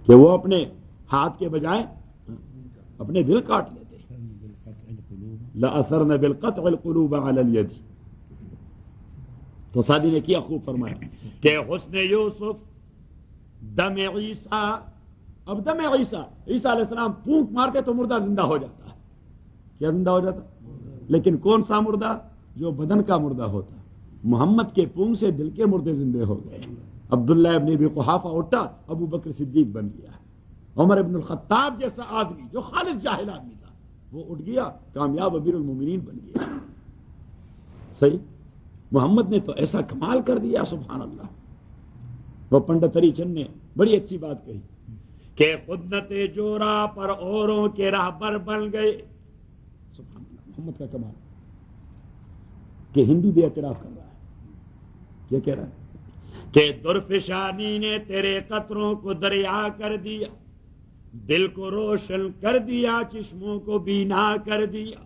کہ وہ اپنے ہاتھ کے بجائے اپنے دل کاٹ لیتے. لَأَثَرْنَ بِالْقَطْعِ الْقُلُوبَ عَلَى الْيَدِ. تو سعدی نے کیا خوب فرمایا کہ حسن یوسف دم عیسیٰ. اب دم عیسیٰ علیہ السلام پھونک مارتے تو مردہ زندہ ہو جاتا ہے. کیا زندہ ہو جاتا؟ لیکن کون سا مردہ؟ جو بدن کا مردہ ہوتا. محمد کے پھونک سے دل کے مردے زندے ہو گئے. عبداللہ ابن ابی قحافہ اٹھا، ابو بکر صدیق بن گیا. عمر ابن الخطاب جیسا آدمی جو خالص جاہل آدمی تھا وہ اٹھ گیا، کامیاب امیر المومنین بن گیا. صحیح. محمد نے تو ایسا کمال کر دیا، سبحان اللہ. وہ پنڈت ہری چند نے بڑی اچھی بات کہی کہ خدمت جورا پر اوروں کے راہبر بن گئے. سبحان اللہ، محمد کا کمال. کہ ہندو بھی اعتراف کر رہا ہے. کیا کہہ رہا ہے؟ کہ درفشانی نے تیرے قطروں کو دریا کر دیا، دل کو روشن کر دیا، چشموں کو بینا کر دیا.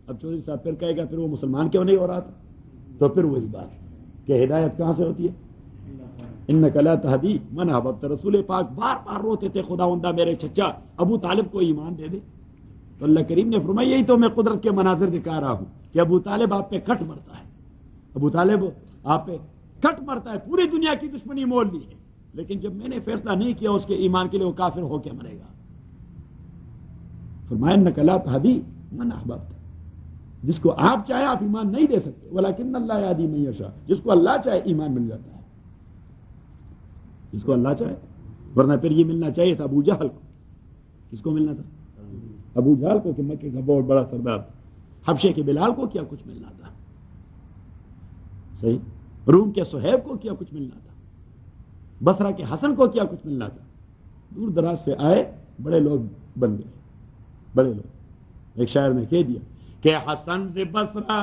اب چودھری صاحب پھر کہے گا پھر وہ مسلمان کیوں نہیں ہو رہا تھا؟ تو پھر وہی بات کہ ہدایت کہاں سے ہوتی ہے؟ انک لا تہدی من احببت. رسول پاک بار بار روتے تھے، خداوندہ میرے چچا ابو طالب کو ایمان دے دے. تو اللہ کریم نے فرمایا یہی تو میں قدرت کے مناظر دکھا رہا ہوں کہ ابو طالب آپ پہ کٹ مرتا ہے. ابو طالب آپ پہ کٹ مرتا ہے، پوری دنیا کی دشمنی مول لی ہے، لیکن جب میں نے فیصلہ نہیں کیا اس کے ایمان کے لیے وہ کافر ہو کے مرے گا. فرمایا انک لا تہدی من احببت. جس کو آپ چاہے آپ ایمان نہیں دے سکتے، ولکن اللہ یہدی من یشاء. جس کو اللہ چاہے ایمان مل جاتا ہے، جس کو اللہ چاہے. ورنہ پھر یہ ملنا چاہیے تھا ابو جہل کو. کس کو ملنا تھا؟ ابو جہل کو کہ مکے کا بہت بڑا سردار. حبشے کے بلال کو کیا کچھ ملنا تھا؟ صحیح. روم کے صہیب کو کیا کچھ ملنا تھا؟ بصرہ کے حسن کو کیا کچھ ملنا تھا؟ دور دراز سے آئے، بڑے لوگ بن گئے، بڑے لوگ. ایک شاعر نے کہہ دیا کہ حسن ز بصرہ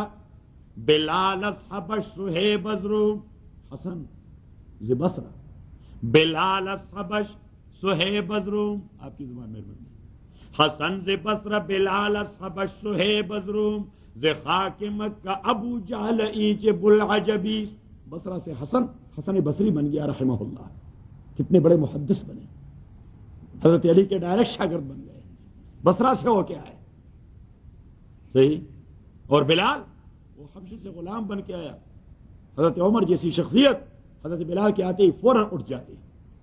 بلال از حبش صہیب از روم. حسن ز بصرہ بلال از حبش صہیب از روم. آپ کی زبان میں بن. حسن ز بصرہ بلال از حبش صہیب از روم، ز خاک مکہ ابو جہل اینچ بلعجبی. بصرہ سے حسن بصری بن گیا رحمہ اللہ. کتنے بڑے محدث بنے، حضرت علی کے ڈائریکٹ شاگرد بن گئے، بصرہ سے ہو کے آئے. صحیح. اور بلال وہ حبشے سے غلام بن کے آیا. حضرت عمر جیسی شخصیت حضرت بلال کے آتے ہی فوراً اٹھ جاتے.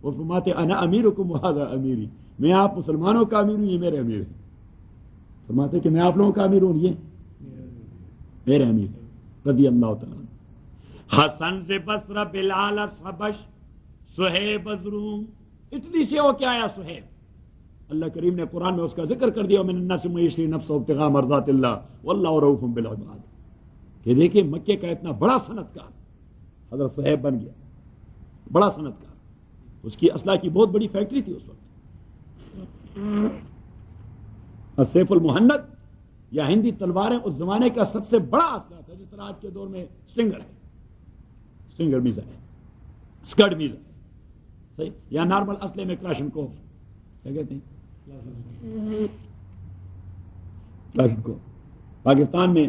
وہ فرماتے انا امیرکم وہذا امیری. میں آپ مسلمانوں کا امیر ہوں، یہ میرے امیر ہیں. فرماتے کہ میں آپ لوگوں کا امیر ہوں، یہ میرے امیر رضی اللہ تعالیٰ. حسن سے بصرہ بلال از حبش صہیب از روم. اٹلی سے ہو کے آیا صہیب. اللہ کریم نے قرآن میں اس کا ذکر کر دیا من الناس من یشری نفسہ ابتغاء مرضات اللہ واللہ رؤوف بالعباد. کہ دیکھیں مکے کا اتنا بڑا صنعت کار حضرت صہیب بن گیا، بڑا صنعت کار. اس کی اسلحہ کی بہت بڑی فیکٹری تھی اس وقت. السیف المہند یا ہندی تلواریں اس زمانے کا سب سے بڑا اسلحہ تھا. جس طرح آج کے دور میں سٹرنگر ہے، سٹرنگر میزا ہے، اسکرڈ میزا ہے. صحیح. یا نارمل اسلحے میں کلاشنکوف کیا کہتے ہیں، کلاشنکوف. پاکستان میں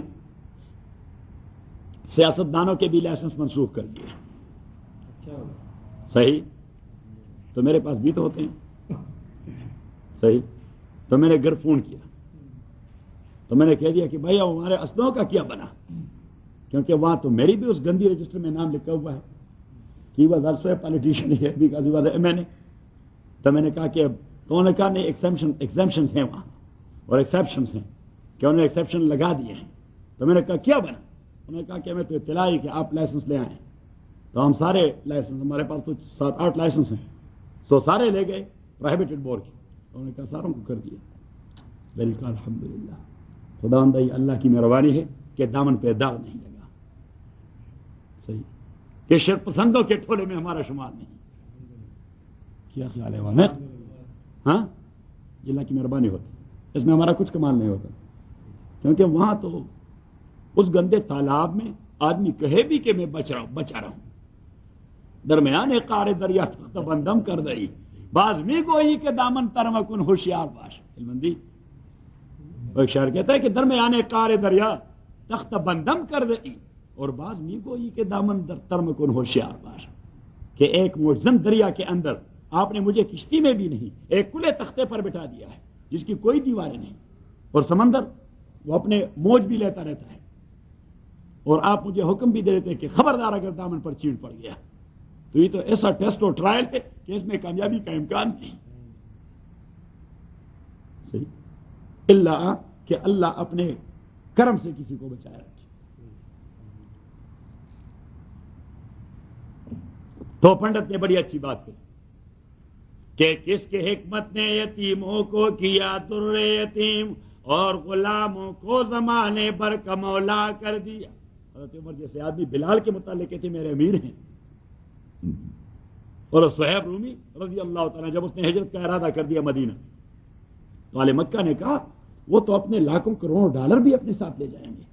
سیاستدانوں کے بھی لائسنس منسوخ کر دیے. صحیح. تو میرے پاس بھی تو ہوتے ہیں. صحیح. تو میں نے گھر فون کیا تو میں نے کہہ دیا کہ بھائی ہمارے اسلحوں کا کیا بنا، کیونکہ وہاں تو میری بھی اس گندی رجسٹر میں نام لکھا ہوا ہے کہ وہ آلسو اے پالیٹیشین ہے because he was a M N A. تو میں نے کہا کہ تو انہوں نے کہا نہیں ایگزیمشنز ہیں وہاں اور ایکسیپشنز ہیں کہ انہوں نے ایکسیپشن لگا دیے ہیں. تو میں نے کہا کیا بنا؟ انہوں نے کہا کہ ہمیں تو اطلاع ہے کہ آپ لائسنس لے آئیں. تو ہم سارے لائسنس، ہمارے پاس تو 7-8 لائسنس ہیں، تو سارے لے گئے پروہیبٹڈ بور کی. انہوں نے کہا ساروں کو کر دیا. بالکل الحمدللہ. خداوندی اللہ کی مہربانی ہے کہ دامن پہ داغ نہیں لگا. صحیح. کہ شرک پسندوں کے ٹھولے میں ہمارا شمار نہیں. کیا خیال ہے وہاں؟ ہاں، یہ اللہ کی مہربانی ہوتی، اس میں ہمارا کچھ کمال نہیں ہوتا. کیونکہ وہاں تو اس گندے تالاب میں آدمی کہے بھی کہ میں بچا رہا ہوں، درمیان قعر دریا تخت بندم کر دئی، باز می گوئی کہ دامن ترمکن ہوشیار باش. علمندی ایک شاعر کہتا ہے کہ درمیان قعر دریا تخت بندم کر دئی اور باز می گوئی کہ دامن ترمکن ہوشیار باش. کہ ایک موجزن دریا کے اندر آپ نے مجھے کشتی میں بھی نہیں ایک کھلے تختے پر بٹھا دیا ہے جس کی کوئی دیواریں نہیں، اور سمندر وہ اپنے موج بھی لیتا رہتا ہے، اور آپ مجھے حکم بھی دے دیتے کہ خبردار اگر دامن پر چیڑ پڑ گیا تو یہ تو ایسا ٹیسٹ اور ٹرائل ہے کہ اس میں کامیابی کا امکان نہیں، صحیح، اللہ کہ اللہ اپنے کرم سے کسی کو بچایا رکھے۔ تو پنڈت نے بڑی اچھی بات کہی کہ کس کے حکمت نے یتیموں کو کیا در یتیم اور غلاموں کو زمانے بھر کا مولا کر دیا۔ حضرت عمر جیسے آدمی بلال کے متعلق کہتے میرے امیر ہیں، اور صہیب رومی رضی اللہ تعالیٰ جب اس نے ہجرت کا ارادہ کر دیا مدینہ تو اہل مکہ نے کہا وہ تو اپنے لاکھوں کروڑوں ڈالر بھی اپنے ساتھ لے جائیں گے،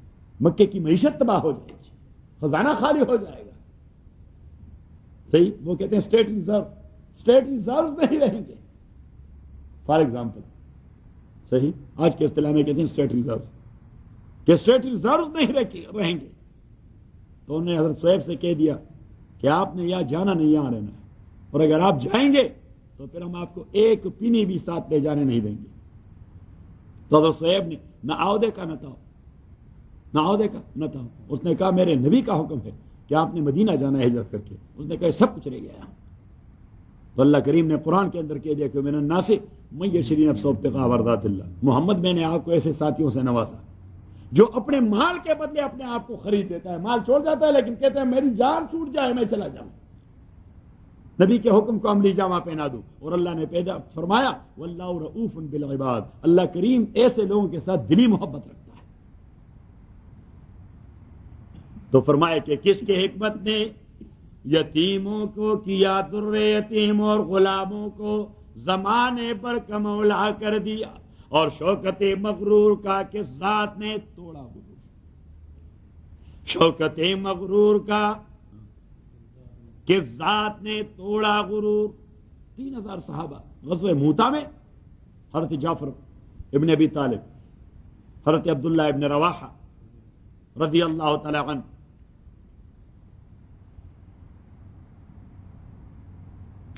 مکے کی معیشت تباہ ہو جائے گی، خزانہ خالی ہو جائے گا، صحیح، وہ کہتے ہیں اسٹیٹ ریزرو نہیں رہیں گے، فار ایگزامپل، صحیح، آج کے اصطلاح میں کہتے ہیں اسٹیٹ ریزرو، کہ اسٹیٹ ریزرو نہیں رہیں گے، تو انہوں نے حضرت صہیب سے کہہ دیا کہ آپ نے یہاں جانا نہیں، یہاں رہنا ہے، اور اگر آپ جائیں گے تو پھر ہم آپ کو ایک پینی بھی ساتھ لے جانے نہیں دیں گے۔ تو حضرت صہیب نے نہ عہدے کا نہ تھا، اس نے کہا میرے نبی کا حکم ہے کہ آپ نے مدینہ جانا ہے ہجرت کر کے، اس نے کہا سب کچھ رہ گیا۔ تو اللہ کریم نے قرآن کے اندر کہہ دیا کہ من الناس من یشری نفسہ ابتغاء مرضات اللہ، محمد میں نے آپ کو ایسے ساتھیوں سے نوازا جو اپنے مال کے بدلے اپنے آپ کو خرید دیتا ہے، مال چھوڑ جاتا ہے لیکن کہتا ہے میری جان چھوٹ جائے میں چلا جاؤں، نبی کے حکم کو عملی جامہ پہنا دوں، اور اللہ نے پیدا فرمایا واللہ رؤوف بالعباد، اللہ کریم ایسے لوگوں کے ساتھ دلی محبت رکھتا ہے۔ تو فرمایا کہ کس کے حکمت نے یتیموں کو کیا در یتیم اور غلاموں کو زمانے پر کا مولا کر دیا، اور شوکت مغرور کا کس ذات نے توڑا غرور، شوکت مغرور کا کس ذات نے توڑا غرور۔ 3000 صحابہ غزوہ موتا میں، حضرت جعفر ابن ابی طالب، حضرت عبداللہ ابن رواحہ رضی اللہ تعالی عنہ،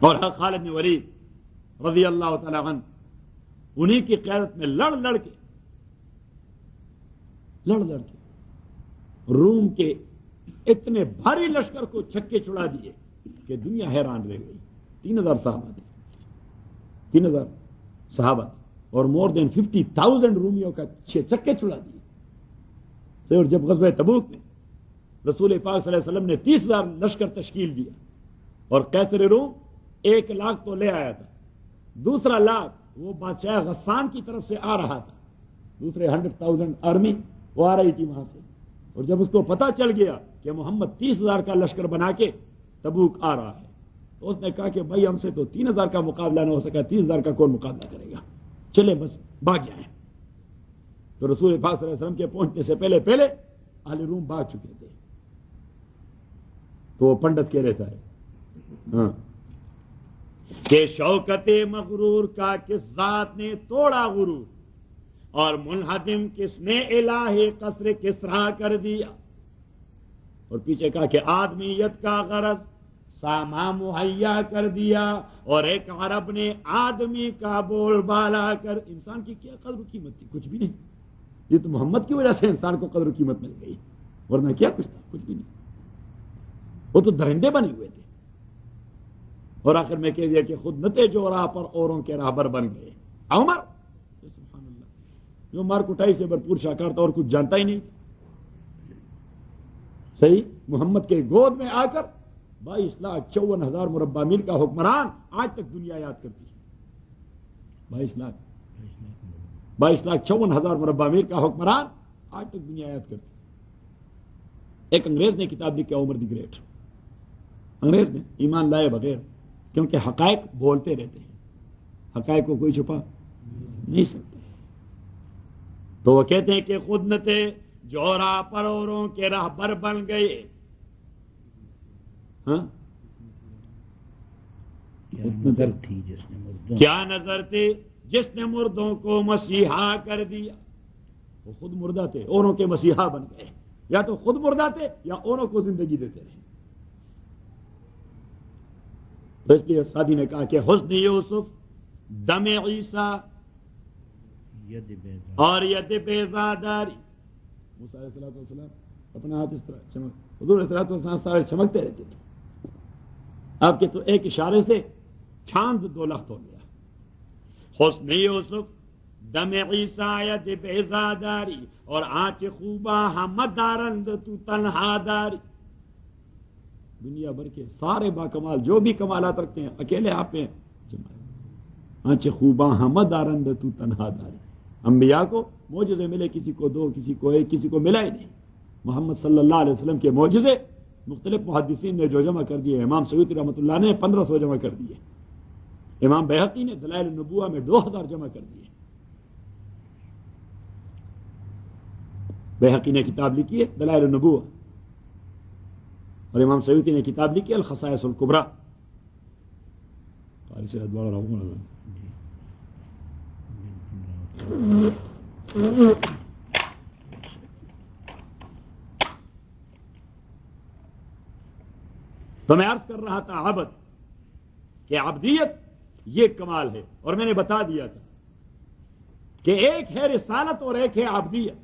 اور خالد بن ولید رضی اللہ تعالی عنہ، انہی کی قیادت میں لڑ لڑ کے روم کے اتنے بھاری لشکر کو چھکے چھڑا دیے کہ دنیا حیران رہ گئی۔ 3000 صحابہ تھے، 3000 صحابہ اور مور دین 50,000 رومیوں کا چھکے چھڑا دیے۔ اور جب غزوہ تبوک میں رسول پاک صلی اللہ علیہ وسلم نے 30,000 لشکر تشکیل دیا، اور قیصر روم 1 لاکھ تو لے آیا تھا، دوسرا لاکھ وہ بادشاہ غسان کی طرف سے آ رہا تھا، دوسرے 100,000 آرمی وہ آ رہی تھی وہاں سے، اور جب اس کو پتا چل گیا کہ محمد 30,000 کا لشکر بنا کے تبوک آ رہا ہے تو اس نے کہا کہ بھائی ہم سے تو 3,000 کا مقابلہ نہ ہو سکا، 30,000 کا کون مقابلہ کرے گا، چلے بس بھاگ جائیں۔ تو رسول پاک صلی اللہ علیہ وسلم کے پہنچنے سے پہلے اہل روم بھاگ چکے تھے۔ تو وہ پنڈت کہہ رہتا ہے کہ شوکت مغرور کا کس ذات نے توڑا غرور، اور منہدم کس نے الہ قصر کسرا کر دیا، اور پیچھے کہا کہ آدمیت کا غرض ساما مہیا کر دیا، اور ایک عرب نے آدمی کا بول بالا کر، انسان کی کیا قدر و قیمت تھی؟ کچھ بھی نہیں، یہ تو محمد کی وجہ سے انسان کو قدر و قیمت مل گئی، ورنہ کیا کچھ تھا؟ کچھ بھی نہیں، وہ تو درندے بنے ہوئے تھے۔ اور آخر میں کہہ دیا کہ خود نتے جو راہ پر اوروں کے راہبر بن گئے۔ عمر سبحان اللہ، جو مار کٹائی سے بھرپور شاکار تھا اور کچھ جانتا ہی نہیں، صحیح، محمد کے گود میں آ کر 22,54,000 مربع میل کا حکمران آج تک دنیا یاد کرتی ہے۔ 22,54,000 مربع میل کا حکمران آج تک دنیا یاد کرتی ہے۔ ایک انگریز نے کتاب لکھی عمر دی گریٹ، انگریز نے ایمان لائے بغیر، کیونکہ حقائق بولتے رہتے ہیں، حقائق کو کوئی چھپا نہیں سکتا۔ تو وہ کہتے ہیں کہ خود نہ تھے جو راہ پر اوروں کے راہبر بن گئے، کیا نظر تھی جس نے مردوں کو مسیحا کر دیا۔ وہ خود مردہ تھے، اوروں کے مسیحا بن گئے، یا تو خود مردہ تھے یا اوروں کو زندگی دیتے رہے۔ تو اس لیے سادی نے کہا کہ حسن یوسف دم عیسیٰ اور ید بیضاداری. موسیٰ علیہ السلام اپنا ہاتھ اس طرح چمک، حضور علیہ السلام سارے چمکتے رہتے تھے. آپ کے تو ایک اشارے سے چھاند 2 لخت ہو گیا. حسن یوسف دم عیسیٰ ید بیضاداری اور آنچ خوباں ہم دارند تو تنہا داری. دنیا بھر کے سارے باکمال جو بھی کمالات رکھتے ہیں اکیلے آپ پہ آنچ خوباں ہم دارند تو تنہا داری. انبیاء کو معجزے ملے، کسی کو 2، کسی کو 1، کسی کو ملا ہی نہیں. محمد صلی اللہ علیہ وسلم کے معجزے مختلف محدثین نے جو جمع کر دیے، امام سیوطی رحمۃ اللہ نے 1500 جمع کر دیے، امام بیہقی نے دلائل النبوہ میں 2000 جمع کر دیے. بیہقی نے کتاب لکھی ہے دلائل النبوہ، اور امام سیوطی نے کتاب لکھی الخصائص الکبریٰ. تو میں عرض کر رہا تھا عبد کہ عبدیت یہ کمال ہے، اور میں نے بتا دیا تھا کہ ایک ہے رسالت اور ایک ہے عبدیت.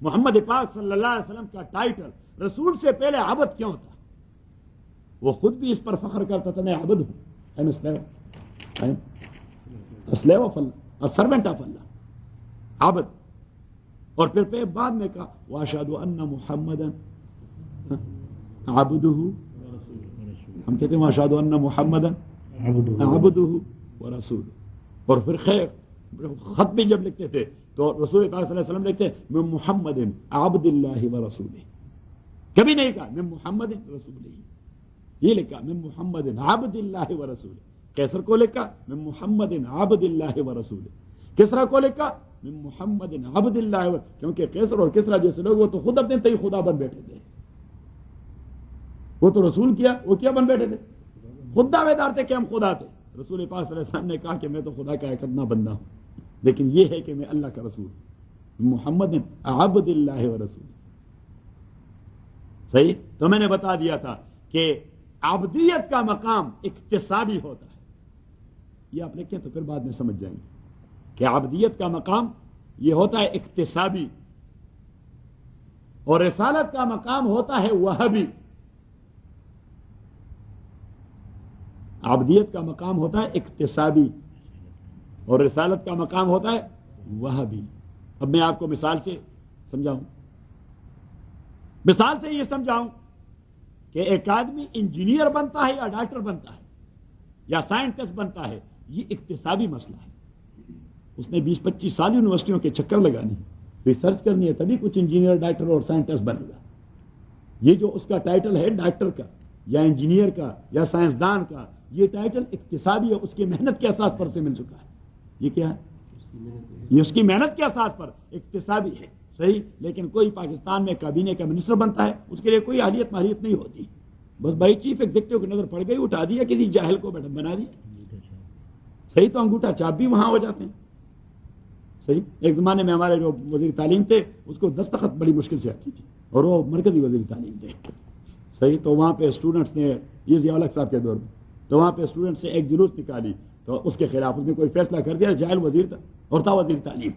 محمد پاک صلی اللہ علیہ وسلم کا ٹائٹل رسول سے پہلے عبد کیوں تھا؟ وہ خود بھی اس پر فخر کرتا تھا، میں عبد ہوں، slave of Allah, servant of Allah، عبد. اور پھر بعد میں کہا واشهد ان محمدا عبده، ہم کہتے ہیں واشهد ان محمدا عبده ورسوله. اور پھر خیر خط بھی جب لکھتے تھے تو رسول پاک صلی اللہ علیہ وسلم لکھتے من محمد عبد اللہ ورسولہ، کبھی نہیں کہا من محمد رسولہ، یہ لکھا من محمد عبد اللہ ورسولہ. کیسر کو لکھا من محمد عبد اللہ ورسولہ، کسرا کو لکھا من محمد عبد اللہ کیونکہ کیسر اور کسرا جیسے لوگ وہ تو خود اپنے تئی خدا بن بیٹھے تھے. وہ تو رسول کیا، وہ کیا بن بیٹھے تھے؟ خود دعوے دار تھے کہ ہم خدا تھے. رسول پاک صلی اللہ علیہ وسلم نے کہا کہ میں تو خدا کا ایک ادنا بندہ ہوں، لیکن یہ ہے کہ میں اللہ کا رسول ہوں، محمد عبد اللہ ورسول. صحیح. تو میں نے بتا دیا تھا کہ عبدیت کا مقام اکتسابی ہوتا ہے. یہ آپ لکھیں تو پھر بعد میں سمجھ جائیں گے کہ عبدیت کا مقام یہ ہوتا ہے اکتسابی، اور رسالت کا مقام ہوتا ہے وہبی. عبدیت کا مقام ہوتا ہے اکتسابی اور رسالت کا مقام ہوتا ہے وہبی. اب میں آپ کو مثال سے سمجھاؤں، مثال سے یہ سمجھاؤں کہ ایک آدمی انجینئر بنتا ہے یا ڈاکٹر بنتا ہے یا سائنٹسٹ بنتا ہے، یہ اکتسابی مسئلہ ہے. اس نے 20-25 سال یونیورسٹیوں کے چکر لگانے، ریسرچ کرنی ہے، تبھی کچھ انجینئر ڈاکٹر اور سائنٹسٹ بنے گا. یہ جو اس کا ٹائٹل ہے ڈاکٹر کا یا انجینئر کا یا سائنسدان کا، یہ ٹائٹل اکتسابی ہے، اس کی محنت کے اساس پر سے مل چکا ہے. یہ کیا ہے؟ یہ اس کی محنت کے اساس پر اکتسابی ہے. صحیح. لیکن کوئی پاکستان میں کابینہ کا منسٹر بنتا ہے، اس کے لیے کوئی اہلیت ماہریت نہیں ہوتی، بس بھائی چیف ایگزیکٹو کی نظر پڑ گئی، اٹھا دیا کسی جاہل کو بنا دیا. صحیح. تو انگوٹھا چاپ بھی وہاں ہو جاتے ہیں. صحیح. ایک زمانے میں ہمارے جو وزیر تعلیم تھے اس کو دستخط بڑی مشکل سے آتی تھی، اور وہ مرکزی وزیر تعلیم تھے. صحیح. تو وہاں پہ اسٹوڈنٹس نے، یہ ضیاء الحق صاحب کے دور میں، تو وہاں پہ اسٹوڈنٹ سے ایک جلوس نکالی تو اس کے خلاف اس نے کوئی فیصلہ کر دیا، جاہل وزیر تھا اور تھا وزیر تعلیم.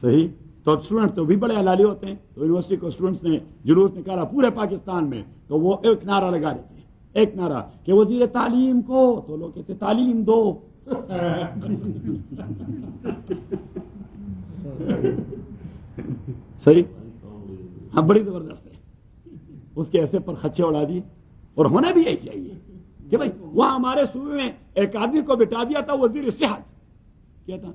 صحیح. تو اسٹوڈنٹ تو بھی بڑے حلالی ہوتے ہیں، تو یونیورسٹی کو اسٹوڈنٹس نے جلوس نکالا پورے پاکستان میں، تو وہ ایک نعرہ لگا رہے تھے، ایک نعرہ کہ وزیر تعلیم کو، تو لوگ کہتے تعلیم دو. صحیح. ہاں بڑی زبردست ہے. اس کے ایسے پر خچے اڑا دیے، اور ہونا بھی یہی چاہیے کہ بھائی وہاں ہمارے صوبے میں ایک آدمی کو بٹھا دیا تھا وزیر صحت، کیا تھا؟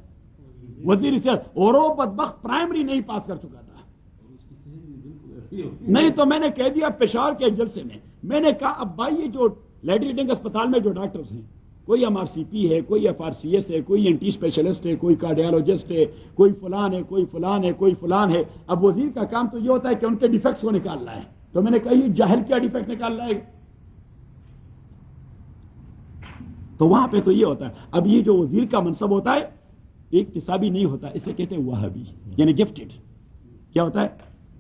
وزیر صحت، اور وہ بدبخت پرائمری نہیں پاس کر چکا تھا. نہیں تو میں نے کہہ دیا پشاور کے جلسے میں نے کہا اب بھائی یہ جو لیڈی ریڈنگ اسپتال میں جو ڈاکٹرز ہیں، کوئی ایم آر سی پی ہے، کوئی ایف آر سی ایس ہے، کوئی این ٹی اسپیشلسٹ ہے، کوئی کارڈیالوجسٹ ہے، کوئی فلان ہے، کوئی فلان ہے، کوئی فلان ہے. اب وزیر کا کام تو یہ ہوتا ہے کہ ان کے ڈیفیکٹس کو نکالنا ہے. تو میں نے کہا یہ جاہل کیا ڈیفیکٹ نکال رہا ہے؟ تو وہاں پہ تو یہ ہوتا ہے. اب یہ جو وزیر کا منصب ہوتا ہے اکتسابی نہیں ہوتا، اسے کہتے ہیں وہابی، یعنی گفٹڈ. کیا ہوتا ہے؟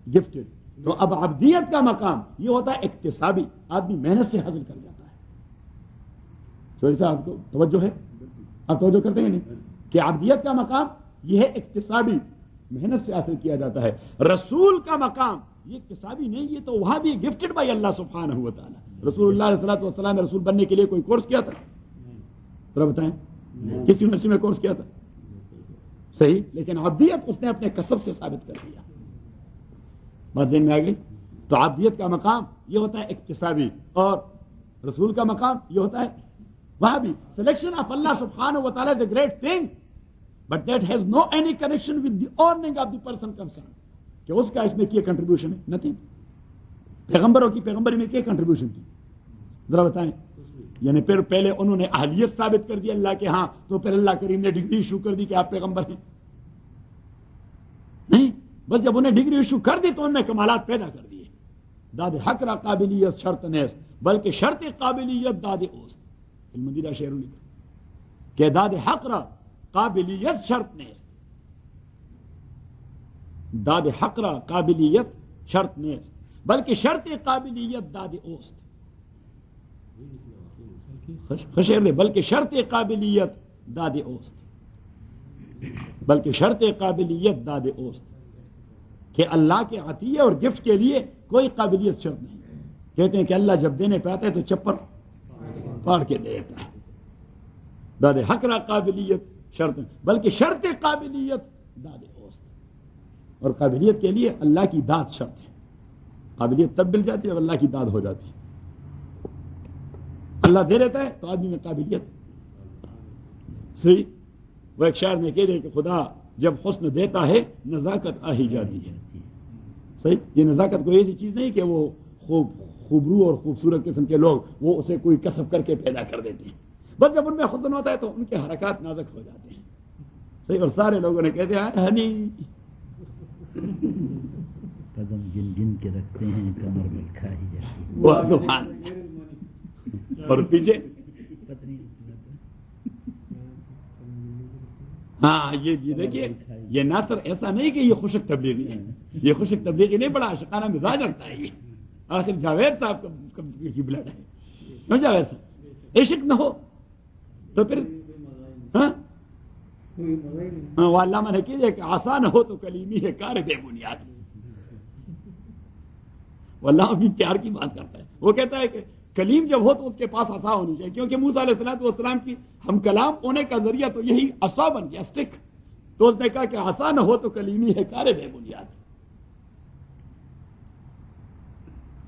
گفٹڈ. تو اب عبدیت کا مقام یہ ہوتا ہے اکتسابی، آدمی محنت سے حاصل کر جاتا ہے. چوہدری صاحب کو توجہ ہے؟ آپ توجہ کرتے ہیں نہیں کہ عبدیت کا مقام یہ ہے اکتسابی، محنت سے حاصل کیا جاتا ہے. رسول کا مقام یہ اکتسابی نہیں، یہ تو وہاں بھی گفٹڈ بائی اللہ سبحانہ و تعالی. رسول اللہ علیہ الصلوۃ والسلام نے رسول بننے کے لیے کوئی کورس کیا تھا؟ ذرا بتائیں، کس یونیورسٹی میں کورس کیا تھا؟ صحیح، لیکن عبدیت اس نے اپنے کسب سے ثابت کر دیا. بات ذہن میں آ گئی؟ تو عبدیت کا مقام یہ ہوتا ہے اکتسابی، اور رسول کا مقام یہ ہوتا ہے وہاں بھی سلیکشن آف اللہ سبحانہ و تعالی is a great thing, but that has no any connection with the earning of the person concern, کہ اس کا اس میں کیا کنٹریبیوشن ہے؟ نتھنگ. پیغمبروں کی پیغمبری میں کیا کنٹریبیوشن تھی؟ ذرا بتائیں. یعنی پھر پہلے انہوں نے اہلیت ثابت کر دی اللہ کے ہاں، تو پھر اللہ کریم نے ڈگری ایشو کر دی کہ آپ پیغمبر ہیں؟ نہیں، بس جب انہیں ڈگری ایشو کر دی تو انہوں نے کمالات پیدا کر دیے. داد حق را قابلیت شرط نیست بلکہ شرط قابلیت داد اوست. المدیرہ شعر لکھا کہ داد حق را قابلیت شرط نیست، داد حق را قابلیت شرط نیست بلکہ شرط قابلیت داد اوست. خشیر دے بلکہ شرط قابلیت داد اوست، بلکہ شرط قابلیت داد اوست، کہ اللہ کے عطیے اور گفٹ کے لیے کوئی قابلیت شرط نہیں. کہتے ہیں کہ اللہ جب دینے پہ آتا ہے تو چپر پاڑ کے دے دیتا ہے. داد حق را قابلیت شرط بلکہ شرط قابلیت داد اوست، اور قابلیت کے لیے اللہ کی داد شرط ہے. قابلیت تب مل جاتی ہے جب اللہ کی داد ہو جاتی ہے. اللہ دے دیتا ہے تو آدمی میں قابلیت. صحیح. وہ ایک شاعر نے کہہ دیا کہ خدا جب حسن دیتا ہے نزاکت آ ہی جاتی ہے. صحیح. یہ نزاکت کوئی ایسی چیز نہیں کہ وہ خوبرو اور خوبصورت قسم کے لوگ وہ اسے کوئی کسب کر کے پیدا کر دیتے ہیں. بس جب ان میں حسن ہوتا ہے تو ان کے حرکات نازک ہو جاتے ہیں. صحیح. اور سارے لوگوں نے کہتے ہیں ہنی قدم گن گن کے رکھتے ہیں کمر میں کھائی جاتی ہے. اور پیچھے ہاں یہ دیکھیے، یہ ناصر ایسا نہیں کہ یہ خوشک تبلیغی ہے، یہ خوشک تبلیغی نہیں، بڑا عاشقانہ مزاج رکھتا ہے. یہ آخر جاوید صاحب کی بلڈ ہے. کیوں جاوید صاحب؟ عشق نہ ہو تو پھر وہ علامہ نے کیجیے کہ آسان ہو تو کلیمی ہے کار بے بنیاد. وہ اللہ بھی پیار کی بات کرتا ہے. وہ کہتا ہے کہ کلیم جب ہو تو اس کے پاس عصا ہونی چاہیے، کیونکہ موسیٰ علیہ السلام کی ہم کلام ہونے کا ذریعہ تو یہی عصا بن گیا، اسٹک. تو اس نے کہا کہ عصا نہ ہو تو کلیمی ہے کار بے بنیاد.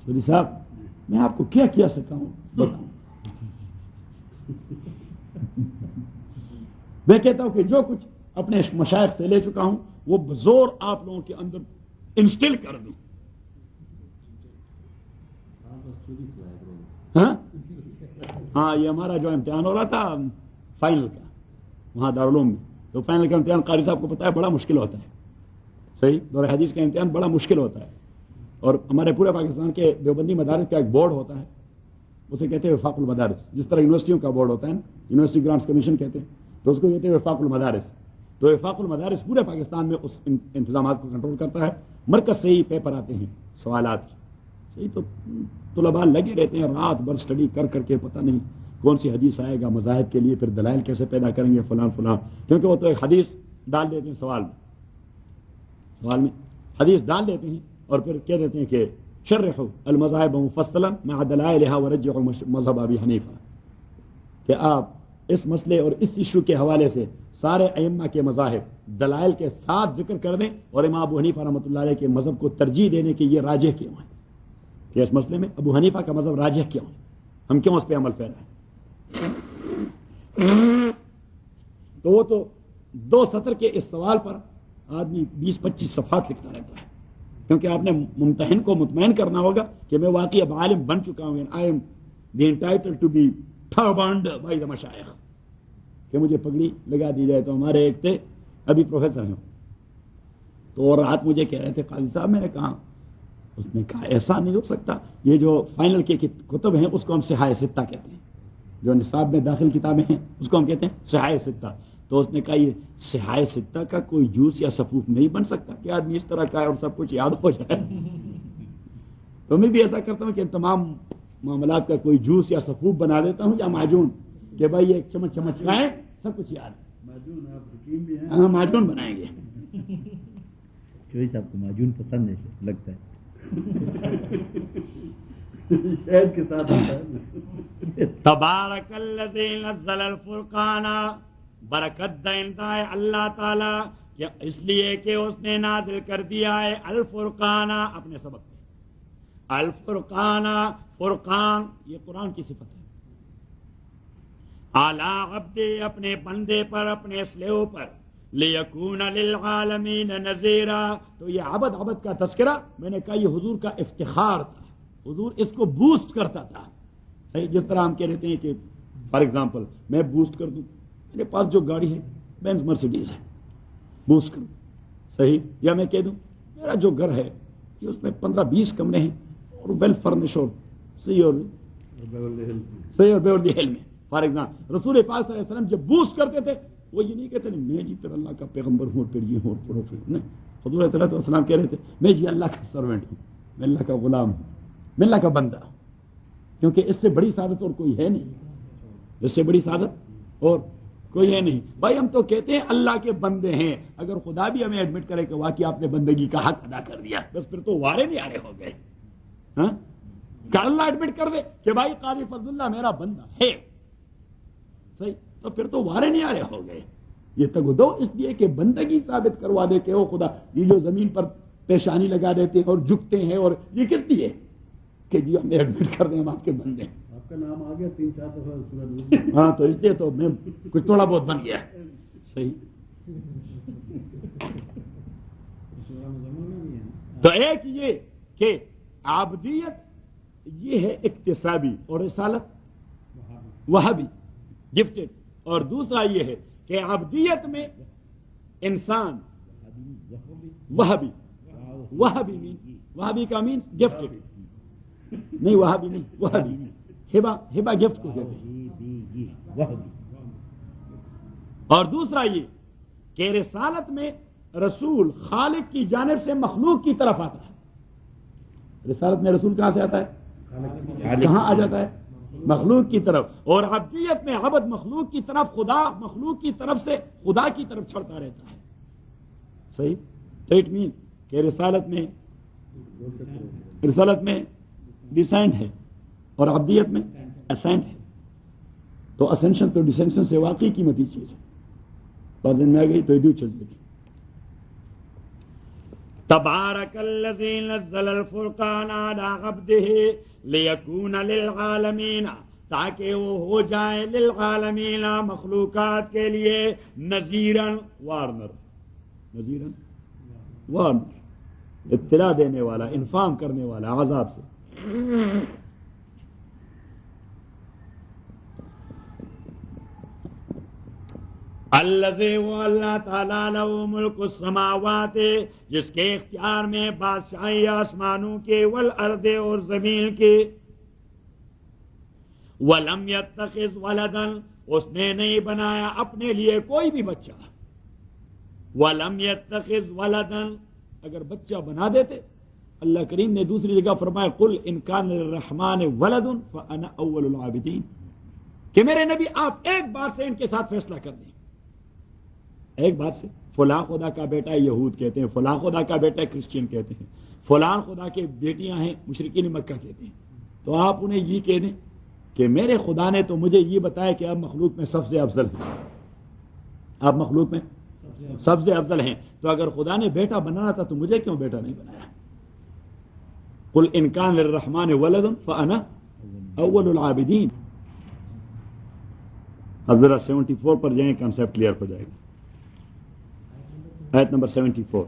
چودھری صاحب میں آپ کو کیا سکتا ہوں بتاؤں. میں کہتا ہوں کہ جو کچھ اپنے مشائخ سے لے چکا ہوں وہ بزور آپ لوگوں کے اندر انسٹل کر دوں. ہاں یہ ہمارا جو امتحان ہو رہا تھا فائنل کا وہاں دارالعلوم میں، تو فائنل کا امتحان قاری صاحب کو پتا ہے بڑا مشکل ہوتا ہے. صحیح. دور حدیث کا امتحان بڑا مشکل ہوتا ہے. اور ہمارے پورے پاکستان کے دیوبندی مدارس کا ایک بورڈ ہوتا ہے، اسے کہتے ہیں وفاق المدارس. جس طرح یونیورسٹیوں کا بورڈ ہوتا ہے نا، یونیورسٹی گرانٹس کمیشن کہتے ہیں، تو اس کو کہتے ہیں وفاق المدارس. تو وفاق المدارس پورے پاکستان میں اس انتظامات کو کنٹرول کرتا ہے. مرکز سے ہی پیپر آتے ہیں سوالات کی. صحیح. تو طلباء لگے رہتے ہیں رات بھر اسٹڈی کر کے، پتہ نہیں کون سی حدیث آئے گا مذاہب کے لیے، پھر دلائل کیسے پیدا کریں گے فلاں، کیونکہ وہ تو ایک حدیث ڈال دیتے ہیں سوال میں حدیث ڈال دیتے ہیں اور پھر کہہ دیتے ہیں کہ شرحوا المذاہب مفصلا مع دلائلها ورجحوا مذہب ابی حنیفہ، کہ آپ اس مسئلے اور اس ایشو کے حوالے سے سارے ائمہ کے مذاہب دلائل کے ساتھ ذکر کر دیں، اور امام ابو حنیفہ رحمۃ اللہ علیہ کے مذہب کو ترجیح دینے کہ یہ راجح کیوں ہے، کہ اس مسئلے میں ابو حنیفہ کا مذہب راجح کیوں ہے، ہم کیوں اس پہ عمل پیرا ہے. تو وہ تو 2 سطر کے اس سوال پر آدمی 20-25 صفحات لکھتا رہتا ہے، کیونکہ آپ نے ممتحن کو مطمئن کرنا ہوگا کہ میں واقعی اب عالم بن چکا ہوں. I am the entitled to be turbaned by the مشائخ، کہ مجھے پگڑی لگا دی جائے. تو ہمارے ایک تھے ابھی پروفیسر ہیں، تو اور رات مجھے کہہ رہے تھے قاضی صاحب، میں نے کہا، اس نے کہا ایسا نہیں ہو سکتا، یہ جو فائنل کے کتب ہیں اس کو ہم صحائح ستہ کہتے ہیں، جو نصاب میں داخل کتابیں ہیں اس کو ہم کہتے ہیں صحائح ستہ. تو اس نے کہا یہ صحائح ستہ کا کوئی جوس یا صفوف نہیں بن سکتا کہ آدمی اس طرح کا ہے اور سب کچھ یاد ہو جائے. تو میں بھی ایسا کرتا ہوں کہ تمام معاملات کا کوئی جوس یا صفوف بنا دیتا ہوں یا معجون. کہ بھائی ایک چمچ چمچ کھائیں سب کچھ یاد ہے. معجون آپ حکیم بھی ہیں. ہاں معجون بنائیں گے. چوئی صاحب کو معجون پسند ہے لگتا ہے. شہد کے ساتھ آتا ہے. تبارک الذی نزل الفرقان، برکت دینتا ہے اللہ تعالی کہ اس لیے کہ اس نے نازل کر دیا ہے الفرقان اپنے سبق میں. الفرقان فرقان یہ قرآن کی صفت ہے. اعلی عبد اپنے بندے پر اپنے اسلحوں پر لیکون للعالمین نذیرا. تو یہ عبد کا تذکرہ میں نے کہا یہ حضور کا افتخار تھا. حضور اس کو بوسٹ کرتا تھا. صحیح جس طرح ہم کہہ رہتے ہیں کہ فار ایگزامپل میں بوسٹ کر دوں، میرے پاس جو گاڑی ہے بینز مرسیڈیز ہے، بوسٹ کروں. صحیح. یا میں کہہ دوں میرا جو گھر ہے کہ اس میں 15-20 کمرے ہیں اور ویل فرنش اور صحیح اور بیورلی ہل میں. فار ایگزامپل رسول پاک صلی اللہ علیہ وسلم جب بوسٹ کرتے تھے وہ یہ نہیں کہتے میں جی پھر اللہ کا پیغمبر ہوں پھر یہ ہوں پروفیٹ. نہیں، حضور صلی اللہ علیہ وسلم کہہ رہے تھے میں جی اللہ کا سرونٹ ہوں، میں اللہ کا غلام ہوں، میں اللہ کا بندہ ہوں. کیونکہ اس سے بڑی سعادت اور کوئی ہے نہیں. اس سے بڑی سعادت اور کوئی ہے نہیں. بھائی ہم تو کہتے ہیں اللہ کے بندے ہیں. اگر خدا بھی ہمیں ایڈمٹ کرے کہ واقعی آپ نے بندگی کا حق ادا کر دیا بس پھر تو وارے نہیں آرے ہو گئے. ہاں کہ اللہ ایڈمٹ کر دے کہ بھائی قاضی فضل اللہ میرا بندہ ہے، صحیح، تو پھر تو وارے نہیں آرے ہو گئے. یہ تگ دو اس لیے کہ بندگی ثابت کروا دے کہ او خدا یہ جو زمین پر پیشانی لگا دیتے ہیں اور جھکتے ہیں اور یہ کس لیے کہ جی ہم ایڈمٹ کر دیں ہم آپ کے بندے ہیں. آپ کا نام آ گیا 3-4 دفعہ. ہاں تو اس لیے تو میں کچھ تھوڑا بہت بن گیا. صحیح. تو ایک یہ کہ عابدیت یہ ہے اکتسابی اور رسالت وہابی گفٹڈ. اور دوسرا یہ ہے کہ عابدیت میں انسان وہابی کا مین گفٹڈ نہیں، وہابی نہیں، وہابی ہبا گفٹ کو کہتے ہیں. اور دوسرا یہ کہ رسالت میں رسول خالق کی جانب سے مخلوق کی طرف آتا ہے. رسالت میں رسول کہاں سے آتا ہے؟ کہاں آ جاتا ہے؟ مخلوق کی طرف. اور عبدیت میں عبد مخلوق کی طرف، خدا مخلوق کی طرف سے خدا کی طرف چڑھتا رہتا ہے. صحیح. تو اٹ مین کہ رسالت میں ڈسینٹ ہے اور عبدیت میں اسینٹ ہے. تو اسینشن تو ڈسینشن سے واقعی قیمتی چیز ہے. بات میں آ گئی تو یہ دو چیز لگی. تبارک الذی نزل الفرقان علی عبدہ لیکون للعالمین، تاکہ وہ ہو جائے للعالمین مخلوقات کے لیے نذیرن وارنر، اطلاع دینے والا، انفارم کرنے والا عذاب سے. الذی وہ اللہ تعالیٰ لہ ملک السماوات، جس کے اختیار میں بادشاہی آسمانوں کے والارض اور زمین کے. ولم یتخذ ولدا، اس نے نہیں بنایا اپنے لیے کوئی بھی بچہ. ولم یتخذ ولدا، اگر بچہ بنا دیتے اللہ کریم نے دوسری جگہ فرمایا قل ان کان للرحمن ولد فانا اول العابدین، کہ میرے نبی آپ ایک بار سے ان کے ساتھ فیصلہ کر دیں. ایک بات سے فلاں خدا کا بیٹا یہود کہتے ہیں، فلاں خدا کا بیٹا کرسچین کہتے ہیں، فلاں خدا کے بیٹیاں ہیں مشرکین مکہ کہتے ہیں. تو آپ انہیں یہ کہہ دیں کہ میرے خدا نے تو مجھے یہ بتایا کہ آپ مخلوق میں سب سے افضل ہیں، آپ مخلوق میں سب سے افضل ہیں. تو اگر خدا نے بیٹا بنانا تھا تو مجھے کیوں بیٹا نہیں بنایا؟ قل ان کان للرحمن ولد فانا اول العابدین. اب ذرا 74 پر جائیں، کانسیپٹ کلیئر ہو جائے گا. آیت نمبر 74.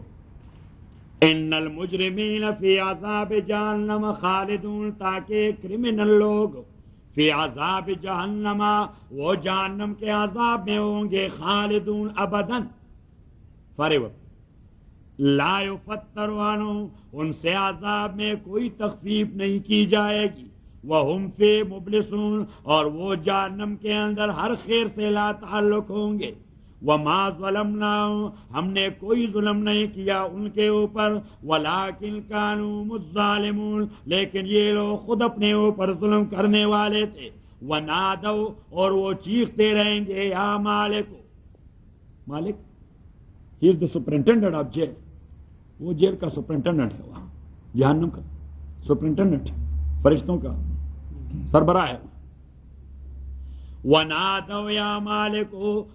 ان المجرمین فی عذاب جہنم خالدون، تاکہ کرمنل لوگ فی عذاب جہنم، وہ جہنم کے عذاب میں ہوں گے، خالدون ابداً، فارے وقت. لا یفتر عنہم، ان سے عذاب میں کوئی تخفیف نہیں کی جائے گی. وہم فی مبلسون، اور وہ جہنم کے اندر ہر خیر سے لا تعلق ہوں گے. وما ظلمناہم، ہم نے کوئی ظلم نہیں کیا ان کے اوپر. ولکن کانوا الظالمون، لیکن یہ لوگ خود اپنے اوپر ظلم کرنے والے تھے. وَنَادَوْا اور وہ چیختے رہیں گے یا مالک مالک ہی از دا سپرنٹینڈنٹ آف جیل وہ جیل کا سپرنٹینڈنٹ ہے وہاں جہنم کا سپرنٹینڈنٹ فرشتوں کا سربراہ ہے وَنَادَوْا یا مالک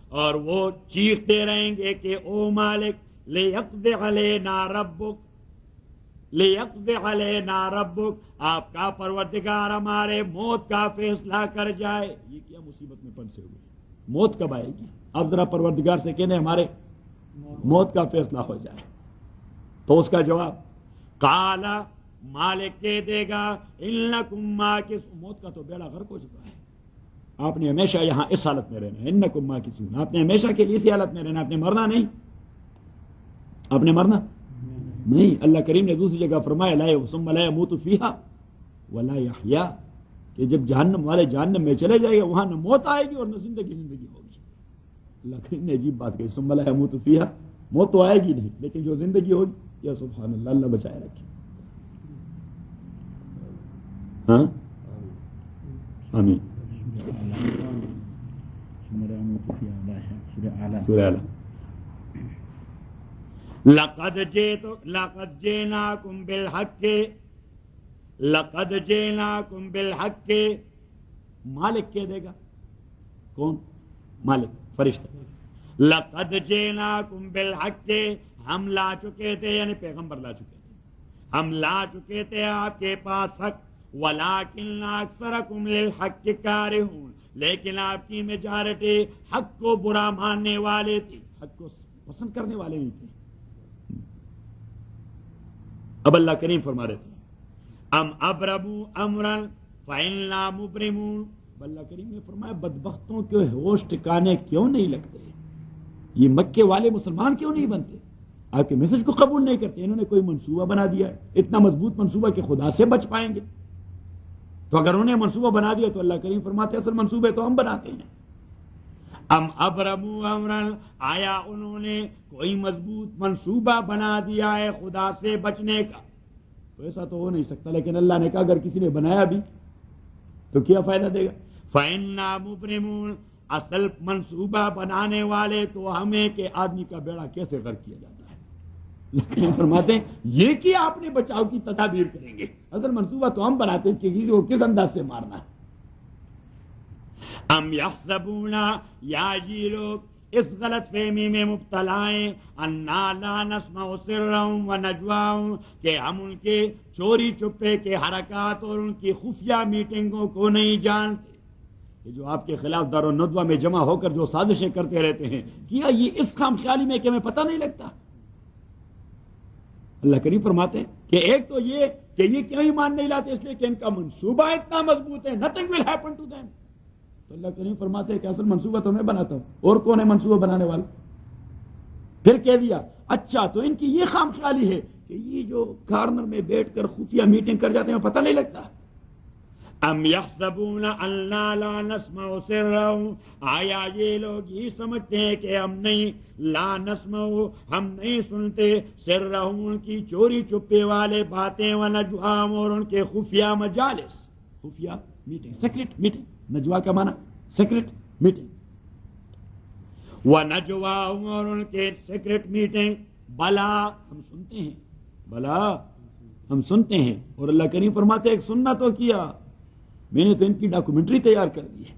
اور وہ چیختے رہیں گے کہ او مالک لِيَقْضِ عَلَيْنَا رَبُّكَ لِيَقْضِ عَلَيْنَا رَبُّكَ آپ کا پروردگار ہمارے موت کا فیصلہ کر جائے. یہ کیا مصیبت میں پھنسے ہوئے موت کب آئے گی اب ذرا پروردگار سے کہنے ہمارے موت کا فیصلہ ہو جائے تو اس کا جواب قال مالک کہہ دے گا انکم ماکثون موت کا تو بیڑا غرق ہو چکا ہے آپ نے ہمیشہ یہاں اس حالت میں رہنا انکم ماکثون آپ نے ہمیشہ کے لیے اسی حالت میں رہنا آپ نے مرنا نہیں آپ نے مرنا نہیں. اللہ کریم نے دوسری جگہ فرمایا لا ثم لا يموت فيها ولا يحيى کہ جب جہنم والے جہنم میں چلے جائے گا وہاں نہ موت آئے گی اور نہ زندگی ہوگی. اللہ کریم نے عجیب بات کہی ثم لا يموت فيها موت تو آئے گی نہیں لیکن جو زندگی ہوگی یا سبحان اللہ اللہ بچائے رکھے. ہاں آمین. سورہ اعلیٰ لقد جئناکم بالحق مالک کہہ دے گا کون مالک فرشتہ لقد جئناکم بالحق ہم لا چکے تھے یعنی پیغمبر لا چکے تھے ہم لا چکے تھے آپ کے پاس حق ولکن اکثرکم للحق کارہون لیکن آپ کی میجارٹی حق کو برا ماننے والے تھی حق کو پسند کرنے والے نہیں تھے. اب اللہ کریم فرما رہے تھے ام ابرموا امرا فإنا مبرمون. اللہ کریم نے فرمایا بدبختوں کے ہوش ٹھکانے کیوں نہیں لگتے یہ مکے والے مسلمان کیوں نہیں بنتے آپ کے میسج کو قبول نہیں کرتے انہوں نے کوئی منصوبہ بنا دیا ہے اتنا مضبوط منصوبہ کہ خدا سے بچ پائیں گے تو اگر انہوں نے منصوبہ بنا دیا تو اللہ کریم فرماتے اصل منصوبے تو ہم بناتے ہیں. ام ابرموا امرا آیا انہوں نے کوئی مضبوط منصوبہ بنا دیا ہے خدا سے بچنے کا تو ایسا تو ہو نہیں سکتا لیکن اللہ نے کہا اگر کسی نے بنایا بھی تو کیا فائدہ دے گا. فإنا مبرمون اصل منصوبہ بنانے والے تو ہمیں کہ آدمی کا بیڑا کیسے غرق کیا جاتا ہے لیکن فرماتے ہیں یہ کہ آپ نے بچاؤ کی تدابیر کریں گے اصل منصوبہ تو ہم بناتے ہیں کہ کسی کو کس انداز سے مارنا ہے. ام یحسبون یا یہ لوگ اس غلط فہمی میں مبتلا ہیں انا لا نسمع سرهم ونجواهم کہ ہم ان کے چوری چپے کے حرکات اور ان کی خفیہ میٹنگوں کو نہیں جانتے کہ جو آپ کے خلاف دار و ندوہ میں جمع ہو کر جو سازشیں کرتے رہتے ہیں کیا یہ اس خام خیالی میں کہ ہمیں پتہ نہیں لگتا. اللہ کریم فرماتے ہیں کہ ایک تو یہ کہ یہ کیوں ایمان نہیں لاتے اس لیے کہ ان کا منصوبہ اتنا مضبوط ہے nothing will happen to them. تو اللہ کریم فرماتے ہیں کہ اصل منصوبہ تو میں بناتا ہوں اور کون ہے منصوبہ بنانے والا. پھر کہہ دیا اچھا تو ان کی یہ خام خیالی ہے کہ یہ جو کارنر میں بیٹھ کر خفیہ میٹنگ کر جاتے ہیں پتہ نہیں لگتا. ام یحسبون انا لا نسمع سرهم آیا یہ لوگ یہ سمجھتے ہیں کہ ہم نہیں لا نسمع ہم نہیں سنتے سرهم ان کی چوری چپے والے باتیں ونجواهم اور ان کے خفیہ مجالس خفیہ میٹنگ سیکرٹ میٹنگ نجوا کا معنی سیکرٹ میٹنگ ونجواهم اور ان کے سیکرٹ میٹنگ بلا ہم سنتے ہیں بلا ہم سنتے ہیں اور اللہ کریم فرماتے ہیں ایک سننا تو کیا میں نے تو ان کی ڈاکومنٹری تیار کر دی ہے.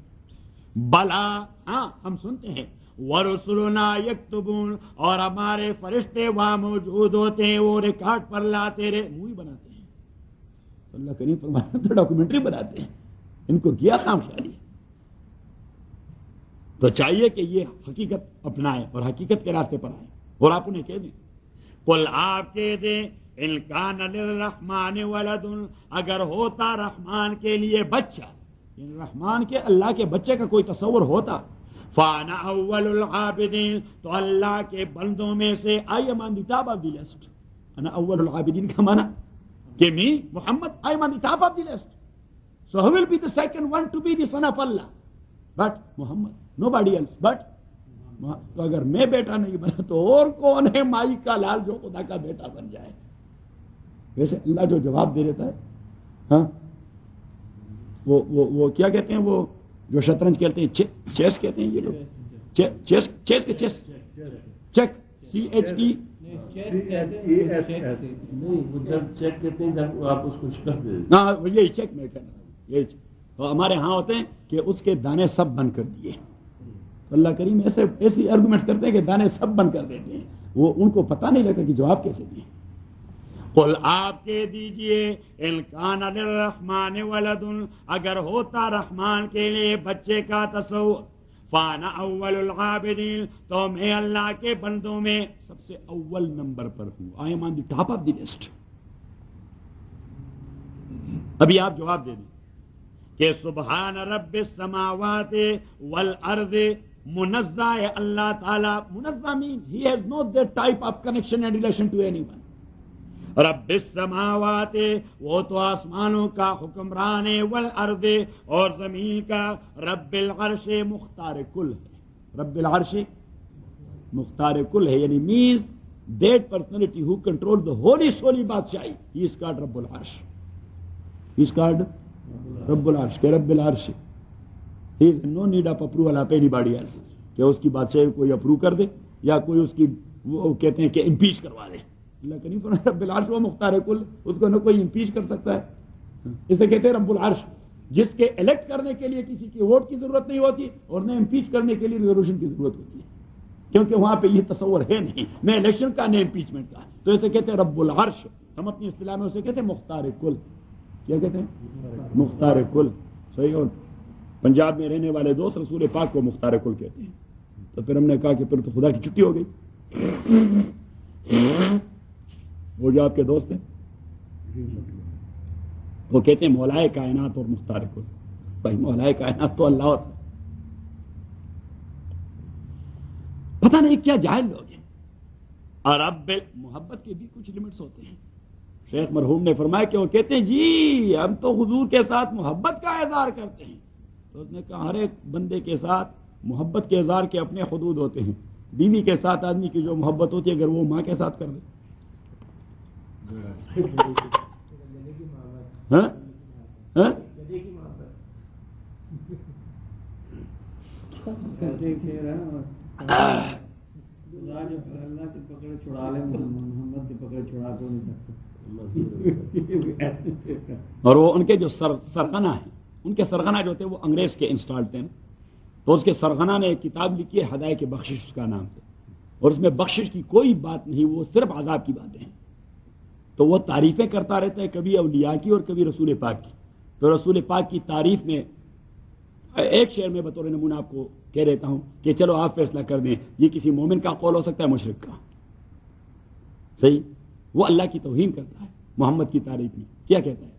بلا ہاں ہم سنتے ہیں ورسلنا یکتبون اور ہمارے فرشتے وہاں موجود ہوتے ہیں وہ ریکارڈ پر لاتے رہے مووی بناتے ہیں اللہ کریم فرماتے تو ڈاکومنٹری بناتے ہیں ان کو کیا خام خیالی ہے. تو چاہیے کہ یہ حقیقت اپنائیں اور حقیقت کے راستے پر آئیں اور آپ انہیں کہہ دیں قل آپ کہہ دیں ان کان للرحمن ولد اگر ہوتا رحمان کے لیے بچہ ان رحمان کے اللہ کے بچے کا کوئی تصور ہوتا فانا اول العابدین تو اللہ کے بندوں میں سے I am on the top of the list انا اول العابدین کا معنی کہ می محمد I am on the top of the list so who will be the second one to be the son of Allah but Muhammad nobody else but تو اگر میں بیٹا نہیں بنا تو اور کون ہے مائی کا لال جو خدا کا بیٹا بن جائے. ویسے اللہ جو جواب دے دیتا ہے ہاں وہ کیا کہتے ہیں وہ جو شطرنج کھیلتے ہیں چیس کہتے ہیں یہ لوگ چیس کے چیس چیک CHE جب چیک کہتے ہیں جب آپ اس کو شکست دے دیتے ہاں یہی چیک میں کہنا یہی تو ہمارے ہاں ہوتے ہیں کہ اس کے دانے سب بند کر دیے. اللہ کریم ایسی آرگومنٹ کرتے ہیں کہ دانے سب بند کر دیتے ہیں. وہ ان کو پتہ نہیں لگتا کہ جواب کیسے دیں. قل آپ کہہ دیجئے ان کان للرحمن ولد اگر ہوتا رحمان کے لیے بچے کا تصور فانا اول العابدین تو میں اللہ کے بندوں میں سب سے اول نمبر پر ہوں. آئی am on the top of the list. ابھی آپ جواب دے دیں کہ سبحان رب السماوات والارض منزہ ہے اللہ تعالی. منزہ means he has no that type of connection and relation to anyone. رب السماوات وہ تو آسمانوں کا حکمران ہے والارض اور زمین کا رب العرش مختار کل ہے. رب العرش مختار کل ہے یعنی means that personality who controls the holy سولی بادشاہی he is called رب العرش. he is called رب العرش کہ رب العرش he is no need of approval of anybody else کہ اس کی بادشاہی کوئی اپروو کر دے یا کوئی اس کی وہ کہتے ہیں کہ امپیچ کروا دے. اللہ کریم فرمایا رب العرش وہ مختار کل اس کو نہ کوئی امپیچ کر سکتا ہے. اسے کہتے ہیں رب العرش جس کے الیکٹ کرنے کے لیے کسی کی ووٹ کی ضرورت نہیں ہوتی اور نہ امپیچ کرنے کے لیے ریزولوشن کی ضرورت ہوتی ہے کیونکہ وہاں پہ یہ تصور ہے نہیں نہ الیکشن کا نہ امپیچمنٹ کا. تو اسے کہتے ہیں رب العرش. ہم اپنی اصطلاح میں اسے کہتے ہیں مختار کل. کیا کہتے ہیں مختار کل. صحیح. اور پنجاب میں رہنے والے دوست رسول پاک کو مختار کل کہتے ہیں. تو پھر ہم نے کہا کہ پھر تو خدا کی چھٹی ہو گئی. وہ جو آپ کے دوست ہیں وہ کہتے ہیں مولائے کائنات اور مختار کل. بھائی مولائے کائنات تو اللہ اور پتہ نہیں کیا جاہل لوگ ہیں. اور اب محبت کے بھی کچھ لمٹس ہوتے ہیں. شیخ مرحوم نے فرمایا کہ وہ کہتے ہیں جی ہم تو حضور کے ساتھ محبت کا اظہار کرتے ہیں. تو اس نے کہا ہر ایک بندے کے ساتھ محبت کے اظہار کے اپنے حدود ہوتے ہیں. بیوی کے ساتھ آدمی کی جو محبت ہوتی ہے اگر وہ ماں کے ساتھ کر دے ہاں اور وہ ان کے جو سرغنہ ہیں ان کے سرغنہ جو تھے وہ انگریز کے انسٹال تھے. تو اس کے سرغنہ نے ایک کتاب لکھی ہے ہدایت بخشش اس کا نام ہے اور اس میں بخشش کی کوئی بات نہیں وہ صرف عذاب کی باتیں ہیں. تو وہ تعریفیں کرتا رہتا ہے کبھی اولیاء کی اور کبھی رسول پاک کی. تو رسول پاک کی تعریف میں ایک شعر میں بطور نمونہ آپ کو کہہ دیتا ہوں کہ چلو آپ فیصلہ کر دیں یہ کسی مومن کا قول ہو سکتا ہے مشرک کا. صحیح. وہ اللہ کی توہین کرتا ہے محمد کی تعریف میں. کیا کہتا ہے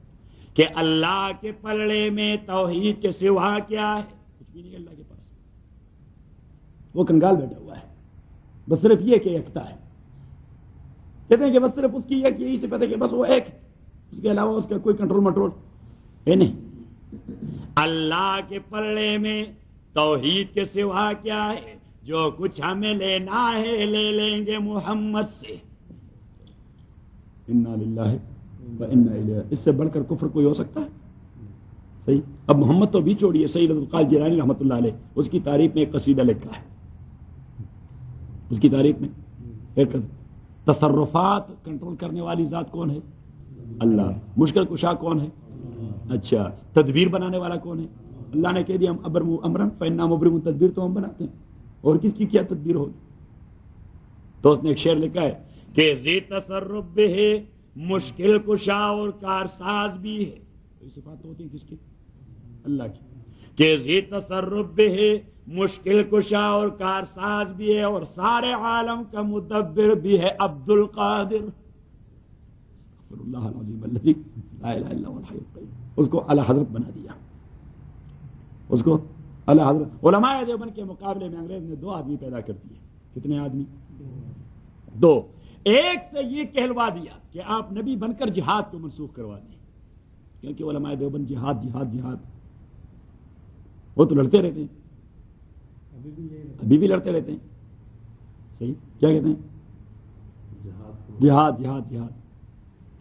کہ اللہ کے پلڑے میں توحید کے سوا کیا ہے. کچھ بھی نہیں اللہ کے پاس. وہ کنگال بیٹھا ہوا ہے بس صرف یہ کہ یکتا ہے. کہتے ہیں کہ بس صرف اس کی ایک یہی صفت ہے کہ بس وہ ایک اس کے علاوہ اس کا کوئی کنٹرول مٹرول ہے نہیں. اللہ کے پلڑے میں توحید کے سوا کیا ہے جو کچھ ہمیں لینا ہے لے لیں گے محمد سے. انا للہ و انا الیہ. اس سے بڑھ کر کفر کوئی ہو سکتا ہے. صحیح. اب محمد تو بھی چھوڑیے سید عبدالقادر جیلانی رحمۃ اللہ علیہ اس کی تعریف میں ایک قصیدہ لکھا ہے. اس کی تعریف میں ایک تصرفات کنٹرول کرنے والی ذات کون ہے؟ اللہ. مشکل کشا کون ہے؟ اچھا. تدبیر بنانے والا کون ہے؟ اللہ نے کہہ دیا ہم امرن فإنا مبرمون. تدبیر تو ہم بناتے ہیں اور کس کی کیا تدبیر ہوگی. تو اس نے ایک شعر لکھا ہے کہ ذی تصرف بھی ہے مشکل کشا اور کارساز بھی ہے. یہ صفات ہوتی ہیں کس کی؟ اللہ کی. کہ ذی تصرف بھی ہے مشکل کشا اور کارساز بھی ہے اور سارے عالم کا مدبر بھی ہے عبد القادر. اللہ العظیم الذی لا الہ الا هو الحی القیوم. اس کو اعلی حضرت بنا دیا. اس کو اعلی حضرت. علماء دیوبند کے مقابلے میں انگریز نے 2 آدمی پیدا کر دیے. کتنے آدمی؟ 2. ایک سے یہ کہلوا دیا کہ آپ نبی بن کر جہاد کو منسوخ کروا دیں کیونکہ علماء دیوبند جہاد جہاد جہاد وہ تو لڑتے رہتے ہیں. ابھی بھی لڑتے رہتے ہیں. صحیح. کیا کہتے ہیں؟ جہاد جہاد جہاد.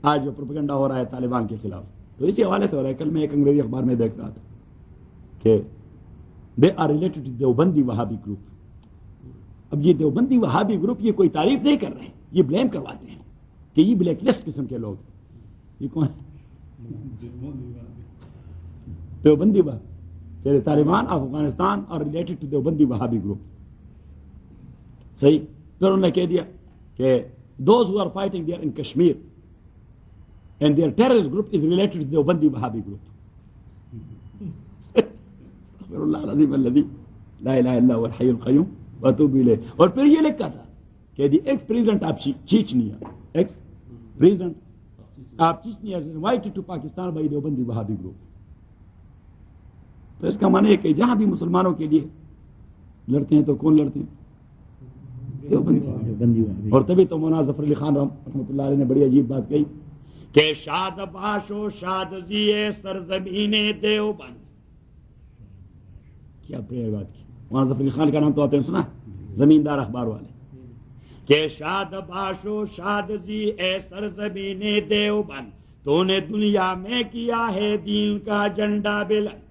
آج جو پروپیگنڈا ہو رہا ہے طالبان کے خلاف تو اسی حوالے سے ہو رہا ہے. کل میں ایک انگریزی اخبار میں دیکھ رہا تھا کہ they are related to Deobandi Wahhabi group. اب یہ دیوبندی وہابی گروپ یہ کوئی تعریف نہیں کر رہے ہیں, یہ بلیم کرواتے ہیں کہ یہ بلیک لسٹ قسم کے لوگ. یہ کون ہے؟ دیوبندی وہابی, طالبان افغانستان اور related to Deobandi Wahhabi group. صحیح. پھر انہوں نے کہہ دیا کہ those who are fighting there in Kashmir and their terrorist group is related to Deobandi Wahhabi group. استغفر اللہ العظیم الذی لا الہ الا هو الحی القیوم واتوب الیہ. اور پھر یہ لکھا تھا کہ the ex president of Chechnya, ex president of Chechnya is invited to Pakistan by Deobandi Wahhabi group. تو اس کا معنی ہے کہ جہاں بھی مسلمانوں کے لیے لڑتے ہیں تو کون لڑتے ہیں؟ دیوبندی. اور تبھی تو مولانا ظفر علی خان رحمۃ اللہ علیہ نے بڑی عجیب بات کہی کہ شاد باش و شاد زیے سرزمین دیوبند. کیا بڑی بات کی. مولانا ظفر علی خان کا نام تو آپ نے سنا, زمیندار اخبار والے, کہ شاد باش و شاد زی اے سرزمین دیوبند, تو نے دنیا میں کیا ہے دین کا جھنڈا بلند.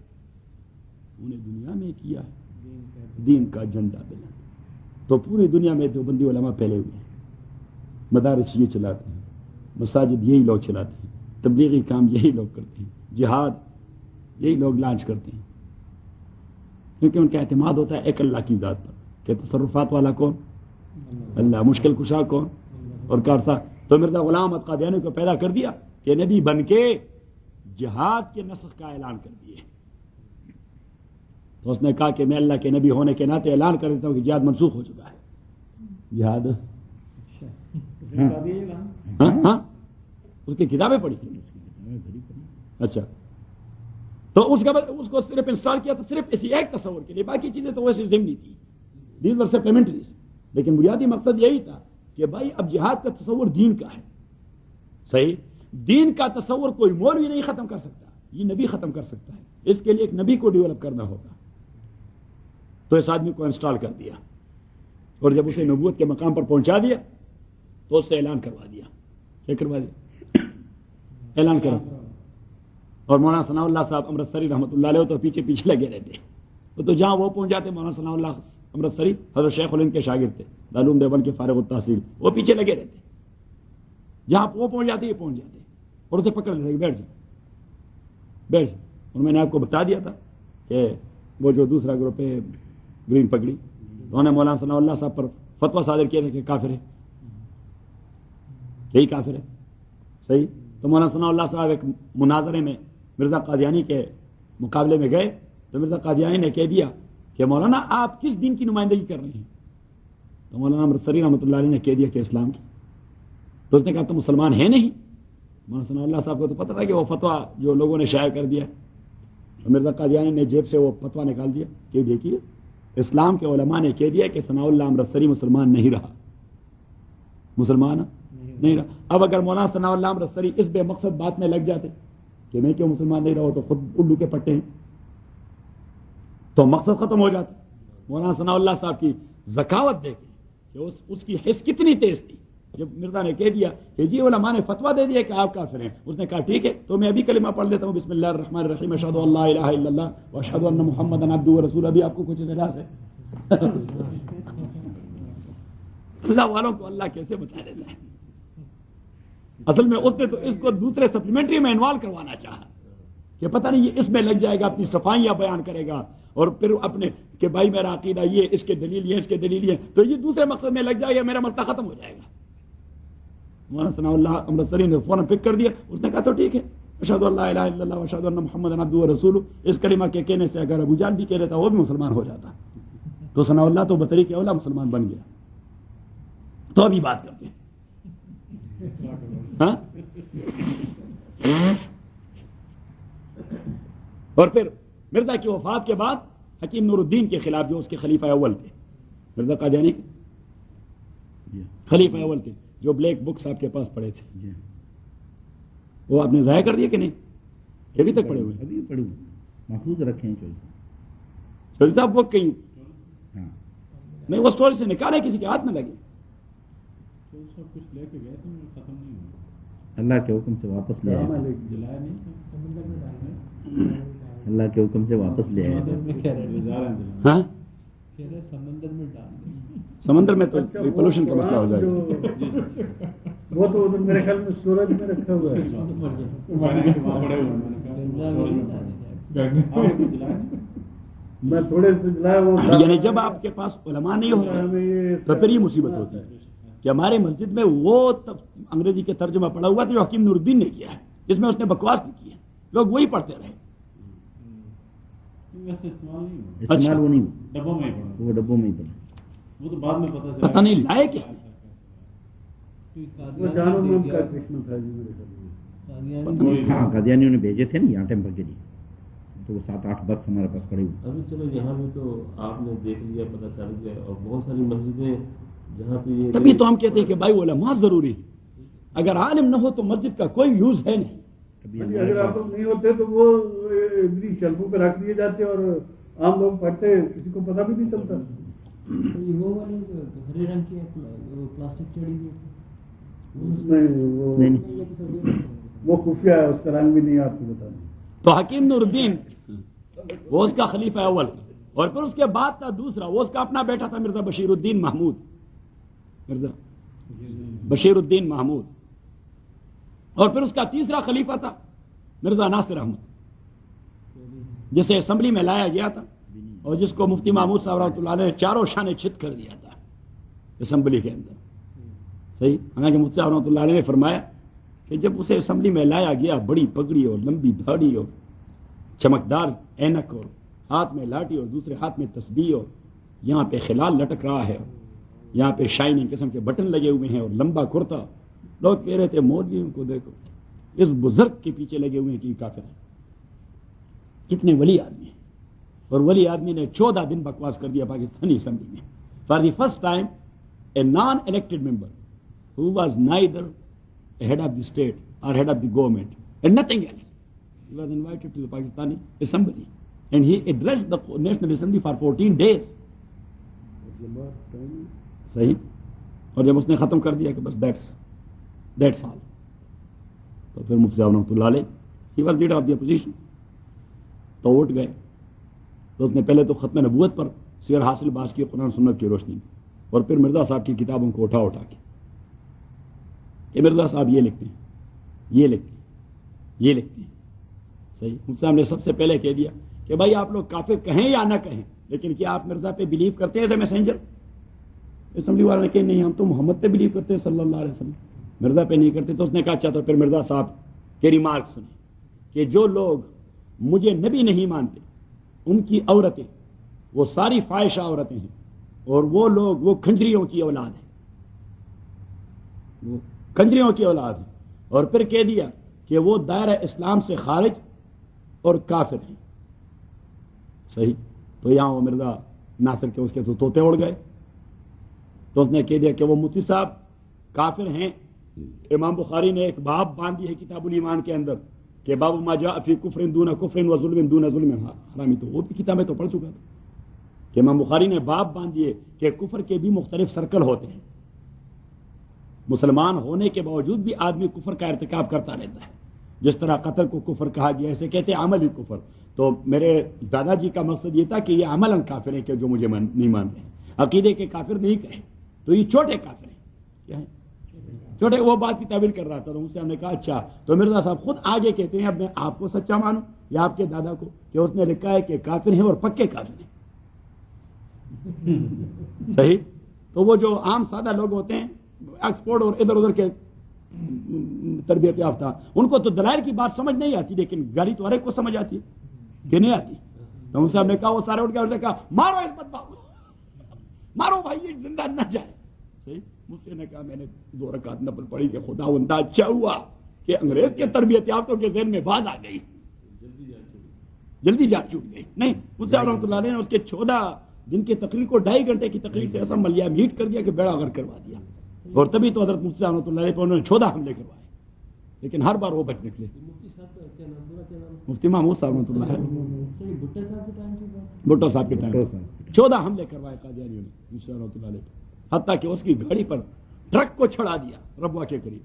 انہیں دنیا میں کیا ہے دین کا جھنڈا بلند. تو پوری دنیا میں دیوبندی علماء پھیلے ہوئے ہیں. مدارس یہ چلاتے ہیں, مساجد یہی لوگ چلاتے ہیں, تبلیغی کام یہی لوگ کرتے ہیں, جہاد یہی لوگ لانچ کرتے ہیں, کیونکہ ان کا اعتماد ہوتا ہے ایک اللہ کی ذات پر کہ تصرفات والا کون؟ اللہ. مشکل کشا کون؟ اور کارسا. تو مرزا غلام احمد قادیانی کو پیدا کر دیا کہ نبی بن کے جہاد کے نسخ کا اعلان کر دیے. تو اس نے کہا کہ میں اللہ کے نبی ہونے کے ناطے اعلان کر دیتا ہوں کہ جہاد منسوخ ہو چکا ہے. جہاد ہاں اس کی کتابیں پڑھی. اچھا, تو اس کو صرف انسٹال کیا تو صرف اسی ایک تصور کے لیے, باقی چیزیں تو ویسے ضمنی تھی, دیز ور سپلیمنٹریز. لیکن بنیادی مقصد یہی تھا کہ بھائی اب جہاد کا تصور دین کا ہے. صحیح. دین کا تصور کوئی مولوی نہیں ختم کر سکتا, یہ نبی ختم کر سکتا ہے. اس کے لیے ایک نبی کو ڈیولپ کرنا ہوگا. تو اس آدمی کو انسٹال کر دیا, اور جب اسے نبوت کے مقام پر پہنچا دیا تو اس سے اعلان کروا دیا. کیا کروا دیا؟ اعلان کرا. اور مولانا ثناء اللہ صاحب امرتسری رحمۃ اللہ علیہ تو پیچھے پیچھے لگے رہتے. تو جہاں وہ پہنچ جاتے, مولانا ثناء اللہ امرتسری حضرت شیخ الہند کے شاگرد تھے, دارالعلوم دیوبند کے فارغ التحصیل, وہ پیچھے لگے رہتے. جہاں وہ پہنچ جاتے یہ پہنچ جاتے, اور اسے پکڑ لیتے, بیٹھ جائے بیٹھ جائے. اور میں نے آپ کو بتا دیا تھا کہ وہ جو دوسرا گروپ ہے گرین پگڑی, انہوں نے مولانا ثناء اللہ صاحب پر فتویٰ صادر کیا تھا کہ کافر ہے, یہی کافر ہے. صحیح. تو مولانا ثناء اللہ صاحب ایک مناظرے میں مرزا قادیانی کے مقابلے میں گئے, تو مرزا قادیانی نے کہہ دیا کہ مولانا آپ کس دین کی نمائندگی کر رہے ہیں؟ تو مولانا امرتسری رحمۃ اللہ علیہ نے کہہ دیا کہ اسلام کی. تو اس نے کہا تو مسلمان ہے نہیں. مولانا ثناء اللہ صاحب کو تو پتہ تھا کہ وہ فتویٰ جو لوگوں نے شائع کر دیا. مرزا قادیانی نے جیب سے وہ فتویٰ نکال دیا کہ دیکھیے اسلام کے علماء نے کہہ دیا کہ ثناء اللہ امرتسری مسلمان نہیں رہا, مسلمان نہیں رہا. اب اگر مولانا ثناء اللہ امرتسری اس بے مقصد بات میں لگ جاتے کہ میں کیوں مسلمان نہیں رہا, تو خود الو کے پٹے ہیں, تو مقصد ختم ہو جاتا. مولانا ثناء اللہ صاحب کی ذکاوت دیکھیں کہ اس کی حس کتنی تیز تھی. جب مرزا نے کہہ دیا کہ جی علماء نے فتویٰ دے دیا کہ آپ کافر ہیں, اس نے کہا ٹھیک ہے تو میں ابھی کلمہ پڑھ لیتا ہوں, بسم اللہ الرحمن الرحیم, اشہد ان لا الہ الا اللہ واشہد ان محمدا عبدہ ورسولہ. ابھی آپ کو کچھ اعتراض ہے؟ اللہ والوں کو اللہ کیسے بتا دیتا ہے. اصل میں اس نے تو اس کو دوسرے سپلیمنٹری میں انوالو کروانا چاہا کہ پتہ نہیں یہ اس میں لگ جائے گا, اپنی صفائیاں بیان کرے گا, اور پھر اپنے کہ بھائی میرا عقیدہ یہ, اس کے دلیل یہ, اس کے دلیل یہ, تو یہ دوسرے مقصد میں لگ جائے گا, میرا مسئلہ ختم ہو جائے گا. مولانا ثناء اللہ امرتسری نے فوراً پک کر دیا. اس نے کہا تو ٹھیک ہے, اشہد ان لا الہ الا اللہ واشہد ان محمدا عبدہ ورسولہ. اس کلمہ کے کہنے سے اگر ابو جہل بھی کہہ دیتا وہ بھی مسلمان ہو جاتا. تو ثناء اللہ تو بطریق اولا مسلمان بن گیا. تو ابھی بات کرتے ہیں. ہاں اور پھر مرزا کی وفات کے بعد حکیم نور الدین کے خلاف, جو اس کے خلیفہ اول تھے, مرزا قادیانی کے خلیفہ اول تھے, جو بلیک بکس آپ کے پاس پڑے تھے, وہ آپ نے ضائع کر دیا کہ نہیں؟ ابھی تک پڑے ہوئے, ابھی پڑے ہوئے محفوظ رکھے ہیں. چوری صاحب وہ کہیں نہیں, وہ اسٹور سے نکالے, کسی کے ہاتھ میں لگے. کچھ لے کے گئے تھے, ختم نہیں ہوا. اللہ کے حکم سے واپس لے آئے. اللہ کے حکم سے واپس لے آیا ہاں سمندر میں ڈال دیں. سمندر میں تو اچھا، پولوشن کا مسئلہ ہو جائے گا. وہ تو ادھر میرے خیال میں سورج میں رکھا ہوا ہے. میں تھوڑے سے جلایا وہ یعنی جب آپ کے پاس علماء نہیں ہوتے تو پھر یہ مصیبت ہوتی ہے کہ ہمارے مسجد میں وہ انگریزی کے ترجمہ پڑا ہوا تھا جو حکیم نور الدین نے کیا ہے، جس میں اس نے بکواس نہیں کی ہے، لوگ وہی پڑھتے رہے. استعمال وہ نہیں ڈبوں میں ہی پڑا. وہ ڈبوں میں ہی پڑا. وہ تو بعد میں پتہ چلا. پتہ نہیں لائے کس نے. وہ جانو میں ان کا کرشن تھا جی میرے خیال میں. ہاں قادیانیوں نے بھیجے تھے نا یہاں ٹیمپل کے لیے، تو وہ 7-8 بکس ہمارے پاس پڑے ہوئے. ابھی چلو یہاں بھی تو آپ نے دیکھ لیا، پتہ چل گیا، اور بہت ساری مسجدیں جہاں پہ یہ تبھی تو ہم کہتے ہیں کہ بھائی علماء ضروری ہے. اگر عالم نہ ہو تو مسجد کا کوئی یوز ہے نہیں. اگر آپ لوگ نہیں ہوتے تو وہ اتنی شیلفوں پہ رکھ دیے جاتے اور عام لوگ پڑھتے، کسی کو پتہ بھی نہیں چلتا. وہ والی ہرے رنگ کی پلاسٹک چڑی ہوئی نہیں وہ خفیہ ہے، اس کا رنگ بھی نہیں آپ کو بتانا. تو حکیم نور الدین وہ اس کا خلیفہ اول، اور پھر اس کے بعد تھا دوسرا، وہ اس کا اپنا بیٹا تھا مرزا بشیر الدین محمود. مرزا بشیر الدین محمود. اور پھر اس کا تیسرا خلیفہ تھا مرزا ناصر احمد، جسے اسمبلی میں لایا گیا تھا اور جس کو مفتی محمود صاحب رحمۃ اللہ علیہ نے چاروں شانے چھت کر دیا تھا اسمبلی کے اندر. صحیح. حالانکہ مفتی صاحب رحمۃ اللہ علیہ نے فرمایا کہ جب اسے اسمبلی میں لایا گیا، بڑی پگڑی اور لمبی داڑھی اور چمکدار اینک اور ہاتھ میں لاٹھی اور دوسرے ہاتھ میں تسبیح اور یہاں پہ خلال لٹک رہا ہے، یہاں پہ شائننگ قسم کے بٹن لگے ہوئے ہیں اور لمبا کرتا. لوگ کہہ رہے تھے مولوی ان کو دیکھو، اس بزرگ کے پیچھے لگے ہوئے ہیں کہ یہ کافر ہے. کتنے ولی آدمی ہیں. اور ولی آدمی نے 14 دن بکواس کر دیا پاکستانی اسمبلی میں. For the first time a naan elected member who was neither a head of the state or head of the government and nothing else, he was invited to the Pakistani assembly and he addressed the National Assembly for 14 days. صحیح. اور جب اس نے ختم کر دیا کہ بس that's all, تو پھر مفتی صاحب رحمۃ اللہ علیہ he was leader of the opposition تو اٹھ گئے. تو اس نے پہلے تو ختم نبوت پر سیر حاصل باز کی قرآن سنت کی روشنی میں، اور پھر مرزا صاحب کی کتابوں کو اٹھا کے کہ مرزا صاحب یہ لکھتے ہیں، یہ لکھتے ہیں، یہ لکھتے ہیں. صحیح. مفتی صاحب نے سب سے پہلے کہہ دیا کہ بھائی آپ لوگ کافر کہیں یا نہ کہیں، لیکن کیا آپ مرزا پہ بلیو کرتے ہیں ایز اے میسنجر؟ اسمبلی والے نے کہا نہیں، ہم تو محمد پہ بلیو کرتے ہیں صلی اللہ علیہ وسلم، مرزا پہ نہیں کرتے. تو اس نے کہا اچھا تو پھر مرزا صاحب کے ریمارک سنیں کہ جو لوگ مجھے نبی نہیں مانتے ان کی عورتیں وہ ساری فاحشہ عورتیں ہیں، اور وہ لوگ وہ کھنجریوں کی اولاد ہیں، وہ کنجریوں کی اولاد ہے. اور پھر کہہ دیا کہ وہ دائرہ اسلام سے خارج اور کافر ہیں. صحیح. تو یہاں وہ مرزا ناصر کے اس کے تو طوطے اڑ گئے. تو اس نے کہہ دیا کہ وہ مفتی صاحب کافر ہیں. امام بخاری نے ایک باب باندھی ہے کتاب الایمان کے اندر کہ باب ما جاء فی کفر دون کفر و ظلم دون ظلم حرامی. تو وہ بھی کتاب میں تو پڑھ چکا تھا کہ امام بخاری نے باب باندھی ہے کہ کفر کے بھی مختلف سرکل ہوتے ہیں. مسلمان ہونے کے باوجود بھی آدمی کفر کا ارتکاب کرتا رہتا ہے. جس طرح قتل کو کفر کہا گیا، اسے کہتے ہیں عملی کفر. تو میرے دادا جی کا مقصد یہ تھا کہ یہ عملاً کافر ہیں کہ جو مجھے نہیں مانتے ہیں. عقیدے کے کافر نہیں کہے تو یہ چھوٹے کافر ہیں. کیا ہے چھوٹے؟ وہ بات کی تعبیر کر رہا تھا. تو ان سے ہم نے کہا اچھا تو مرزا صاحب خود آگے کہتے ہیں اب میں آپ کو سچا مانوں یا آپ کے دادا کو کہ اس نے لکھا ہے کہ کافر ہیں اور پکے کافر ہیں. صحیح. تو وہ جو عام سادہ لوگ ہوتے ہیں ایکسپورٹ اور ادھر ادھر کے تربیت یافتہ، ان کو تو دلائل کی بات سمجھ نہیں آتی، لیکن گالی تو ہر ایک کو سمجھ آتی ہے کہ نہیں آتی. تو ان سے ہم نے کہا وہ سارے اٹھ گئے، انہوں نے کہا مارو اس بدبخت کو، مارو بھائی یہ زندہ نہ جائے. صحیح. مجھ سے نے کہا میں نے 2 رکعت نفل پڑھی کہ خدا بندہ اچھا ہوا کہ انگریز کے تربیت یافتوں کے ذہن میں بات آ گئی، جلدی جان چھوٹ گئی. نہیں، مجھ سے رحمۃ اللہ علیہ نے اس کے 14 دن کی تقریر کو 2.5 گھنٹے کی تقریر سے ایسا ملیا میٹ کر دیا کہ بیڑا غرق کروا دیا. اور تبھی تو حضرت مفتی رحمۃ اللہ علیہ پر انہوں نے 14 حملے کروائے، لیکن ہر بار وہ بچ نکلے. مفتی محمود صاحب رحمۃ اللہ علیہ، بھٹو صاحب کے ٹائم 14 حملے کروائے قادیانیوں نے مفتی رحمۃ اللہ علیہ، حتیٰ کہ اس کی گاڑی پر ٹرک کو چھڑا دیا ربوہ کے قریب.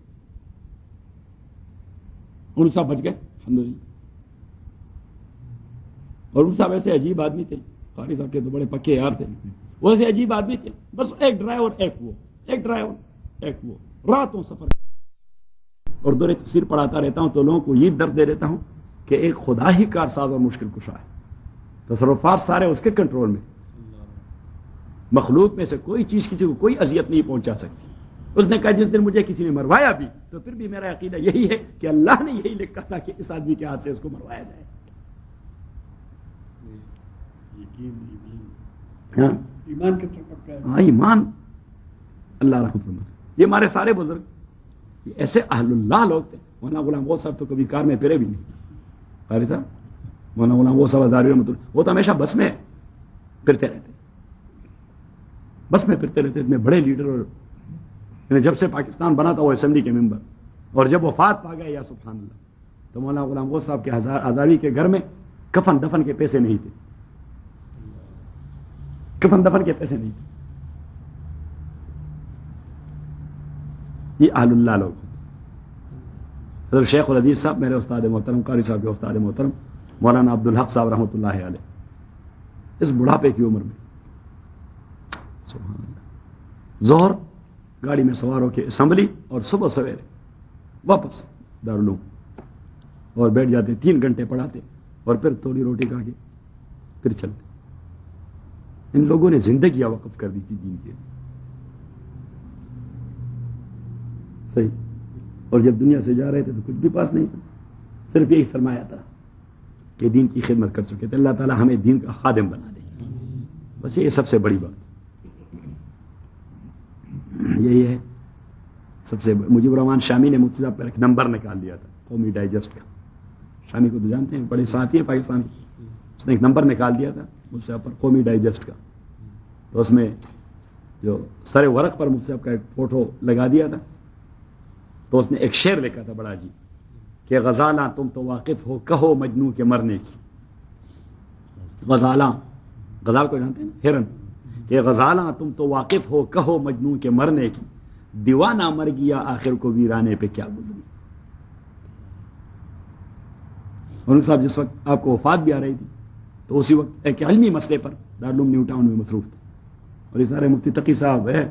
ان سب بچ گئے الحمدللہ. اور ان صاحب ایسے عجیب آدمی تھے، قاری صاحب کے تو بڑے پکے یار تھے، وہ ایسے عجیب آدمی تھے، بس ایک ڈرائیور ایک ڈرائیور ایک وہ راتوں سفر. اور دور تفسیر پڑھاتا رہتا ہوں تو لوگوں کو یہ درد دے دیتا ہوں کہ ایک خدا ہی کارساز اور مشکل کشا ہے، تصرفات سارے اس کے کنٹرول میں، مخلوق میں سے کوئی چیز کسی کو کوئی اذیت نہیں پہنچا سکتی. اس نے کہا جس دن مجھے کسی نے مروایا بھی تو پھر بھی میرا عقیدہ یہی ہے کہ اللہ نے یہی لکھا تھا کہ اس آدمی کے ہاتھ سے اس کو مروایا جائے. ہاں ایمان کے طرف پکا ہے. ہاں ایمان اللہ رحمت فرمائے. یہ ہمارے سارے بزرگ یہ ایسے اہل اللہ لوگ تھے. مولانا غلام وہ صاحب تو کبھی کار میں پھرے بھی نہیں، قاری صاحب مولانا غلام وہ صاحب ہزاری رحمۃ اللہ وہ تو ہمیشہ بس میں پھرتے رہتے، بس میں پھرتے رہتے. اتنے بڑے لیڈر، اور جب سے پاکستان بنا تھا وہ اسمبلی کے ممبر، اور جب وفات پا گئے یا سبحان اللہ تو مولانا غلام غوث صاحب کے ہزاری کے گھر میں کفن دفن کے پیسے نہیں تھے، کفن دفن کے پیسے نہیں تھے. یہ اہل اللہ لوگ. حضرت شیخ الحدیث صاحب میرے استاد محترم، قاری صاحب کے استاد محترم مولانا عبدالحق صاحب رحمۃ اللہ علیہ، اس بڑھاپے کی عمر میں سبحان اللہ ظہر گاڑی میں سوار ہو کے اسمبلی اور صبح سویرے واپس دارالعلوم اور بیٹھ جاتے، 3 گھنٹے پڑھاتے اور پھر تھوڑی روٹی کھا کے پھر چلتے. ان لوگوں نے زندگی وقف کر دی تھی دین کے. صحیح. اور جب دنیا سے جا رہے تھے تو کچھ بھی پاس نہیں تھا، صرف یہی سرمایہ تھا کہ دین کی خدمت کر چکے تھے. اللہ تعالیٰ ہمیں دین کا خادم بنا دے، بس یہ سب سے بڑی بات یہی ہے. سب سے مجیب الرحمان شامی نے مفتی صاحب پر ایک نمبر نکال دیا تھا قومی ڈائجسٹ کا. شامی کو تو جانتے ہیں، بڑے صحافی ہیں پاکستان کے. اس نے ایک نمبر نکال دیا تھا مفتی صاحب پر قومی ڈائجسٹ کا. تو اس میں جو سر ورق پر مفتی صاحب کا ایک فوٹو لگا دیا تھا، تو اس نے ایک شعر لکھا تھا بڑا جی کہ غزالاں تم تو واقف ہو کہو مجنوں کے مرنے کی. غزالاں، غزال کو جانتے ہیں نا، ہرن. کہ غزالاں تم تو واقف ہو کہو مجنوں کے مرنے کی، دیوانہ مر گیا آخر کو ویرانے پہ کیا گزری. ان صاحب جس وقت آپ کو وفات بھی آ رہی تھی تو اسی وقت ایک علمی مسئلے پر دارالعلوم نیو ٹاؤن میں مصروف تھے. اور یہ سارے مفتی تقی صاحب ہے،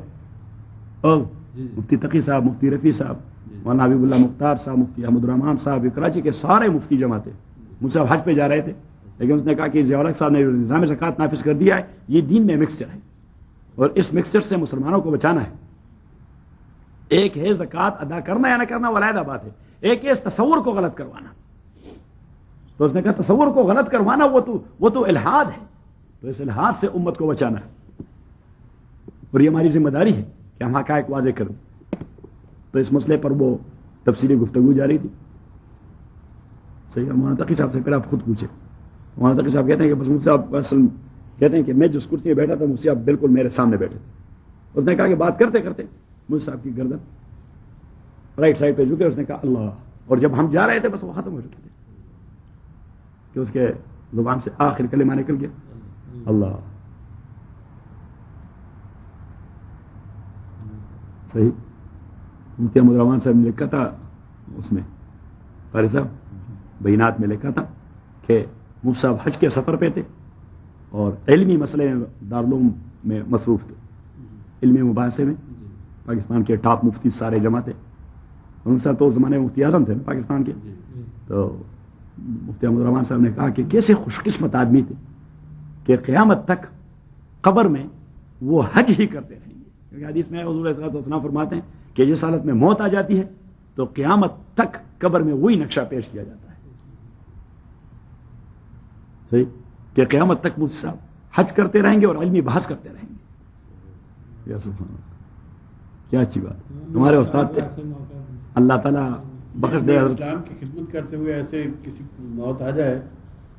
اور مفتی تقی صاحب، مفتی رفیع صاحب، مولانا حبیب اللہ مختار صاحب، مفتی احمد الرحمان صاحب، کراچی کے سارے مفتی جمع تھے. مجھ سے حج پہ جا رہے تھے، لیکن اس نے کہا کہ ضیاء الحق صاحب نے نظام زکوٰۃ نافذ کر دیا ہے، یہ دین میں مکسچر ہے اور اس مکسچر سے مسلمانوں کو بچانا ہے. ایک ہے زکوٰۃ ادا کرنا یا نہ کرنا وہ علیحدہ بات ہے، ایک ہے اس تصور کو غلط کروانا. تو اس نے کہا تصور کو غلط کروانا وہ تو الحاد ہے، تو اس الحاد سے امت کو بچانا ہے اور یہ ہماری ذمہ داری ہے کہ ہم حقائق واضح کریں. تو اس مسئلے پر وہ تفصیلی گفتگو جاری تھی. صحیح. مولانا تقی صاحب سے پھر آپ خود پوچھے. مولانا تقی صاحب کہتے ہیں کہ بس مفتی صاحب اصل کہتے ہیں کہ میں جس کرسی میں بیٹھا تھا مفتی صاحب بالکل میرے سامنے بیٹھے تھے. اس نے کہا کہ بات کرتے کرتے مفتی صاحب کی گردن رائٹ سائڈ پہ جھکے، اس نے کہا اللہ، اور جب ہم جا رہے تھے بس وہ ختم ہو چکے تھے کہ اس کے زبان سے آخر کلمہ نکل گیا اللہ. صحیح. مفتی احمد الرحمان صاحب نے لکھا تھا اس میں، قاری صاحب بینات میں لکھا تھا کہ مفتی صاحب حج کے سفر پہ تھے اور علمی مسئلے دارالعلوم میں مصروف تھے، علمی مباحثے میں. پاکستان کے ٹاپ مفتی سارے جمع تھے، اور ان صاحب تو اس زمانے میں مفتی اعظم تھے پاکستان کے. تو مفتی احمد الرحمان صاحب نے کہا کہ کیسے خوش قسمت آدمی تھے کہ قیامت تک قبر میں وہ حج ہی کرتے رہیں گے. کیونکہ حدیث میں حضور صلی اللہ علیہ وسلم فرماتے ہیں کہ جس حالت میں موت آ جاتی ہے تو قیامت تک قبر میں وہی نقشہ پیش کیا جاتا ہے. صحیح. کہ قیامت تک مجھ صاحب حج کرتے رہیں گے اور علمی بحث کرتے رہیں گے. یا سبحان اللہ، کیا اچھی بات. تمہارے استاد تھے، اللہ تعالیٰ بخش دے. اسلام کی خدمت کرتے ہوئے ایسے کسی کو موت آ جائے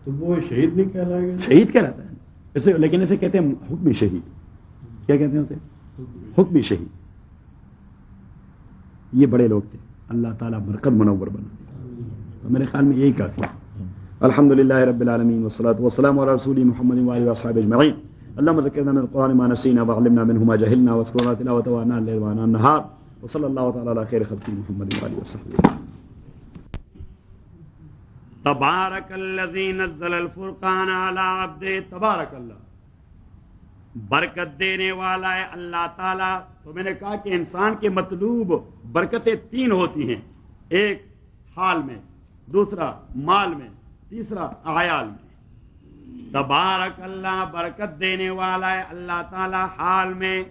تو وہ شہید نہیں کہلائے گا؟ شہید کہلاتا ہے اسے، لیکن اسے کہتے ہیں حکمی شہید. کیا کہتے ہیں اسے؟ حکمی شہید. یہ بڑے لوگ تھے، اللہ تعالیٰ برکت منور بنا دے. تو میرے خیال میں یہی کافی ہے. الحمدللہ رب العالمین والصلاة والسلام علی رسول محمد وآلہ وصحبہ اجمعین. اللهم ذكرنا من القرآن ما نسينا وعلمنا منه ما جهلنا واذكرنا تلاوته وآناء الليل وآناء النهار وصلى الله تعالى على خير خلقه محمد وآله وصحبه. تبارک الذی نزل الفرقان علی عبدہ، تبارک اللہ، برکت دینے والا ہے اللہ تعالیٰ. تو میں نے کہا کہ انسان کے مطلوب برکتیں تین ہوتی ہیں، ایک حال میں، دوسرا مال میں، تیسرا عیال میں. تبارک اللہ، برکت دینے والا ہے اللہ تعالیٰ حال میں،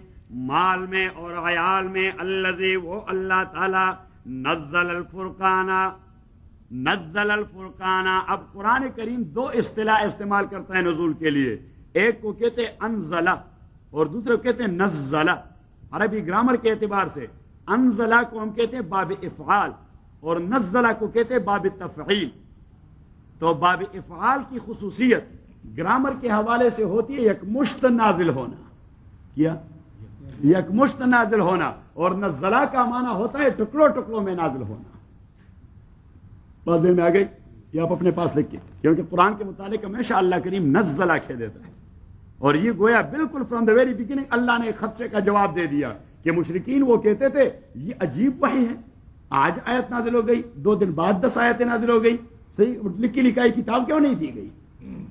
مال میں اور عیال میں. الذی، وہ اللہ تعالیٰ، نزل الفرقان، نزل الفرقان. اب قرآن کریم دو اصطلاح استعمال کرتا ہے نزول کے لیے، ایک کو کہتے ہیں انزلہ اور دوسرے کو کہتے ہیں نزلہ. عربی گرامر کے اعتبار سے انزلہ کو ہم کہتے ہیں باب افعال اور نزلہ کو کہتے ہیں باب تفعیل. تو باب افعال کی خصوصیت گرامر کے حوالے سے ہوتی ہے یکمشت نازل ہونا. کیا؟ یکمشت نازل ہونا. اور نزلہ کا معنی ہوتا ہے ٹکڑوں ٹکڑوں میں نازل ہونا. واضح میں آ گئی؟ یہ آپ اپنے پاس لکھ کے، کیونکہ قرآن کے متعلق ہمیشہ اللہ کریم نزلہ کہہ دیتا ہے، اور یہ گویا بالکل فرام دا ویری بگننگ اللہ نے ایک خدشے کا جواب دے دیا کہ مشرکین وہ کہتے تھے یہ عجیب وحی ہے، آج آیت نازل ہو گئی، 2 دن بعد 10 آیتیں نازل ہو گئی، صحیح لکھی لکھائی کتاب کیوں نہیں دی گئی؟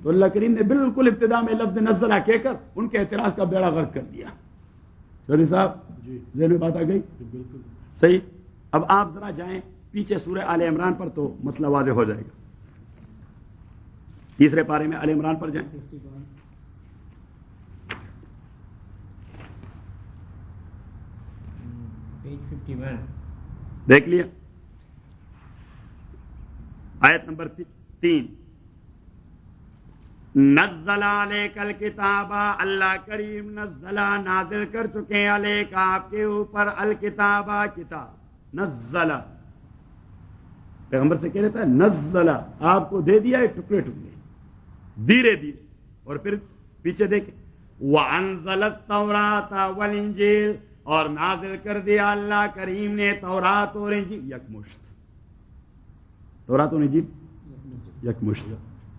تو اللہ کریم نے بالکل ابتدا میں لفظ نزلہ کہہ کر ان کے اعتراض کا بیڑا غرق کر دیا. چودھری صاحب ذہن میں بات آ گئی؟ صحیح. اب آپ ذرا جائیں پیچھے سورہ آل عمران پر تو مسئلہ واضح ہو جائے گا. تیسرے پارے میں آل عمران پر جائیں. دیکھ لیا آیت نمبر 3. نزل علیک الکتاب، اللہ کریم نزلہ نازل کر چکے ہیں علیک آپ کے اوپر الکتاب کتاب. نزلہ پیغمبر سے کہہ رہتا ہے نزلہ آپ کو دے دیا ہے ٹکڑے ٹکڑے دھیرے دھیرے. اور پھر پیچھے دیکھیں وَأَنزَلَ التَّوْرَاةَ وَالْإِنجِيلَ، اور نازل کر دیا اللہ کریم نے تورات اور انجیل یکمشت. تورات اور انجیل یکمشت،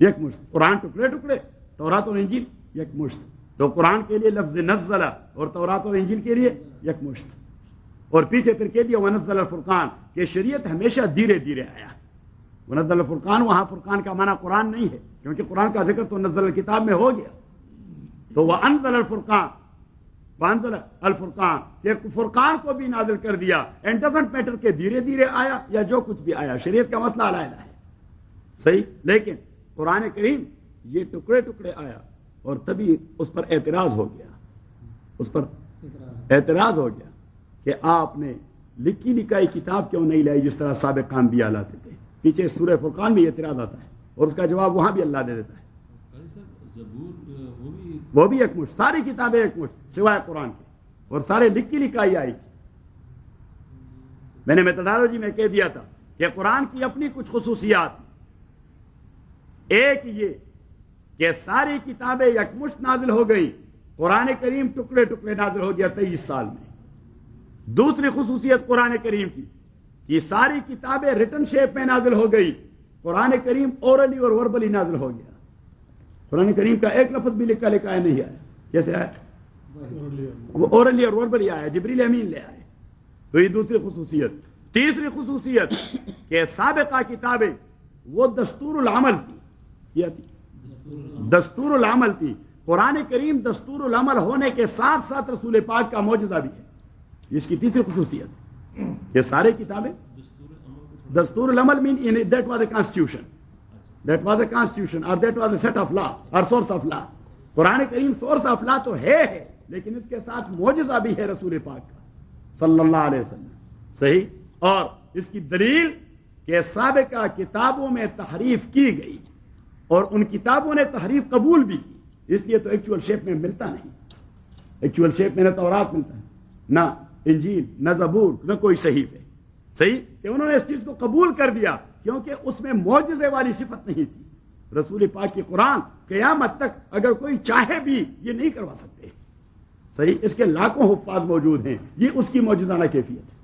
یکمشت. قرآن ٹکڑے ٹکڑے، تورات اور انجیل یکمشت. تو قرآن کے لیے لفظ نزلہ اور تورات اور انجیل کے لیے یکمشت. اور پیچھے پھر کہہ دیا وَنَزَّلَ الْفُرْقَانَ کہ شریعت ہمیشہ دھیرے دھیرے آیا. وَنَزَّلَ الْفُرْقَانَ، وہاں فرقان کا معنی قرآن نہیں ہے کیونکہ قرآن کا ذکر تو نزل الکتاب میں ہو گیا. تو وَأَنزَلَ الْفُرْقَانَ، وَأَنزَلَ الْفُرْقَانَ کہ فرقان کو بھی نازل کر دیا. اینڈ ڈزنٹ میٹر کہ دھیرے دھیرے آیا یا جو کچھ بھی آیا، شریعت کا مسئلہ علیحدہ ہے. صحیح. لیکن قرآن کریم یہ ٹکڑے ٹکڑے آیا اور تبھی اس پر اعتراض ہو گیا، اس پر اعتراض ہو گیا کہ آپ نے لکھی لکھائی کتاب کیوں نہیں لائی جس طرح سابق انبیاء لاتے تھے. پیچھے سورہ فرقان میں یہ اعتراض آتا ہے اور اس کا جواب وہاں بھی اللہ دے دیتا ہے. وہ بھی ایک مشت، ساری کتابیں ایک مشت سوائے قرآن کے، اور سارے لکھی لکھائی آئی تھی. میں نے میتھڈالوجی میں کہہ دیا تھا کہ قرآن کی اپنی کچھ خصوصیات ہیں. ایک یہ کہ ساری کتابیں یکمشت نازل ہو گئی، قرآن کریم ٹکڑے ٹکڑے نازل ہو گیا 23 سال میں. دوسری خصوصیت قرآن کریم کی کہ ساری کتابیں ریٹن شیپ میں نازل ہو گئی، قرآن کریم اورلی اور وربلی نازل ہو گیا. قرآن کریم کا ایک لفظ بھی لکھا لکھایا نہیں آیا. کیسے آیا؟ وہ اورلی اور وربلی آیا، جبریل امین لے آئے. تو یہ دوسری خصوصیت. تیسری خصوصیت کہ سابقہ کتابیں وہ دستور العمل تھی. کیا تھی؟ دستور العمل تھی. قرآن کریم دستور العمل ہونے کے ساتھ ساتھ رسول پاک کا معجزہ بھی ہے. اس کی تیسری خصوصیت یہ سارے کتابیں دستور العمل mean that was a constitution, that was a constitution اور that was a set of law اور سورس آف لا. قرآن کریم سورس آف لا تو ہے لیکن اس کے ساتھ معجزہ بھی ہے رسول پاک کا صلی اللہ علیہ وسلم. صحیح. اور اس کی دلیل کہ سابقہ کتابوں میں تحریف کی گئی اور ان کتابوں نے تحریف قبول بھی کی، اس لیے تو ایکچوئل شیپ میں ملتا نہیں. ایکچوئل شیپ میں نہ تورات ملتا ہے، نہ انجیل، نہ زبور، نہ کوئی صحیفے. صحیح کہ انہوں نے اس چیز کو قبول کر دیا کیونکہ اس میں معجزے والی صفت نہیں تھی. رسول پاک کی قرآن قیامت تک اگر کوئی چاہے بھی یہ نہیں کروا سکتے. صحیح. اس کے لاکھوں حفاظ موجود ہیں، یہ اس کی معجزانہ کیفیت ہے.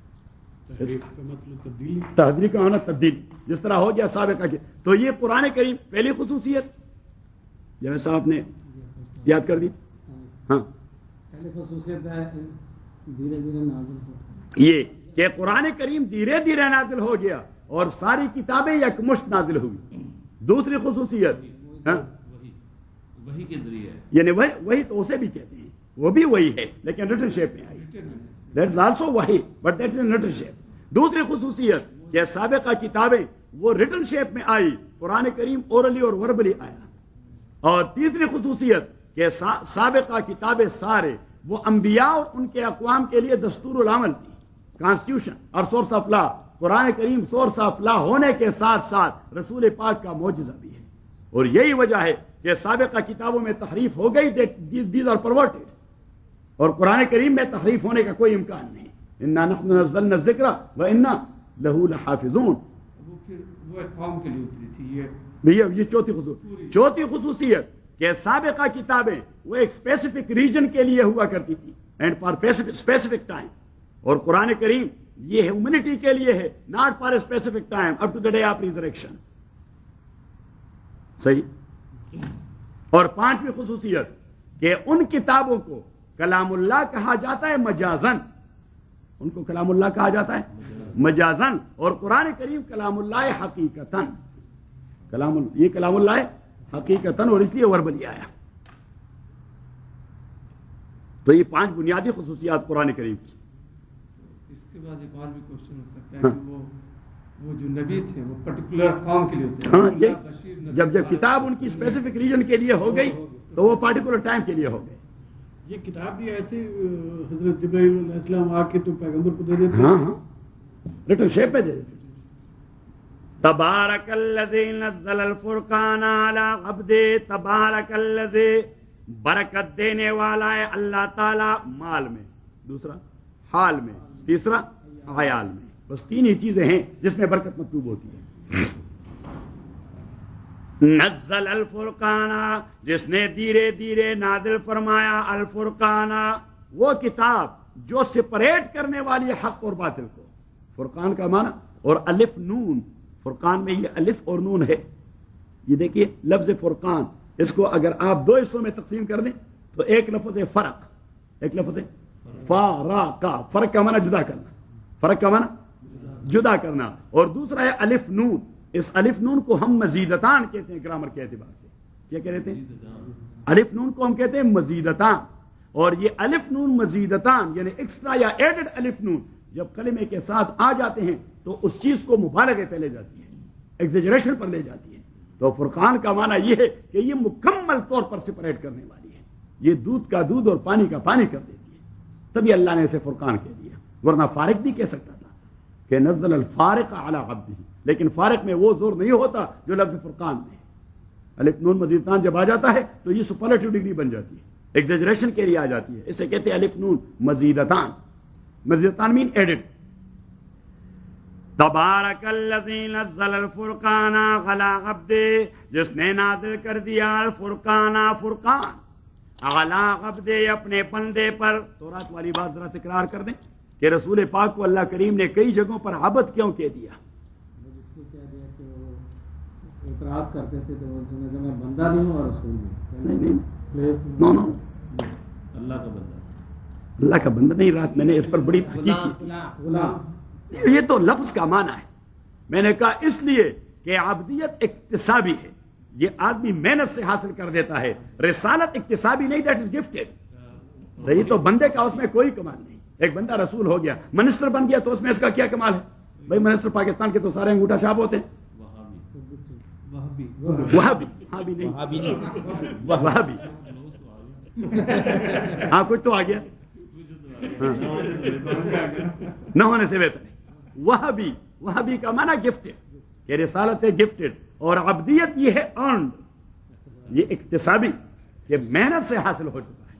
تحریف کا معنی تبدیل، جس طرح ہو گیا سابقہ کے. تو یہ قرآن کریم پہلی خصوصیت جیسا آپ نے یاد کر دی. ہاں پہلی خصوصیت ہے دھیرے دھیرے نازل ہو، یہ کہ قرآن کریم دھیرے دھیرے نازل ہو گیا اور ساری کتابیں یکمشت نازل ہوئی. دوسری خصوصیت ہاں وہی کے ذریعے ہے، یعنی وہی تو اسے بھی کہتے ہیں، وہ بھی وہی ہے لیکن ریٹن شیپ میں آئی. دیٹس آلسو وہی but that's in written shape. دوسری خصوصیت کہ سابقہ کتابیں وہ ریٹن شیپ میں آئی، قرآن کریم اورلی اور وربلی آیا. اور تیسری خصوصیت کہ سابقہ کتابیں سارے وہ انبیاء اور ان کے اقوام کے لیے دستور العمل تھی، کانسٹیٹیوشن اور سورس آف لا. قرآن کریم سورس آف لا ہونے کے ساتھ ساتھ رسول پاک کا معجزہ بھی ہے. اور یہی وجہ ہے کہ سابقہ کتابوں میں تحریف ہو گئی، دیز آر پرورٹڈ، اور قرآن کریم میں تحریف ہونے کا کوئی امکان نہیں. انا نحن نزلنا الذکر وانا لہ لحافظون. وہ پھر وہ ایک قوم کے لیے اتری تھی. یہ چوتھی خصوصیت کہ سابقہ کتابیں وہ ایک اسپیسیفک ریجن کے لیے ہوا کرتی تھی اینڈ فار اسپیسیفک ٹائم، اور قرآن کریم یہ ہیومینٹی کے لیے ہے، not for specific time up to the day of resurrection. صحیح. اور پانچویں خصوصیت کہ ان کتابوں کو کلام اللہ کہا جاتا ہے مجازن، ان کو کلام اللہ کہا جاتا ہے مجازن، اور قرآن کریم کلام اللہ حقیقتاً. یہ کلام اللہ ہے حقیقتاً، اور اس لیے وربلی آیا. تو یہ 5 بنیادی خصوصیات قرآن کریم کی. اس کے بعد ایک اور بھی کوشچن ہو سکتا ہے کہ وہ جو نبی تھے وہ پرٹیکولر قوم کے لیے ہوتے ہیں. جب کتاب ان کی اسپیسیفک ریجن کے لیے ہو گئی تو وہ پارٹیکولر ٹائم کے لیے ہو گئے. یہ کتاب بھی ایسے حضرت جبرائیل علیہ السلام آ کے تو پیغمبر کو دے دیتے. ہاں ریٹن شیپ پہ دے دیتے. تبارک الذی نزل الفرقان علی عبدہ، تبارک الذی، برکت دینے والا ہے اللہ تعالی مال میں، دوسرا حال میں، تیسرا عیال میں. بس 3 ہی چیزیں ہیں جس میں برکت مطلوب ہوتی ہے. نزل الفرقان، جس نے دھیرے دھیرے نازل فرمایا الفرقان، وہ کتاب جو سپریٹ کرنے والی حق اور باطل کو. فرقان کا معنی، اور الف نون، فرقان میں یہ الف اور نون ہے. یہ دیکھیے لفظ فرقان، اس کو اگر آپ 2 حصوں میں تقسیم کر دیں تو ایک لفظ ہے فرق، ایک لفظ ہے فارقہ، فرق کا معنی جدا کرنا، فرق کا معنی جدا کرنا، اور دوسرا ہے الف نون. اس الف نون کو ہم مزیدتان کہتے ہیں گرامر کے اعتبار سے. کیا کہتے ہیں؟ الف نون کو ہم کہتے ہیں مزیدتان. اور یہ الف نون مزیدتان یعنی ایکسٹرا یا ایڈڈ الف نون جب کلمے کے ساتھ آ جاتے ہیں تو اس چیز کو مبالغے پہ لے جاتی ہے، ایگزیجریشن پر لے جاتی ہے. تو فرقان کا معنی یہ ہے کہ یہ مکمل طور پر سپریٹ کرنے والی ہے، یہ دودھ کا دودھ اور پانی کا پانی کر دیتی ہے. تبھی اللہ نے اسے فرقان کہہ دیا، ورنہ فارق بھی کہہ سکتا تھا کہ نزل الفارق علی عبدہ، لیکن فارق میں وہ زور نہیں ہوتا جو لفظ فرقان میں. الف نون مزیدتان جب آ جاتا ہے تو یہ سپرلیٹو ڈگری بن جاتی ہے، ایگزیجریشن کے لیے آ جاتی ہے. اسے کہتے ہیں الف نون مزیدتان. مزیدتان مین ایڈڈ. تبارک الذی نزل الفرقان علی عبدہ، جس نے نازل کر دیا الفرقان، فرقان علی عبدہ، اپنے بندے پر. تو رات والی بات ذرا تکرار کر دیں کہ رسول پاک کو اللہ کریم نے کئی جگہوں پر عبد کیوں کہہ دیا؟ جس نے کہہ دیا کہ وہ اعتراض کرتے تھے تو وہ میں بندہ نہیں ہوں اور رسول بھی نہیں. نو نو، اللہ کا بندہ، اللہ کا بندہ نہیں. رات میں نے اس پر بڑی تحقیق کی. غلام، یہ تو لفظ کا معنی ہے. میں نے کہا اس لیے کہ عبدیت اکتسابی ہے، یہ آدمی محنت سے حاصل کر دیتا ہے. رسالت اکتسابی نہیں، دیٹ از گفٹڈ. صحیح. تو بندے کا اس میں کوئی کمال نہیں. ایک بندہ رسول ہو گیا، منسٹر بن گیا، تو اس میں اس کا کیا کمال ہے؟ بھائی منسٹر پاکستان کے تو سارے انگوٹھا چھاپ ہوتے ہیں. وہابی، وہابی نہیں، وہابی. ہاں کچھ تو آ گیا، نہ ہونے سے بہتر ہے. وہابی، وہابی کا معنی گفٹڈ، کہ رسالت ہے گفٹڈ، اور عبدیت یہ ہے ارنڈ، یہ اکتسابی، کہ محنت سے حاصل ہو چکا ہے.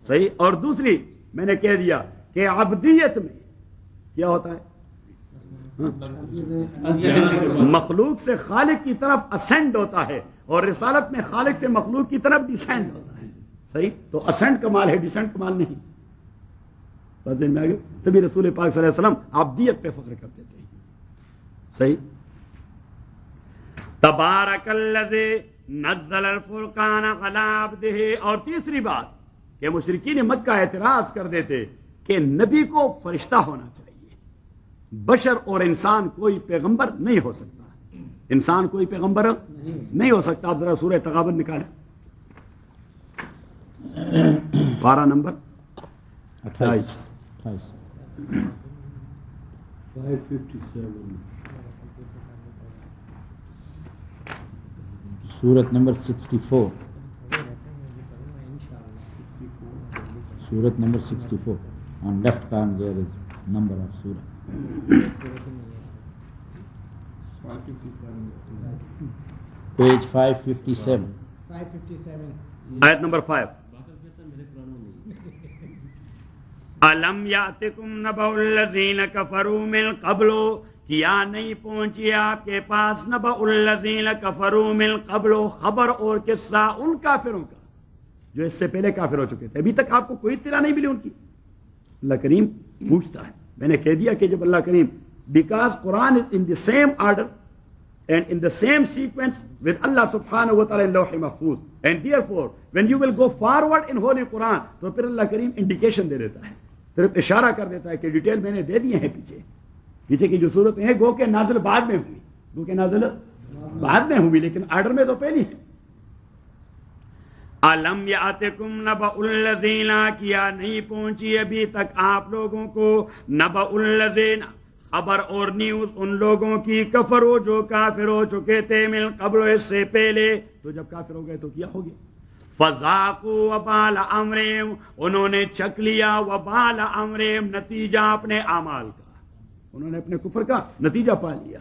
صحیح. اور دوسری میں نے کہہ دیا کہ عبدیت میں کیا ہوتا ہے؟ مخلوق سے خالق کی طرف اسینڈ ہوتا ہے، اور رسالت میں خالق سے مخلوق کی طرف ڈیسینڈ ہوتا ہے. صحیح. تو اسینڈ کمال ہے، ڈیسینڈ کمال نہیں. بس میں آگے. تبھی رسول پاک صلی اللہ علیہ وسلم عبدیت پہ فخر کرتے تھے. صحیح. تبارک الذی نزل الفرقان علی عبدہ. اور تیسری بات کہ مشرکین مکہ اعتراض کر دیتے کہ نبی کو فرشتہ ہونا چاہیے، بشر اور انسان کوئی پیغمبر نہیں ہو سکتا. انسان کوئی پیغمبر نہیں ہو سکتا. آپ ذرا سورہ تغابن نکالیں, پارہ نمبر 28. 557. سورت نمبر 64. سورت number 64. On left hand there is number of surah. Page 557. 557. آیت نمبر 5. الم یاتکم نبأ الذین کفروا من قبل, کیا نہیں پہنچی آپ کے پاس نبأ الذین کفروا من قبل, خبر اور قصہ ان کافروں کا جو اس سے پہلے کافر ہو چکے تھے. ابھی تک آپ کو کوئی اطلاع نہیں ملی ان کی. اللہ کریم پوچھتا ہے, میں نے کہہ دیا کہ جب اللہ کریم, because Quran is in the same order and in the same sequence with Allah subhanahu wa ta'ala in lawh mahfuz, and therefore when you will go forward in holy Quran, تو پھر اللہ کریم انڈیکیشن دے دیتا ہے, صرف اشارہ کر دیتا ہے کہ ڈیٹیل میں نے دے دیے ہیں. پیچھے کی جو صورت ہیں گو کہ نازل بعد میں ہوئی, گو کہ نازل بعد میں ہوئی, لیکن آرڈر میں تو پہلی ہے. الم یاتکم نبأ الذین, کیا نہیں پہنچی ابھی تک آپ لوگوں کو نبأ الذین, خبر اور نیوز ان لوگوں کی, کفرو جو کافر ہو چکے تھے, من قبل اس سے پہلے. تو جب کافر ہو گئے تو کیا ہو گیا؟ فذاقوا وبال امرہم, انہوں نے چکھ لیا وبال امرہم, نتیجہ اپنے اعمال کا, انہوں نے اپنے کفر کا نتیجہ پا لیا.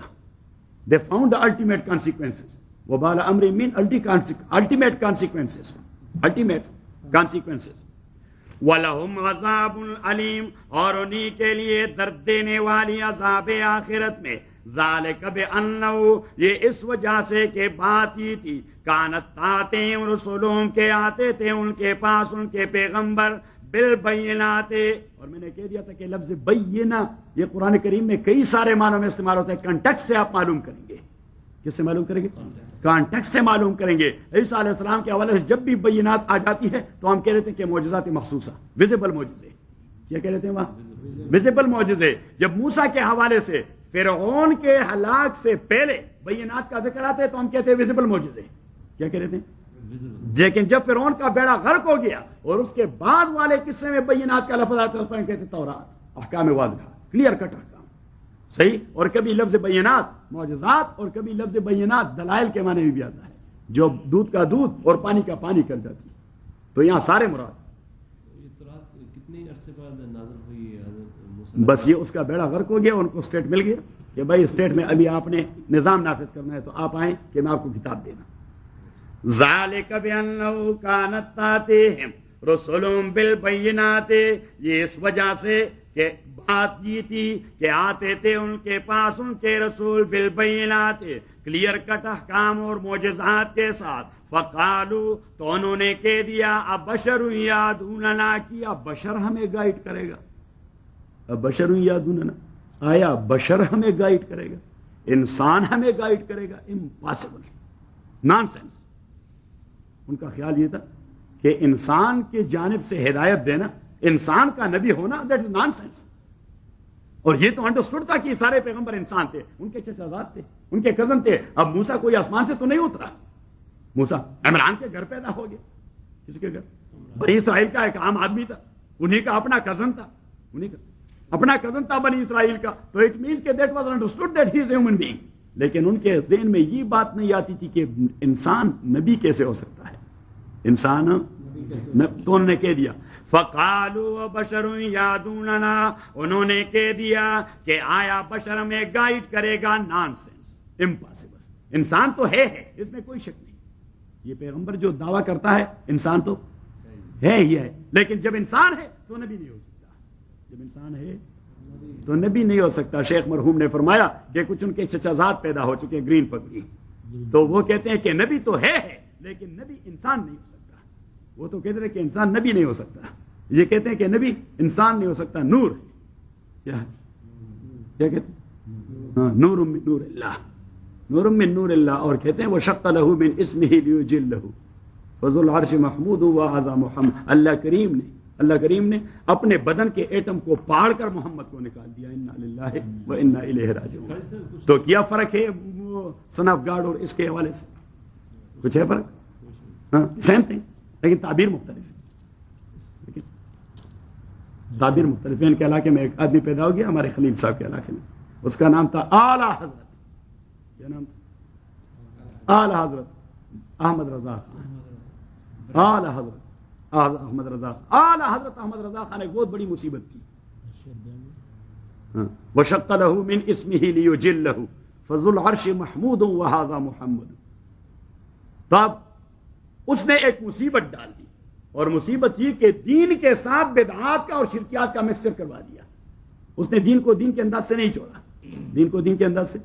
they found the ultimate consequences. وبال امرہم mean ultimate consequences, ultimate consequences. وَلَهُمْ عَذَابٌ عَلِيمٌ, اور انہی کے لیے درد دینے والی عذاب آخرت میں. ذَلِكَ بِأَنَّهُ, یہ اس وجہ سے کہ بات یہ تھی, کانت تاتہم رسولہم, کے آتے تھے ان کے پاس ان کے پیغمبر, بالبینات, اور میں نے کہہ دیا تھا کہ لفظ بینہ یہ قرآن کریم میں کئی سارے معنوں میں استعمال ہوتا ہے. کنٹیکسٹ سے آپ معلوم کریں گے. کس سے معلوم کریں گے؟ کانٹیکسٹ سے معلوم کریں گے. عیسیٰ علیہ السلام کے حوالے سے جب بھی بینات آ جاتی ہے تو ہم کہہ رہتے ہیں کہ معجزات مخصوصہ, ویزیبل معجزے. کیا کہہ رہتے ہیں وہاں؟ ویزیبل معجزے. جب موسیٰ کے حوالے سے فرعون کے ہلاک سے پہلے بینات کا ذکر آتا ہے تو ہم کہتے ہیں ویزیبل معجزے. کیا کہہ رہتے ہیں؟ لیکن جب فرعون کا بیڑا غرق ہو گیا اور اس کے بعد والے قصے میں بینات کا لفظ آتا ہے اس پر ہم کہتے ہیں تورات, احکام واضحہ, کلیئر کٹ احکام. صحیح. اور کبھی لفظ بینات معجزات, اور کبھی لفظ بینات دلائل کے معنی میں بھی آتا ہے, جو دودھ کا دودھ اور پانی کا پانی کر جاتی ہے. تو یہاں سارے مراد. یہ تورات کتنے عرصے بعد نازل ہوئی ہے؟ بس یہ اس کا بیڑا غرق ہو گیا, ان کو اسٹیٹ مل گیا کہ بھائی اسٹیٹ میں ابھی آپ نے نظام نافذ کرنا ہے تو آپ آئیں کہ میں آپ کو کتاب دینا. ذالک بأنہ کانت تاتہم رسلہم بالبینات, یہ اس وجہ سے کہ بات یہ تھی کہ آتے تھے ان کے پاس ان کے رسول بالبینات, کلیئر کٹ احکام اور معجزات کے ساتھ. فقالو, تو انہوں نے کہہ دیا, ابشر یادوننا, کیا بشر ہمیں گائیڈ کرے گا؟ ابشر یادوننا, آیا بشر ہمیں گائیڈ کرے گا؟ انسان ہمیں گائیڈ کرے گا؟ Impossible, nonsense. ان کا خیال یہ تھا کہ انسان کی جانب سے ہدایت دینا, انسان کا نبی ہونا, دیٹ از نان سینس. اور یہ تو انڈرسٹوڈ تھا کہ یہ سارے پیغمبر انسان تھے, ان کے چچازاد تھے, ان کے کزن تھے. اب موسیٰ کوئی آسمان سے تو نہیں اترا, موسیٰ عمران کے گھر پیدا ہو گیا. کس کے گھر؟ بنی اسرائیل کا ایک عام آدمی تھا, انہی کا اپنا کزن تھا, انہی کا اپنا کزن تھا بنی اسرائیل کا. تو اٹ مینس کہ that was understood that he is a human being. لیکن ان کے ذہن میں یہ بات نہیں آتی تھی کہ انسان نبی کیسے ہو سکتا ہے. انسان تو انہوں نے کہہ دیا فقالوا بشر یادوننا, انہوں نے کہہ دیا کہ آیا بشر ہمیں گائیڈ کرے گا؟ Naan sense, impossible. انسان تو ہے, اس میں کوئی شک نہیں. یہ پیغمبر جو دعویٰ کرتا ہے انسان تو ہے ہی ہے, لیکن جب انسان ہے تو نبی نہیں ہو سکتا. جب انسان ہے تو نبی نہیں ہو سکتا. شیخ مرحوم نے فرمایا کہ کچھ ان کے چچازاد پیدا ہو چکے گرین پگڑی, تو وہ کہتے ہیں کہ نبی تو ہے لیکن نبی انسان نہیں ہو سکتا. وہ تو کہتے ہیں کہ انسان نبی نہیں ہو سکتا, یہ کہتے ہیں کہ نبی انسان نہیں ہو سکتا, نور ہے. کیا کہتے ہیں؟ نور من نور اللہ, نور من نور اللہ. اور کہتے ہیں وہ شق لہ من اسمہ لیجلہ فذو العرش محمود و اعظم محمد. اللہ کریم نے اللہ کریم نے اپنے بدن کے ایٹم کو پاڑ کر محمد کو نکال دیا. انا للہ و انا الیہ راجعون. تو کیا فرق ہے سن آف گاڈ اور اس کے حوالے سے؟ کچھ ہے فرق؟ ہاں سیم تھنگ، لیکن تعبیر مختلف ہے. تعبیر مختلف ہے. ان کے علاقے میں ایک آدمی پیدا ہو گیا ہمارے خلیل صاحب کے علاقے میں، اس کا نام تھا اعلی حضرت. کیا نام تھا؟ اعلی حضرت احمد رضا خان. اعلی حضرت احمد رضا. اعلی حضرت احمد رضا خان ایک بہت بڑی مصیبت تھی. وشق له من اسمه ليجله فذو العرش محمود وهذا محمد. تب اس نے ایک مصیبت ڈال دی، اور مصیبت یہ کہ دین کے ساتھ بدعات کا اور شرکیات کا مکسچر کروا دیا. اس نے دین کو دین کے انداز سے نہیں چھوڑا، دین کو دین کے انداز سے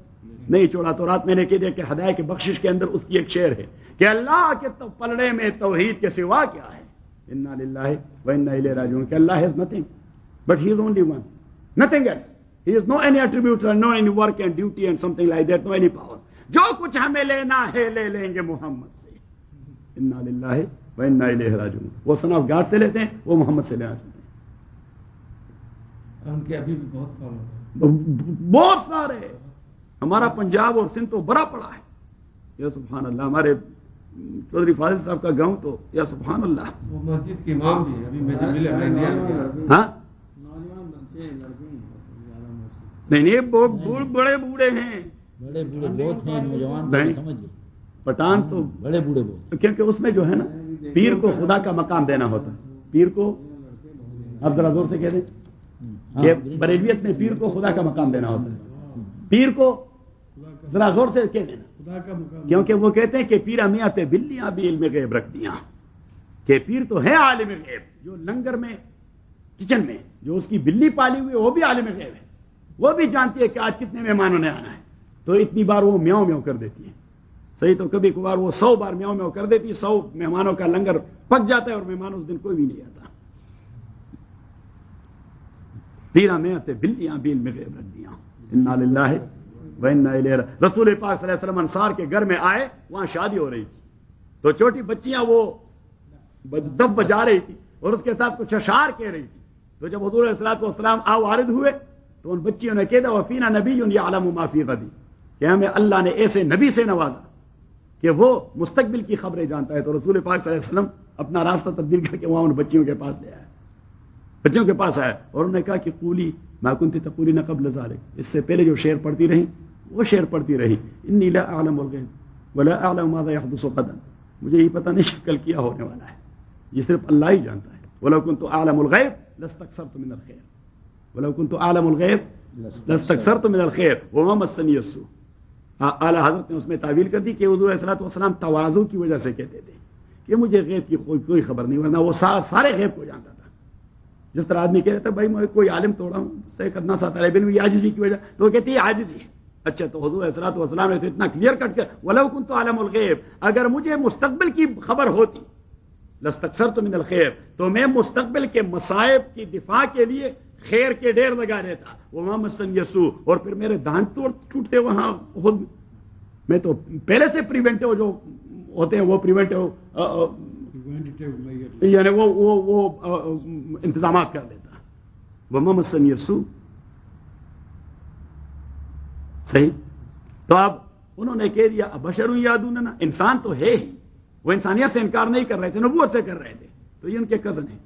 نہیں چھوڑا. تو رات میں نے کہہ دیا کہ ہدایت کی بخشش کے اندر اس کی ایک شعر ہے کہ اللہ کے پلڑے میں توحید کے سوا کیا ہے. انا للہ و انا الیہ راجعون. کہ اللہ has nothing but he is only one, nothing else. He is no any attribute, no any work and duty and something like that, no any power. جو کچھ ہمیں لینا ہے لے لیں گے محمد سے. انا للہ و انا الیہ راجعون. وہ سن آف گاڈ سے لیتے ہیں، وہ محمد سے لینا چاہتے ہیں. ان کے ابھی بھی بہت فالو ہیں، بہت سارے. ہمارا پنجاب اور سندھ تو بڑا پڑا ہے. یا سبحان اللہ. ہمارے چودھری فاضل صاحب کا گاؤں تو یا سبحان اللہ. وہ مسجد کے امام بھی ابھی مجھے ملے میں انڈیا میں گیا. ہاں نوجوان بچے لڑکے زیادہ موسم نہیں نہیں، بڑے بوڑھے ہیں. بڑے بوڑھے بہت ہیں، نوجوان نہیں. سمجھ گئے. پٹھان تو بڑے بوڑھے بہت. کیونکہ اس میں جو ہے نا پیر کو خدا کا مقام دینا ہوتا ہے. پیر کو آپ ذرا زور سے کہہ دیں کہ بریلویت میں پیر کو خدا کا مقام دینا ہوتا ہے. پیر کو ذرا زور سے کہہ دینا، خدا کا مقام. کیونکہ وہ کہتے ہیں کہ پیرا میاں تے بلیاں بھی علم غیب رکھ دیاں. کہ پیر تو ہے عالم غیب. جو لنگر میں کچن میں جو اس کی بلی پالی ہوئی وہ بھی عالم غیب ہے. وہ بھی جانتی ہے کہ آج کتنے مہمانوں نے آنا ہے. تو اتنی بار وہ میاؤں میاؤں کر دیتی ہے. صحیح. تو کبھی کبھار وہ 100 بار میاؤں میاؤں کر دیتی ہے. 100 مہمانوں کا لنگر پک جاتا ہے اور مہمان اس دن کوئی بھی نہیں آتا. پیرا میاں تے بلیاں بھی علم غیب رکھ دیاں. انا للہ و انا الیہ. رسول پاک صلی اللہ علیہ وسلم انصار کے گھر میں آئے، وہاں شادی ہو رہی تھی. تو چھوٹی بچیاں وہ دف بجا رہی تھی اور اس کے ساتھ کچھ اشعار کہہ رہی تھی. تو جب حضور علیہ الصلوۃ والسلام وارد ہوئے تو ان بچیوں نے کہا وفینا نبی یعلم ما فی غد. کہ ہمیں اللہ نے ایسے نبی سے نوازا کہ وہ مستقبل کی خبریں جانتا ہے. تو رسول پاک صلی اللہ علیہ وسلم اپنا راستہ تبدیل کر کے وہاں ان بچیوں کے پاس لے آیا، بچوں کے پاس آیا اور انہوں نے کہا کہ قولی ما کنت تقولین قبل ذلک. اس سے پہلے جو شعر پڑھتی رہی وہ شعر پڑھتی رہی. انی لا اعلم الغیب ولا اعلم ماذا يحدث غدا. مجھے یہ پتہ نہیں کہ کل کیا ہونے والا ہے، یہ صرف اللہ ہی جانتا ہے. ولو كنت اعلم الغیب لاستكثرت من الخير ولو كنت اعلم الغیب لاستكثرت من الخير وما مسني السوء. اعلی حضرت نے اس میں تعویل کر دی کہ حضور علیہ الصلوۃ والسلام تواضع کی وجہ سے کہتے تھے کہ مجھے غیب کی کوئی خبر نہیں، ورنہ وہ سارے غیب کو جانتا تھا. جس طرح آدمی کہہ رہا تھا بھائی میں کوئی عالم توڑا ہوں سے کرنا سا طالب علم یہ عاجزی کی وجہ، تو وہ کہتی ہے عاجزی. اچھا تو حضور علیہ الصلوۃ والسلام نے تو اتنا کلیئر کٹ کر ولو كنت اعلم الغیب، اگر مجھے مستقبل کی خبر ہوتی لاستكثرت من الخير، تو میں مستقبل کے مصائب کی دفاع کے لیے خیر کے ڈیر لگا دیتا. وما مسني السوء، اور پھر میرے دانت ٹوٹتے وہاں خود. میں تو پہلے سے پریونٹیو جو ہوتے ہیں وہ پریونٹیو یعنی وہ انتظامات کر لیتا. وما مسني السوء. صحیح. تو اب انہوں نے کہہ دیا بشر یادوننا، انسان تو ہے ہی. وہ انسانیت سے انکار نہیں کر رہے تھے، نبوت سے کر رہے تھے. تو یہ ان کے کزن ہیں.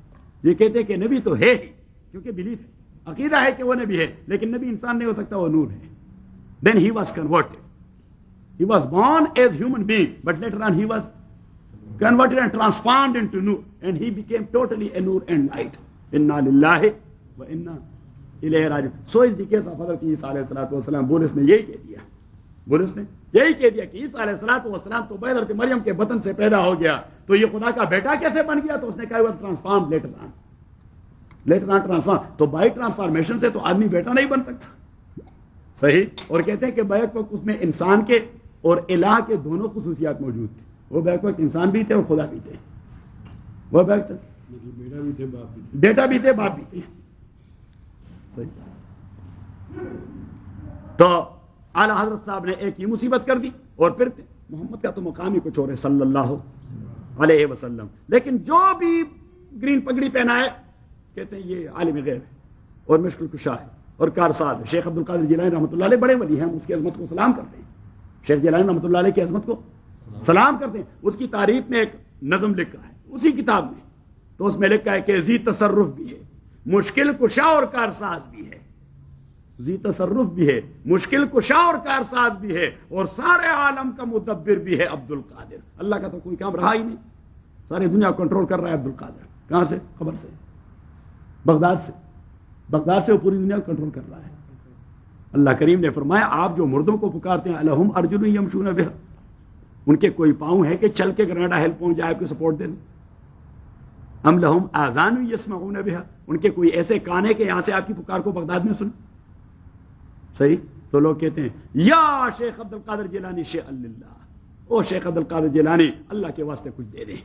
یہ کہتے ہیں کہ نبی تو ہے ہی، کیونکہ بلیف ہے، عقیدہ ہے کہ وہ نبی ہے، لیکن نبی انسان نہیں ہو سکتا، وہ نور ہے. Then he was converted. He was born as human being, but later on he was converted and transformed into nur, and he became totally a nur and light. Inna lillahi wa inna ilayhi raji'un. So is the case of Hazrat Isa alayhi salatu wasalam. بولس نے یہی کہہ دیا، بولس نے یہی کہہ دیا کہ عیسیٰ علیہ الصلوۃ والسلام تو حضرت مریم کے بطن سے پیدا ہو گیا، تو یہ خدا کا بیٹا کیسے بن گیا؟ تو اس نے کہا وہ ٹرانسفارم لیٹر آن ٹرانسفارم. تو بائی ٹرانسفارمیشن سے تو آدمی بیٹا نہیں بن سکتا. صحیح. اور کہتے ہیں کہ بیک وقت اس میں انسان کے اور الہ کے دونوں خصوصیات موجود تھے. وہ بیک وقت انسان بھی تھے اور خدا بھی تھے. وہ بیک بیٹا بھی تھے باپ بھی تھے. بیٹا بھی تھے باپ بھی تھے. صحیح. تو اعلیٰ حضرت صاحب نے ایک ہی مصیبت کر دی. اور پھر محمد کا تو مقام ہی کچھ اور ہے صلی اللہ علیہ وسلم. لیکن جو بھی گرین پگڑی پہنا ہے کہتے ہیں یہ عالم غیب ہے اور مشکل کشا ہے اور کارساز ہے. شیخ عبد القادر جیلانی رحمۃ اللہ علیہ بڑے ولی ہیں, ہم اس کی عظمت کو سلام کرتے ہیں. شیخ جیلانی رحمۃ اللہ علیہ کی عظمت کو سلام کرتے ہیں. اس کی تعریف میں ایک نظم لکھا ہے اسی کتاب میں, تو اس میں لکھا ہے کہ ذی تصرف بھی ہے, مشکل کشا اور کارساز بھی ہے. ذی تصرف بھی ہے, مشکل کشا اور کارساز بھی ہے, اور سارے عالم کا مدبر بھی ہے عبد القادر. اللہ کا تو کوئی کام رہا ہی نہیں, ساری دنیا کنٹرول کر رہا ہے عبد القادر. کہاں سے؟ خبر سے, بغداد سے. بغداد سے وہ پوری دنیا کو کنٹرول کر رہا ہے. اللہ کریم نے فرمایا آپ جو مردوں کو پکارتے ہیں الہم ارجل یمشون بہا, ان کے کوئی پاؤں ہے کہ چل کے کینیڈا ہیلپ پہنچ جائے آپ کو سپورٹ دیں. ام لہم آذان یسمعون بہا, ان کے کوئی ایسے کان ہے کہ یہاں سے آپ کی پکار کو بغداد میں سن. صحیح. تو لوگ کہتے ہیں یا شیخ عبد القادر جیلانی شیء اللہ, او شیخ عبد القادر جیلانی اللہ کے واسطے کچھ دے دیں.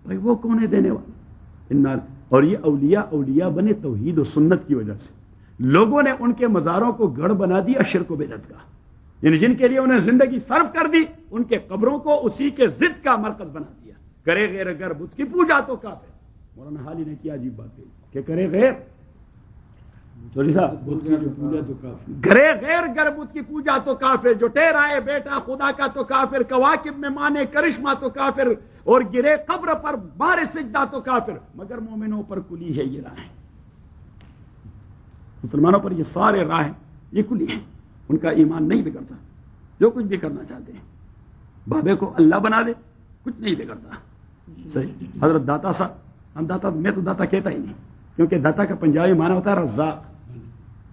بھائی وہ کون ہے دینے والا؟ اور یہ اولیاء بنے توحید و سنت کی وجہ سے. لوگوں نے ان کے مزاروں کو گڑھ بنا دیا شرک و بدعت کا, یعنی جن کے لیے انہیں زندگی صرف کر دی, ان کے قبروں کو اسی کے ضد کا مرکز بنا دیا. کرے غیر اگر بت کی پوجا تو کافر. مولانا حالی نے کیا عجیب بات کہی کہ کرے غیر کرے غیر گر بت کی پوجا تو کافر, جو ٹھہرائے بیٹا خدا کا تو کافر, کواکب میں مانے کرشمہ تو کافر, اور گرے قبر پر بار سجدہ تو کافر, مگر مومنوں پر کلی ہے یہ راہیں. مسلمانوں پر یہ سارے راہیں یہ کلی ہیں, ان کا ایمان نہیں بگڑتا. جو کچھ بھی کرنا چاہتے ہیں, بابے کو اللہ بنا دے, کچھ نہیں بگڑتا. صحیح. حضرت داتا صاحب, ہم داتا, میں تو داتا کہتا ہی نہیں, کیونکہ داتا کا پنجابی معنی ہوتا ہے رزاق.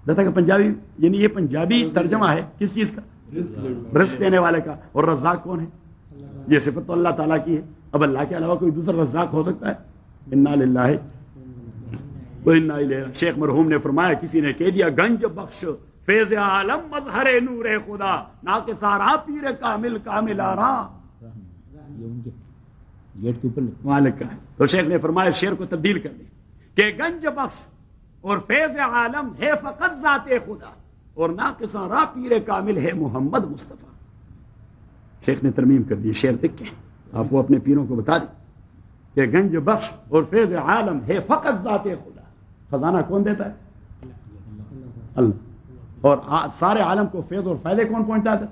داتا کا پنجابی یعنی یہ پنجابی ترجمہ ہے کس چیز کا؟ رزق دینے والے کا. اور رزاق کون ہے؟ یہ صفت تو اللہ تعالیٰ کی ہے. اب اللہ کے علاوہ کوئی دوسرا رزاق ہو سکتا ہے؟ انا للہ و انا الیہ. شیخ مرحوم نے فرمایا کسی نے کہہ دیا گنج بخش فیض عالم مظہر نور خدا, نا کے سارا پیر کامل کامل آرا. گیٹ کے اوپر مالک کا ہے. تو شیخ نے فرمایا شعر کو تبدیل کر دی کہ گنج بخش اور فیض عالم ہے فقط ذات خدا, اور ناقصاں را پیر کامل ہے محمد مصطفیٰ. شیخ نے ترمیم کر دی, شعر دیکھ کے آپ وہ اپنے پیروں کو بتا دیں کہ گنج بخش اور فیض عالم ہے فقط ذات خدا. خزانہ کون دیتا ہے؟ اللہ. اور سارے عالم کو فیض اور فائدے کون پہنچاتا ہے؟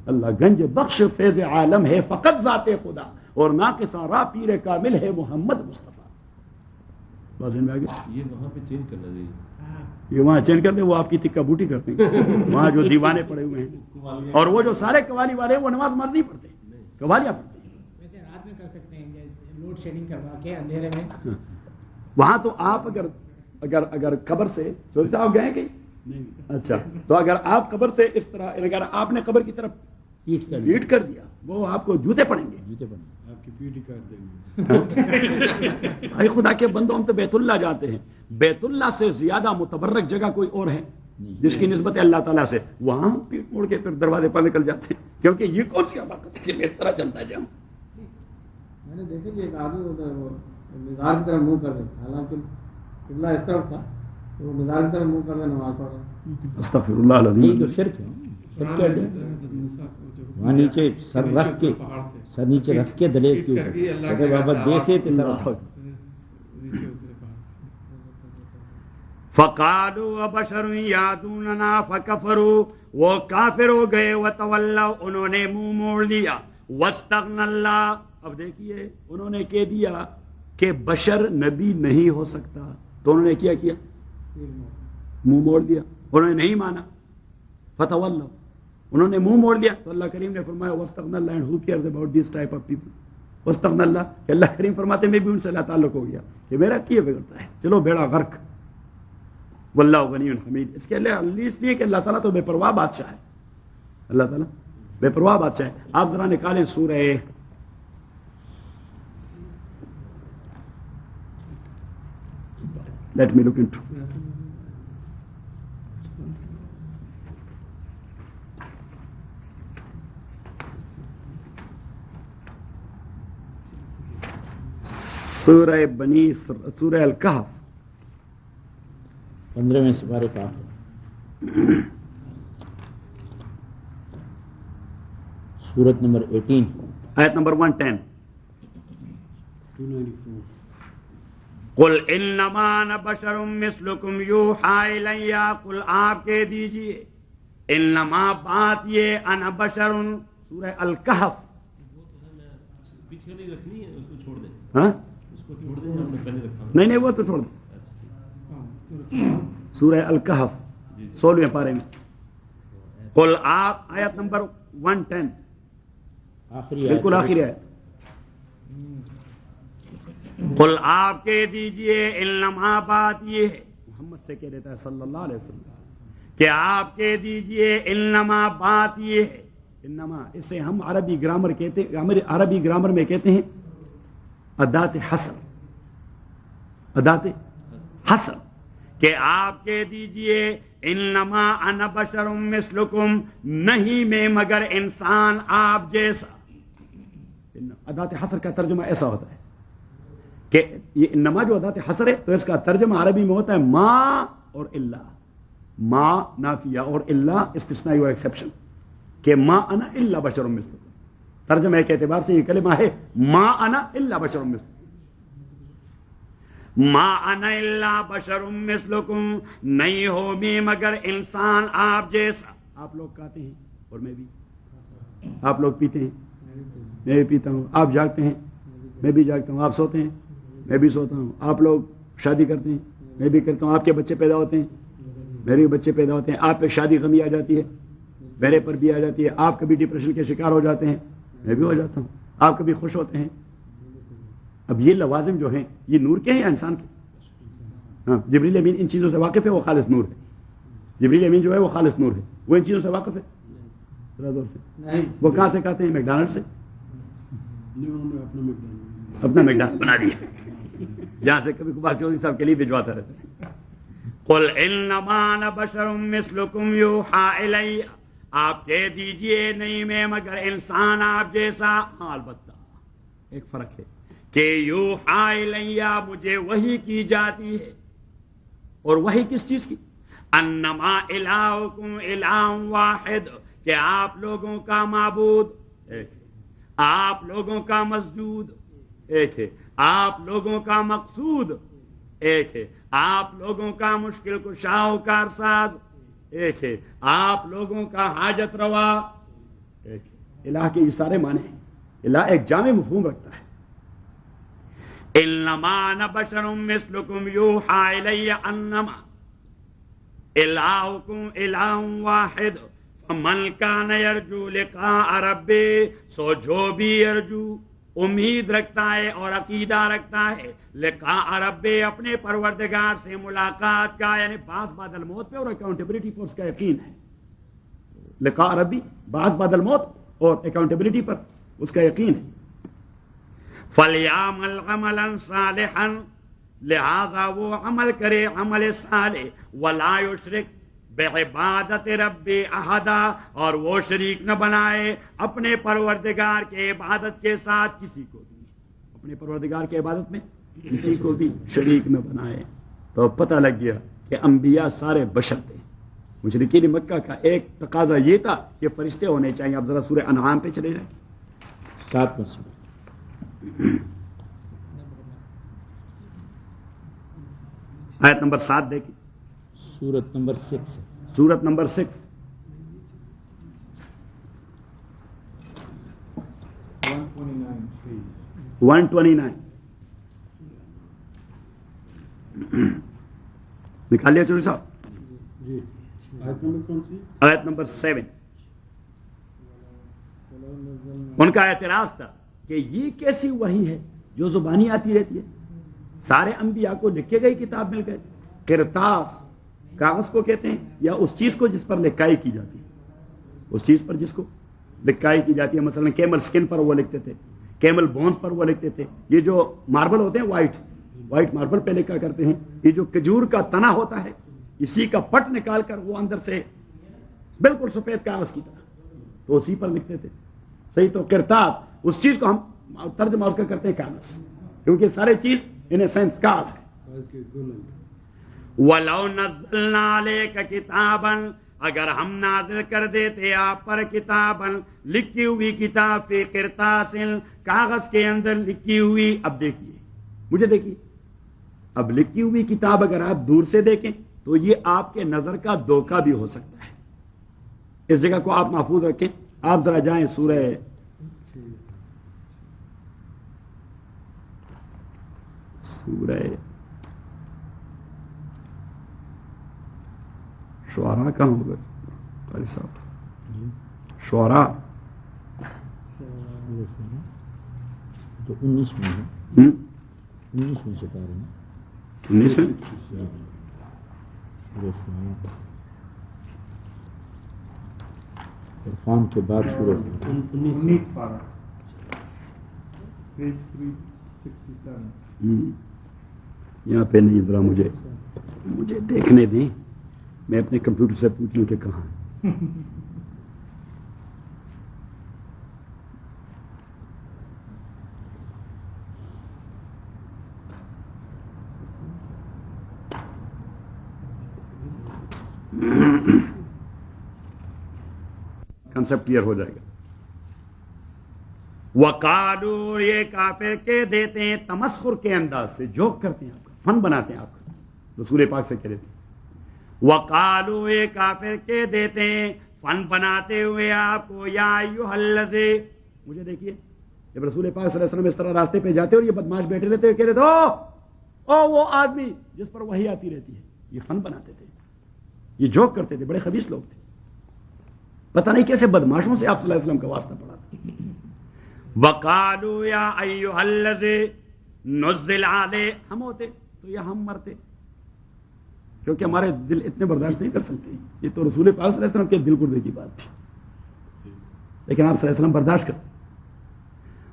اللہ. گنج بخش فیض عالم ہے فقط ذات خدا, اور ناقصاں را پیر کامل ہے محمد مصطفیٰ. یہ وہاں پہ چینج کرنا چاہیے, یہ وہاں چینج کر دیں, وہ آپ کی تکہ بوٹی کرتے ہیں وہاں جو دیوانے پڑے ہوئے ہیں. اور وہ جو سارے قوالی والے ہیں وہ نماز مرد نہیں پڑھتے, قوالیاں پڑھتے ہیں. ویسے رات میں کر سکتے ہیں لوڈ شیڈنگ کروا کے اندھیرے میں. وہاں تو آپ اگر قبر سے سوچ صاحب گئے کہ اچھا, تو اگر آپ قبر سے اس طرح, اگر آپ نے قبر کی طرف پیٹ کر دیا, وہ آپ کو جوتے پڑیں گے. جوتے پڑیں آپ کی پیٹی کاٹ دیں گے. بھائی خدا کے بندوں, ہم تو بیت اللہ جاتے ہیں. بیت اللہ سے زیادہ متبرک جگہ کوئی اور ہے جس کی نسبت ہے اللہ تعالیٰ سے؟ وہاں ہم پیٹ موڑ کے پھر دروازے پر نکل جاتے ہیں, کیونکہ یہ کون سی حماقت ہے کہ میں اس طرح چلتا جاؤں. میں نے دیکھا کہ ایک آدمی ہوتا ہے وہ مزار کی طرف منہ کر دے, حالانکہ قبلہ اس طرف تھا تو وہ مزار کی طرف منہ کر دے نماز پڑھ رہا. استغفر اللہ العظیم. یہ تو شرک ہے. وہاں نیچے سر رکھ کے, سر نیچے رکھ کے دلیل کے اوپر بابا دیسے تے سر اٹھو. فقالوا وبشر یادوننا فکفروا, وہ کافر ہو گئے, وتولوا, انہوں نے منہ موڑ لیا, واستغنى اللہ. اب دیکھیے انہوں نے کہہ دیا کہ بشر نبی نہیں ہو سکتا, تو انہوں نے کیا منہ موڑ دیا, انہوں نے نہیں مانا. فتولوا, انہوں نے منہ موڑ دیا. تو اللہ کریم نے فرمایا واستغنى اللہ, and who cares about this type of people. واستغنى اللہ, کہ اللہ کریم فرماتے میں بھی ان سے اللہ تعلق ہو گیا کہ میرا کیا بگڑتا ہے, چلو بیڑا غرق. واللہ غنی حمید. اس کے لیے کہ اللہ تعالیٰ تو بے پرواہ بادشاہ ہے, اللہ تعالیٰ بے پرواہ بادشاہ ہے. آپ ذرا نکالیں سورہ لیٹ می لک انٹو سورہ بنی, سورہ الکہف 15ویں سپارے کا آخر, سورت نمبر 18, آیت نمبر 110. قل انما انا بشر مثلکم یوحی الی، قل آپ کہہ دیجئے انما بات یہ انا بشر، سورہ الکہف. پیچھے نہیں رکھنی ہے، اس کو چھوڑ دیں. ہاں اس کو چھوڑ دیں، ہم نے پہلے رکھا. نہیں وہ تو چھوڑ دیں. سورہ الکہف 16ویں پارے میں قل آپ، آیت نمبر 110، آخری بالکل آخری آیت. قل آپ کہہ دیجئے انما بات یہ ہے، محمد سے کہہ دیتا ہے صلی اللہ علیہ وسلم، کہ آپ کہہ دیجئے انما بات یہ ہے. انما اسے ہم عربی گرامر کہتے ہیں، عربی گرامر میں کہتے ہیں ادات حصر. ادات حصر، کہ آپ کہہ دیجئے انما انا بشر مثلکم، نہیں میں مگر انسان آپ جیسا. ادات حصر کا ترجمہ ایسا ہوتا ہے کہ یہ انما جو ادات حصر ہے تو اس کا ترجمہ عربی میں ہوتا ہے ما اور الا. ما نافیہ اور الا استثنائی و ایکسیپشن، کہ ما انا الا بشر مثلکم. ترجمہ ایک اعتبار سے یہ کلمہ ہے ما انا الا بشر مثلکم. ما انا الا بشر مثلکم، نہیں ہو میں مگر انسان آپ جیسا. آپ لوگ کھاتے ہیں اور میں بھی، آپ لوگ پیتے ہیں میں بھی پیتا ہوں، آپ جاگتے ہیں میں بھی جاگتا ہوں، آپ سوتے ہیں میں بھی سوتا ہوں، آپ لوگ شادی کرتے ہیں میں بھی کرتا ہوں، آپ کے بچے پیدا ہوتے ہیں میرے بچے پیدا ہوتے ہیں، آپ پہ شادی غمی آ جاتی ہے میرے پر بھی آ جاتی ہے، آپ کبھی ڈپریشن کے شکار ہو جاتے ہیں میں بھی ہو جاتا ہوں، آپ کبھی خوش ہوتے ہیں. اب یہ لوازم جو ہیں یہ نور کے ہیں یا انسان کے؟ ہاں، جبریل امین ان چیزوں سے واقف ہے، وہ خالص نور ہے. جبریل امین جو ہے وہ خالص نور ہے، وہ ان چیزوں سے واقف ہے. ذرا زور سے. وہ کہاں سے کہتے ہیں؟ میکڈونلڈ سے. اپنا میکڈونلڈ بنا دیا جہاں سے کبھی کبھار چودھری صاحب کے لیے بھجواتا رہتا ہے. قل انما انا بشر مثلکم یوحی الی، آپ کہہ دیجئے نہیں میں مگر انسان آپ جیسا. ہاں البتہ ایک فرق ہے کہ یوحی الی، مجھے وحی کی جاتی ہے. اور وحی کس چیز کی؟ انما الہکم الہ واحد، کہ آپ لوگوں کا معبود ایک ہے، آپ لوگوں کا مسجود ایک ہے، آپ لوگوں کا مقصود ایک ہے، آپ لوگوں کا مشکل کشا و کارساز ایک ہے، آپ لوگوں کا حاجت روا ایک ہے. الہ کے یہ سارے معنی ہیں. الہ ایک جامع مفہوم رکھتا ہے. انما انا بشر مثلکم یوحی الی انما الہکم الہ واحد فمن کان یرجو لقاء ربہ، سو جو بھی یرجو امید رکھتا ہے اور عقیدہ رکھتا ہے لقاء ربہ، اپنے پروردگار سے ملاقات کا، یعنی بعض بعد الموت پہ اور اکاؤنٹیبلٹی پر اس کا یقین ہے. لقاء ربی، بعض بعد الموت اور اکاؤنٹیبلٹی پر اس کا یقین ہے. فَلْيَعْمَلْ عَمَلًا صَالِحًا، لہذا وہ عمل کرے عمل صالح، وَلَا يُشْرِكْ بِعِبَادَتِ رَبِّ أَحَدًا، اور وہ شریک نہ بنائے اپنے پروردگار کے عبادت کے ساتھ کسی کو بھی، اپنے پروردگار کے عبادت میں کسی کو بھی شریک نہ بنائے. تو پتہ لگ گیا کہ انبیاء سارے بشر تھے. مشرکین مکہ کا ایک تقاضا یہ تھا کہ فرشتے ہونے چاہیے. آپ ذرا سورہ انعام پہ چلے جائیں. 7 آیت نمبر 7 دیکھیں. سورت نمبر 6. سورت نمبر 6. 129 نکال لیا چوری صاحب؟ جی. آیت نمبر کون سی؟ آیت نمبر 7. ان کا اعتراض تھا کہ یہ کیسی وحی ہے جو زبانی آتی رہتی ہے. سارے انبیاء کو لکھے گئی کتاب مل گئے. قرطاس کاغذ کو کہتے ہیں یا اس چیز کو جس پر لکھائی کی جاتی ہے، اس چیز پر جس کو لکھائی کی جاتی ہے. مثلا کیمل سکن پر وہ لکھتے تھے، کیمل بونز پر وہ لکھتے تھے. یہ جو ماربل ہوتے ہیں وائٹ ماربل پہ لکھا کرتے ہیں. یہ جو کھجور کا تنا ہوتا ہے اسی کا پٹ نکال کر وہ اندر سے بالکل سفید کاغذ کی طرح تو اسی پر لکھتے تھے. صحیح. تو قرطاس اس چیز کو ہم ترجمہ اس کا کرتے ہیں کاغذ، کیونکہ سارے چیز ان اے سینس کاغذ ہے. وَلَوْ نَزَّلْنَا عَلَيْكَ كِتَابًا، اگر ہم نازل کر دیتے آپ پر کتاباً، لکھی ہوئی کتاب، فی قرطاس، کاغذ کے اندر لکھی ہوئی. اب دیکھیے، مجھے دیکھیے، اب لکھی ہوئی کتاب اگر آپ دور سے دیکھیں تو یہ آپ کے نظر کا دھوکہ بھی ہو سکتا ہے. اس جگہ کو آپ محفوظ رکھیں. آپ ذرا جائیں سورہ شعراء کہاں ہوگا قاری صاحب؟ شعراء تو 19 میں ہے. 19 میں سے پا رہے ہیں. 19 میں عرفان کے بعد شروع 19 پارہ پیج 367. یہاں پہ نہیں، ذرا مجھے دیکھنے دیں، میں اپنے کمپیوٹر سے پوچھ لوں کہ کہاں. کنسپٹ کلیئر ہو جائے گا. وقالو، یہ کافر کے دیتے ہیں تمسخر کے انداز سے، جوک کرتے ہیں آپ کا، فن بناتے ہیں آپ کا. رسول پاک سے کہہ دیتے ہیں وقالو، یہ کافر کے دیتے ہیں فن بناتے ہوئے آپ کو، یا ایھا الذی. مجھے دیکھیے جب رسول پاک صلی اللہ علیہ وسلم اس طرح راستے پہ جاتے اور یہ بدماش بیٹھے رہتے ہوئے کہہ رہے تھے او وہ آدمی جس پر وحی آتی رہتی ہے. یہ فن بناتے تھے، یہ جوک کرتے تھے، بڑے خبیث لوگ تھے. پتہ نہیں کیسے بدماشوں سے آپ صلی اللہ علیہ وسلم کا واسطہ پڑا تھا. وقالو یا ایھا الذی نزل علیہ. ہم ہوتے تو یا ہم مرتے، کیونکہ ہمارے دل اتنے برداشت نہیں کر سکتے. یہ تو رسول پاک صلی اللہ علیہ وسلم کے دل گردے کی بات تھی، لیکن آپ صلی اللہ علیہ وسلم برداشت کرتے.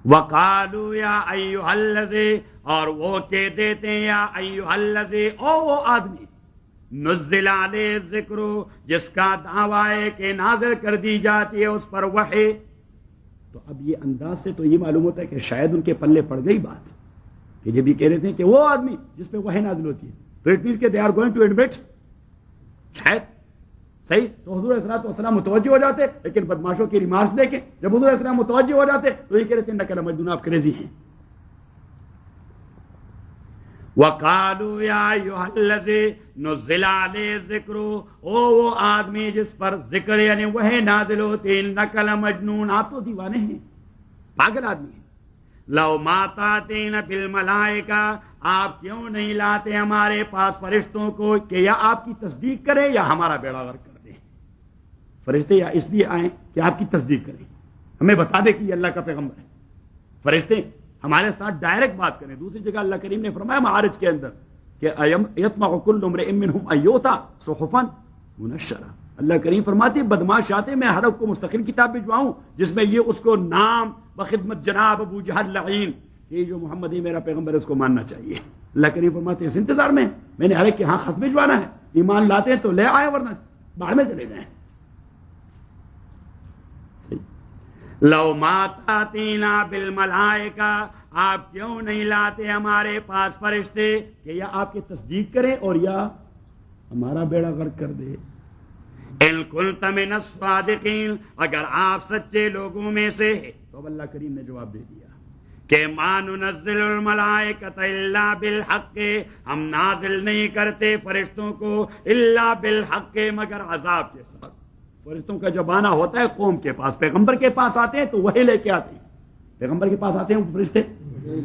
وقالو یا ایھا الذی، اور وہ کہہ دیتے ہیں یا ایھا الذی، او وہ آدمی نزل علیہ ذکر، جس کا دعویٰ ہے کہ نازل کر دی جاتی ہے اس پر وحی. تو اب یہ انداز سے تو یہ معلوم ہوتا ہے کہ شاید ان کے پلے پڑ گئی بات کہ جب یہ کہہ رہے تھے کہ وہ آدمی جس پہ وحی نازل ہوتی ہے، تو اٹ مینس کہ they are going to admit. شاید صحیح. تو حضور علیہ السلام متوجہ ہو جاتے، لیکن بدماشوں کی ریمارکس دیکھیں، جب حضور علیہ السلام متوجہ ہو جاتے تو یہ کہہ رہے تھے انک لمجنون، آپ کریزی ہیں. وقالو یا ایھا الذی نزل علیہ ذکر، او وہ آدمی جس پر ذکر یعنی وحی نازل ہوتی، انک لمجنون، آپ تو دیوانے ہیں، پاگل آدمی ہیں. لو ما تاتین بالملائکہ، آپ کیوں نہیں لاتے ہمارے پاس فرشتوں کو کہ یا آپ کی تصدیق کریں یا ہمارا بیڑا غرق کر دیں. فرشتے یا اس لیے آئیں کہ آپ کی تصدیق کریں، ہمیں بتا دے کہ یہ اللہ کا پیغمبر ہے. فرشتے ہمارے ساتھ ڈائریکٹ بات کریں. دوسری جگہ اللہ کریم نے فرمایا معارج کے اندر کہ یطمع کل امرئ منہم ان یؤتی صحفا منشرہ. اللہ کریم فرماتے بدماش چاہتے میں ہر ایک کو مستقل کتاب بھجواؤں جس میں یہ اس کو نام بخدمت جناب ابو جہل لعین کہ یہ جو محمد ہی میرا پیغمبر ہے اس کو ماننا چاہیے. اللہ کریم فرماتے ہیں اس انتظار میں نے ہر ایک کے ہاں خط بھجوانا ہے. ایمان لاتے ہیں تو لے آئے ورنہ باہر میں چلے جائیں. لو ما تاتینا بالملائکہ، آپ کیوں نہیں لاتے ہمارے پاس فرشتے کہ یا آپ کی تصدیق کریں اور یا ہمارا بیڑا غرق کر دے. ان کنت من الصادقین، اگر آپ سچے لوگوں میں سے ہیں. تو اب اللہ کریم نے جواب دے دیا کہ ما ننزل الملائکۃ الا بالحق، ہم نازل نہیں کرتے فرشتوں کو الا بالحق مگر عذاب کے ساتھ. فرشتوں کا جب آنا ہوتا ہے قوم کے پاس، پیغمبر کے پاس آتے ہیں تو وحی لے کے آتے ہیں. پیغمبر کے پاس آتے ہیں فرشتے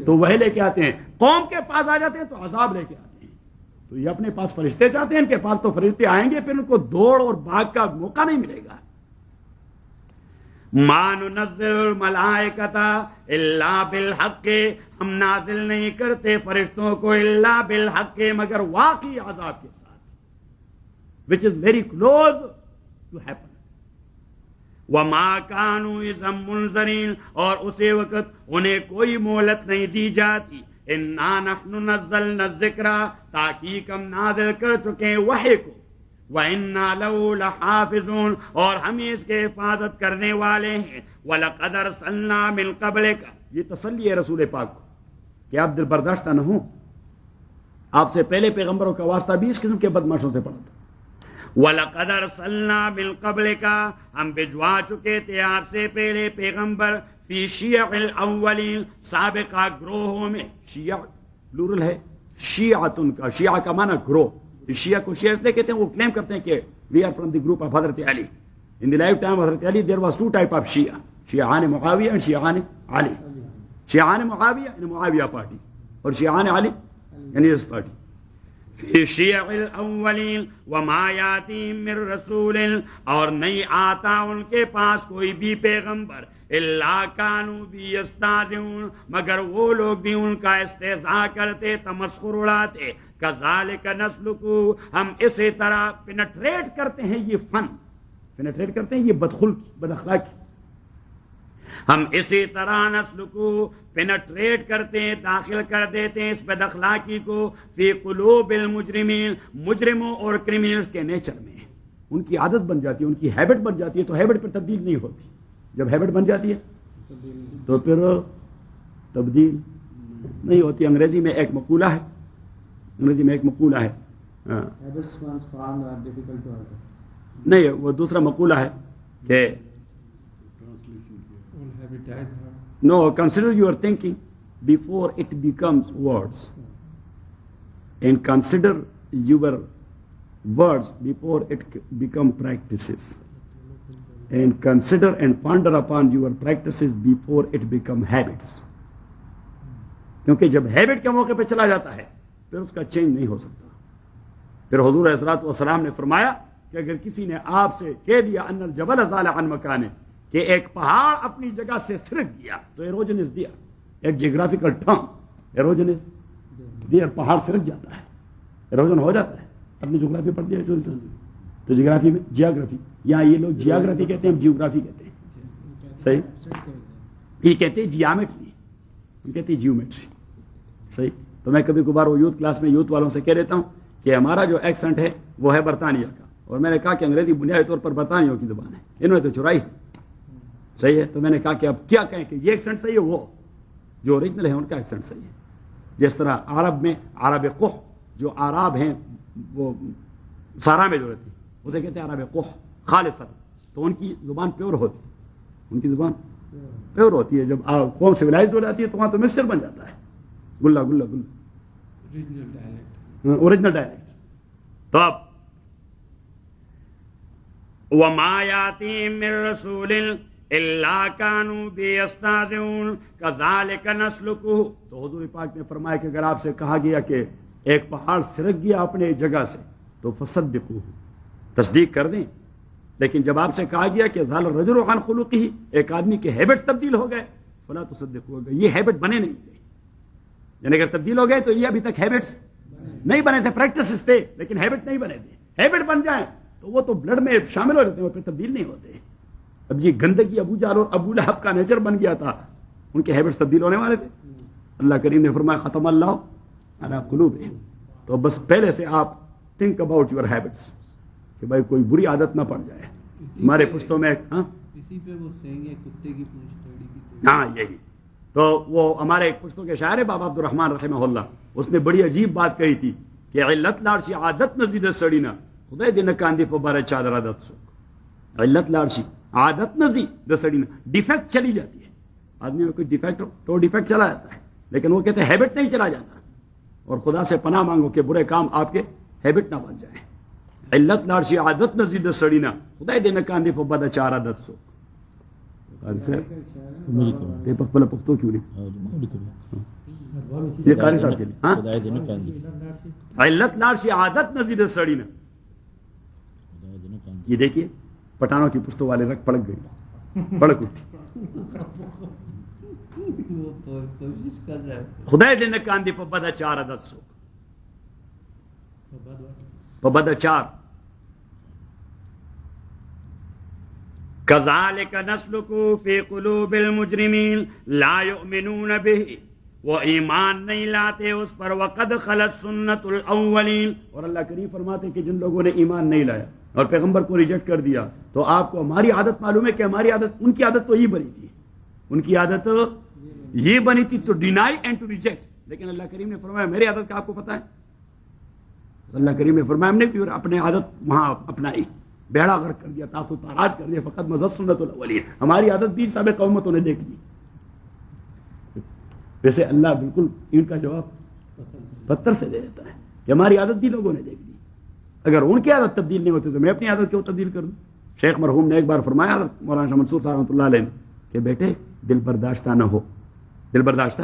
تو وحی لے کے آتے ہیں، قوم کے پاس آ جاتے ہیں تو عذاب لے کے آتے ہیں. تو یہ اپنے پاس فرشتے چاہتے ہیں، ان کے پاس تو فرشتے آئیں گے، پھر ان کو دوڑ اور بھاگ کا موقع نہیں ملے گا. ما ننزل الملائکۃ الا بالحق، ہم نازل نہیں کرتے فرشتوں کو الا بالحق مگر واقعی عذاب کے ساتھ، which is very close to happen. وما كانوا اذا منذرین، اور اسی وقت انہیں کوئی مہلت نہیں دی جاتی. انا نحن نزلنا الذکر، تاکہ ہم نازل کر چکے ہیں وحی کو. وَإِنَّا لَهُ لَحَافِظُونَ، اور ہم اس کے حفاظت کرنے والے ہیں. وَلَقَدْ أَرْسَلْنَا مِن قَبْلِكَ، یہ تسلی ہے رسول پاک کو کہ آپ دل برداشتہ نہ ہوں. آپ سے پہلے پیغمبروں کا واسطہ بھی اس قسم کے بدماشوں سے پڑا تھا. وَلَقَدْ أَرْسَلْنَا مِن قَبْلِكَ، ہم بھجوا چکے تھے آپ سے پہلے پیغمبر. فی شیع الاولین، سابقہ گروہوں میں. شیع پلورل ہے، شیعتن کا، شیعہ کا معنی گروہ. شیعہ کو شیعہ اس لیے کہتے ہیں وہ کلیم کرتے ہیں کہ we are from the group of حضرت علی. ان دی لائف ٹائم حضرت علی there was two type of شیعہ، شیعان معاویہ اینڈ شیعان علی. شیعان معاویہ یعنی معاویہ پارٹی، اور شیعان علی یعنی اس پارٹی. فی شیع الاولین وما یاتیم من رسول، اور نہیں آتا ان کے پاس کوئی بھی پیغمبر الا کانوا بی یستہزئون، مگر وہ لوگ بھی ان کا استہزاء کرتے، تمسخر اڑاتے. کذالک نسلکہ، ہم اسی طرح پینٹریٹ کرتے ہیں یہ فن، پینٹریٹ کرتے ہیں یہ بد اخلاقی، ہم اسی طرح نسلکو پینٹریٹ کرتے ہیں، داخل کر دیتے ہیں اس بد اخلاقی کو فی قلوب المجرمین، مجرموں اور کرمنلز کے نیچر میں. ان کی عادت بن جاتی ہے، ان کی ہیبٹ بن جاتی ہے، تو ہیبٹ پہ تبدیل نہیں ہوتی. جب ہیبٹ بن جاتی ہے تو پھر تبدیل نہیں ہوتی. انگریزی میں ایک مقولہ ہے، نہیں وہ دوسرا مقولہ ہے کہ no, consider your thinking before it becomes words, and consider your words before it become practices, and consider and ponder upon your practices before it become habits. کیونکہ جب ہیبٹ کے موقع پہ چلا جاتا ہے پھر اس کا چینج نہیں ہو سکتا. پھر حضور علیہ الصلوۃ والسلام نے فرمایا کہ اگر کسی نے آپ سے کہہ دیا ان الجبل زال عن مکانہ، کہ ایک پہاڑ اپنی جگہ سے سرک گیا، تو ایروجن از دیا، ایک جیوگرافیکل ٹرم، ایروجن از دیا، پہاڑ سرک جاتا ہے، ایروجن ہو جاتا ہے. اپنی جغرافی پڑھ دیا تو جغرافی میں جیوگرافی، یہاں یہ لوگ جیوگرافی کہتے ہیں، جیوگرافی کہتے ہیں. صحیح، یہ کہتے ہیں جیومیٹری، ہم کہتے ہیں جیومیٹری. صحیح. تو میں کبھی کبھار وہ یوتھ کلاس میں یوتھ والوں سے کہہ دیتا ہوں کہ ہمارا جو ایکسنٹ ہے وہ ہے برطانیہ کا، اور میں نے کہا کہ انگریزی بنیادی طور پر برطانیوں کی زبان ہے، انہوں نے تو چرائی. صحیح ہے. تو میں نے کہا کہ اب کیا کہیں کہ یہ ایکسنٹ صحیح ہے، وہ جو اوریجنل ہے ان کا ایکسنٹ صحیح ہے. جس طرح عرب میں عرب قح، جو عرب ہیں وہ سارا میں جو رہتی ہے اسے کہتے ہیں عرب قح خالص، تو ان کی زبان پیور ہوتی ہے، ان کی زبان پیور ہوتی ہے. جب قوم سویلائزڈ ہو جاتی ہے تو وہاں تو مکسچر بن جاتا ہے، گلا گلا گلا، اوریجنل ڈائلیکٹ. تو اب وما یاتیم من رسول الا کانوا بہ یستہزئون کذالک نسلکہ. تو حضور پاک نے فرمایا کہ اگر آپ سے کہا گیا کہ ایک پہاڑ سرک گیا اپنے جگہ سے تو فصدقوہ، تصدیق کر دیں. لیکن جب آپ سے کہا گیا کہ زال الرجل عن خلقہ، ایک آدمی کے ہیبٹس تبدیل ہو گئے، فلا تصدقوہ، یہ ہیبٹ بنے نہیں تھے. یعنی اگر تبدیل ہو گئے تو یہ ابھی تک ہیبٹس نہیں بنے تھے، پریکٹسز تھے لیکن ہیبٹ نہیں بنے تھے. ہیبٹ بن جائیں تو وہ تو بلڈ میں شامل ہو جاتے ہیں اور پھر تبدیل نہیں ہوتے. اب یہ گندگی ابو جہل اور ابو لہب کا نیچر بن گیا تھا، ان کے ہیبٹس تبدیل ہونے والے تھے. اللہ کریم نے فرمایا ختم اللہ علی قلوبہم. تو بس پہلے سے آپ تھنک اباؤٹ یور ہیبٹس کہ بھائی کوئی بری عادت نہ پڑ جائے. ہمارے پشتوں میں اسی پہ وہ کہیں گے کتے کی پونچھ ٹیڑھی کی، ہاں یہی. تو وہ ہمارے پشتوں کے شاعر بابا عبد الرحمن رحمہ اللہ، اس نے بڑی عجیب بات کہی تھی کہ علت لارشی عادت نزید سڑینا خدای دن کاندی پہ بارہ چادر عادت سو. علت لارشی عادت نزید سڑینا، ڈیفیکٹ چلی جاتی ہے. آدمی میں کوئی ڈیفیکٹ ہو تو ڈیفیکٹ چلا جاتا ہے، لیکن وہ کہتے ہیں ہیبٹ نہیں چلا جاتا. اور خدا سے پناہ مانگو کہ برے کام آپ کے ہیبٹ نہ بن جائیں. علت لارشی عادت نزید سڑینا خدای دن کاندی پہ بارہ چار عادت سو. پختو کیوں نہیں یہ قاری صاحب کے لیے علت لارشی عادت نزید سڑینا. یہ دیکھیے پٹھانوں کی پشتوں والے رکھ پڑک گئی، پڑک اٹھی. خدای دن کاندی پہ بدا چار عدد سو پہ بدا چار. کذالک نسلکہ فی قلوب المجرمین لا یؤمنون بہ، وہ ایمان نہیں لاتے اس پر. وقد خلت سنت الاولین، اور اللہ کریم فرماتے کہ جن لوگوں نے ایمان نہیں لایا اور پیغمبر کو ریجیکٹ کر دیا تو آپ کو ہماری عادت معلوم ہے کہ ہماری عادت، ان کی عادت تو یہ بنی تھی، ان کی عادت یہ بنی تھی تو ڈینائی اینڈ ٹو ریجیکٹ. لیکن اللہ کریم نے فرمایا میری عادت کا آپ کو پتہ ہے. اللہ کریم نے فرمایا ہم نے بھی اپنے عادت وہاں اپنائی، بیڑا غرق کر دیا، تاسو تاراج کر دیا. فقط مزت سنت الاولین، ہماری عادت بھی سابق قومتوں نے دیکھ لی. ویسے اللہ بالکل ان کا جواب پتھر سے دے دیتا ہے. کہ ہماری عادت بھی لوگوں نے دیکھ لی. اگر ان کی عادت تبدیل نہیں ہوتی تو میں اپنی عادت کیوں تبدیل کروں؟ شیخ مرحوم نے ایک بار فرمایا حضرت مولانا شاہ منصور صاحب رحمۃ اللہ علیہ نے کہ بیٹے دل برداشتہ نہ ہو، دل برداشتہ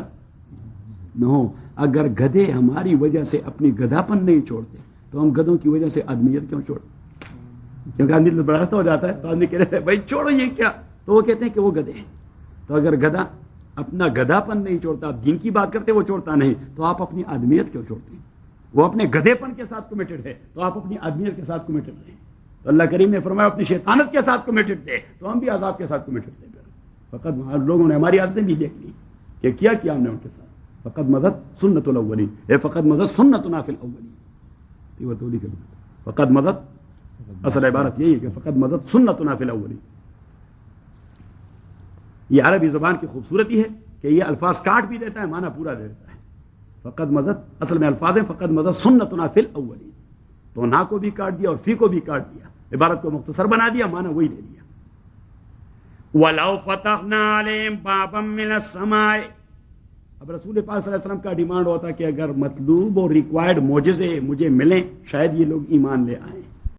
نہ ہو. اگر گدھے ہماری وجہ سے اپنی گدھاپن نہیں چھوڑتے تو ہم گدھوں کی وجہ سے آدمیت کیوں چھوڑتے؟ کیونکہ آدمی دل برداشتہ ہو جاتا ہے تو آدمی کہتے ہیں بھائی چھوڑو یہ کیا، تو وہ کہتے ہیں کہ وہ گدھے ہیں. تو اگر گدھا اپنا گدھاپن نہیں چھوڑتا، آپ دین کی بات کرتے وہ چھوڑتا نہیں، تو آپ اپنی آدمیت کیوں چھوڑتے ہیں؟ وہ اپنے گدھے پن کے ساتھ کمیٹڈ ہے تو آپ اپنی آدمیت کے ساتھ کمیٹڈ رہیں. تو اللہ کریم نے فرمایا اپنی شیطانت کے ساتھ کمیٹڈ تھے تو ہم بھی عذاب کے ساتھ کمیٹڈ تھے. فقط لوگوں نے ہماری عادتیں بھی دیکھ لی کہ کیا ہم نے ان کے ساتھ. فقط مدد سنت الاولین، فقط مدد سنتنا فی الاولین. فقط مدد اصل عبارت یہی ہے کہ فقط مدد سنتنا فی الاولین. یہ عربی زبان کی خوبصورتی ہے کہ یہ الفاظ کاٹ بھی دیتا ہے، معنی پورا دے دیتا ہے. فقط مدد اصل میں الفاظ ہیں فقط مدد سنتنا فی الاولین. تو نا کو بھی کاٹ دیا اور فی کو بھی کاٹ دیا، عبارت کو مختصر بنا دیا، معنی وہی دے دیا. وَلَوْ فَتَحْنَا عَلَيْهِمْ بَابًا مِّنَ السَّمَاءِ. اب رسول پاک صلی اللہ علیہ وسلم کا ڈیمانڈ ہوتا کہ اگر مطلوب اور ریکوائرڈ معجزے مجھے ملیں شاید یہ لوگ ایمان لے آئیں.